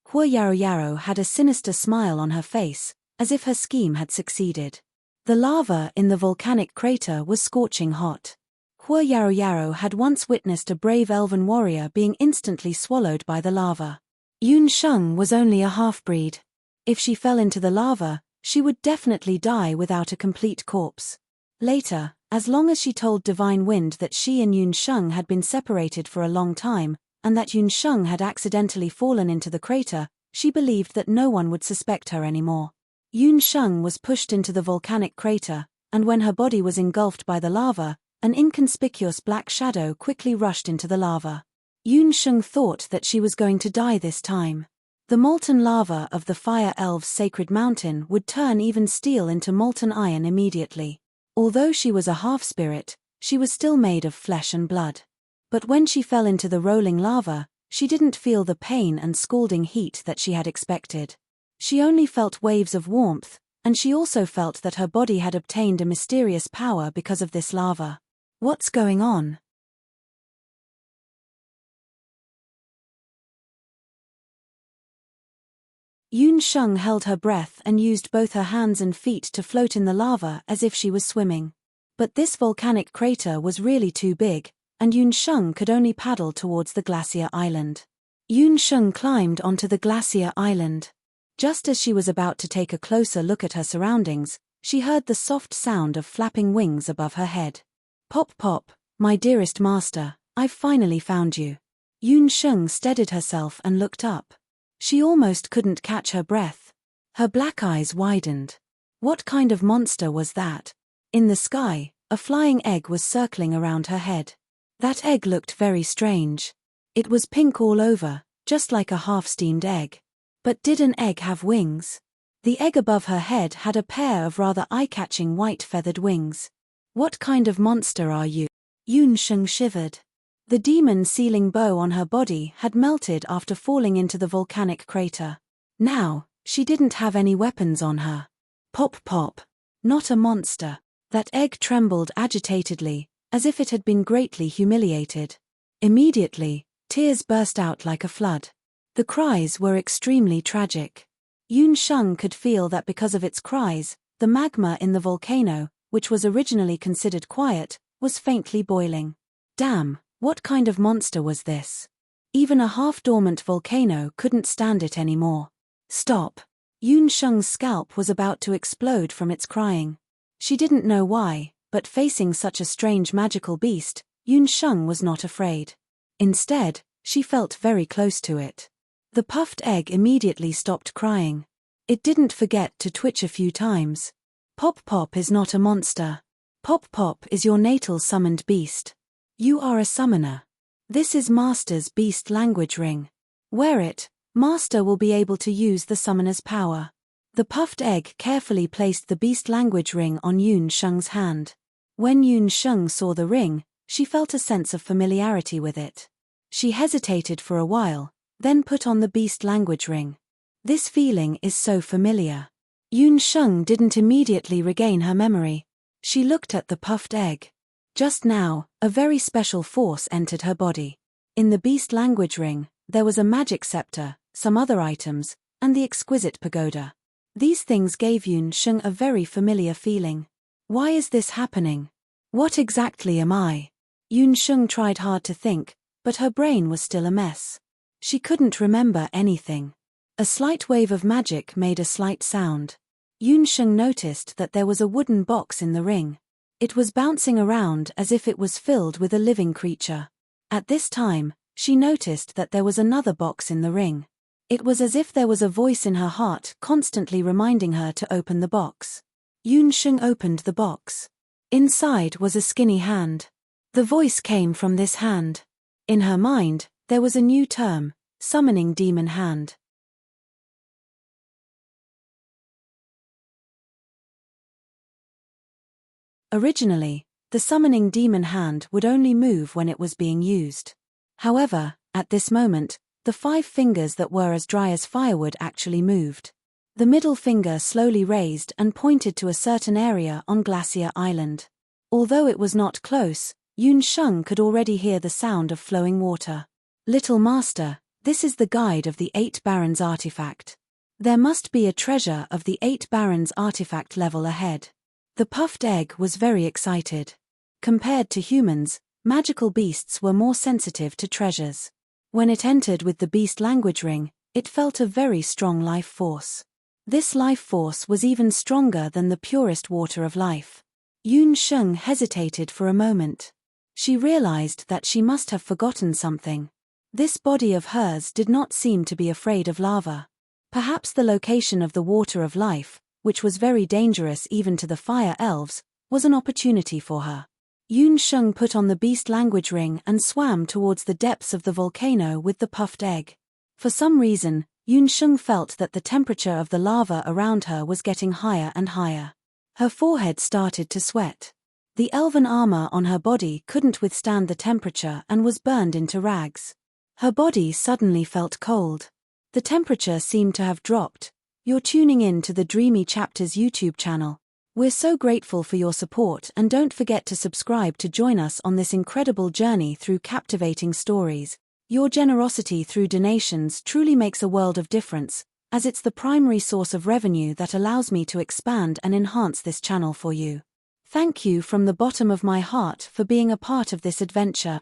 [SPEAKER 1] Hua Yaro had a sinister smile on her face, as if her scheme had succeeded. The lava in the volcanic crater was scorching hot. Hua Yaro had once witnessed a brave elven warrior being instantly swallowed by the lava. Yun Sheng was only a half-breed. If she fell into the lava, she would definitely die without a complete corpse. Later, as long as she told Divine Wind that she and Yun Sheng had been separated for a long time, and that Yun Sheng had accidentally fallen into the crater, she believed that no one would suspect her anymore. Yun Sheng was pushed into the volcanic crater, and when her body was engulfed by the lava, an inconspicuous black shadow quickly rushed into the lava. Yun Sheng thought that she was going to die this time. The molten lava of the Fire Elves' sacred mountain would turn even steel into molten iron immediately. Although she was a half-spirit, she was still made of flesh and blood. But when she fell into the rolling lava, she didn't feel the pain and scalding heat that she had expected. She only felt waves of warmth, and she also felt that her body had obtained a mysterious power because of this lava. What's going on? Yun Sheng held her breath and used both her hands and feet to float in the lava as if she was swimming. But this volcanic crater was really too big, and Yun Sheng could only paddle towards the glacier island. Yun Sheng climbed onto the glacier island. Just as she was about to take a closer look at her surroundings, she heard the soft sound of flapping wings above her head. Pop pop, my dearest master, I've finally found you. Yun Sheng steadied herself and looked up. She almost couldn't catch her breath. Her black eyes widened. What kind of monster was that? In the sky, a flying egg was circling around her head. That egg looked very strange. It was pink all over, just like a half-steamed egg. But did an egg have wings? The egg above her head had a pair of rather eye-catching white feathered wings. What kind of monster are you? Yun Sheng shivered. The demon sealing bow on her body had melted after falling into the volcanic crater. Now, she didn't have any weapons on her. Pop pop. Not a monster. That egg trembled agitatedly, as if it had been greatly humiliated. Immediately, tears burst out like a flood. The cries were extremely tragic. Yun Sheng could feel that because of its cries, the magma in the volcano, which was originally considered quiet, was faintly boiling. Damn, what kind of monster was this? Even a half-dormant volcano couldn't stand it anymore. Stop. Yun Sheng's scalp was about to explode from its crying. She didn't know why, but facing such a strange magical beast, Yun Sheng was not afraid. Instead, she felt very close to it. The puffed egg immediately stopped crying. It didn't forget to twitch a few times. Pop Pop is not a monster. Pop Pop is your natal summoned beast. You are a summoner. This is Master's beast language ring. Wear it, Master will be able to use the summoner's power. The puffed egg carefully placed the beast language ring on Yun Sheng's hand. When Yun Sheng saw the ring, she felt a sense of familiarity with it. She hesitated for a while, then put on the beast language ring. This feeling is so familiar. Yun Sheng didn't immediately regain her memory. She looked at the puffed egg. Just now, a very special force entered her body. In the beast language ring, there was a magic scepter, some other items, and the exquisite pagoda. These things gave Yun Sheng a very familiar feeling. Why is this happening? What exactly am I? Yun Sheng tried hard to think, but her brain was still a mess. She couldn't remember anything. A slight wave of magic made a slight sound. Yun Sheng noticed that there was a wooden box in the ring. It was bouncing around as if it was filled with a living creature. At this time, she noticed that there was another box in the ring. It was as if there was a voice in her heart constantly reminding her to open the box. Yun Sheng opened the box. Inside was a skinny hand. The voice came from this hand. In her mind, there was a new term, summoning demon hand. Originally, the summoning demon hand would only move when it was being used. However, at this moment, the 5 fingers that were as dry as firewood actually moved. The middle finger slowly raised and pointed to a certain area on Glacier Island. Although it was not close, Yun Sheng could already hear the sound of flowing water. Little Master, this is the guide of the 8 Barons artifact. There must be a treasure of the 8 Barons artifact level ahead. The puffed egg was very excited. Compared to humans, magical beasts were more sensitive to treasures. When it entered with the beast language ring, it felt a very strong life force. This life force was even stronger than the purest water of life. Yun Sheng hesitated for a moment. She realized that she must have forgotten something. This body of hers did not seem to be afraid of lava. Perhaps the location of the water of life, which was very dangerous even to the fire elves, was an opportunity for her. Yun Sheng put on the beast language ring and swam towards the depths of the volcano with the puffed egg. For some reason, Yun Sheng felt that the temperature of the lava around her was getting higher and higher. Her forehead started to sweat. The elven armor on her body couldn't withstand the temperature and was burned into rags. Her body suddenly felt cold. The temperature seemed to have dropped, You're tuning in to the Dreamy Chapters YouTube channel. We're so grateful for your support, and don't forget to subscribe to join us on this incredible journey through captivating stories. Your generosity through donations truly makes a world of difference, as it's the primary source of revenue that allows me to expand and enhance this channel for you. Thank you from the bottom of my heart for being a part of this adventure.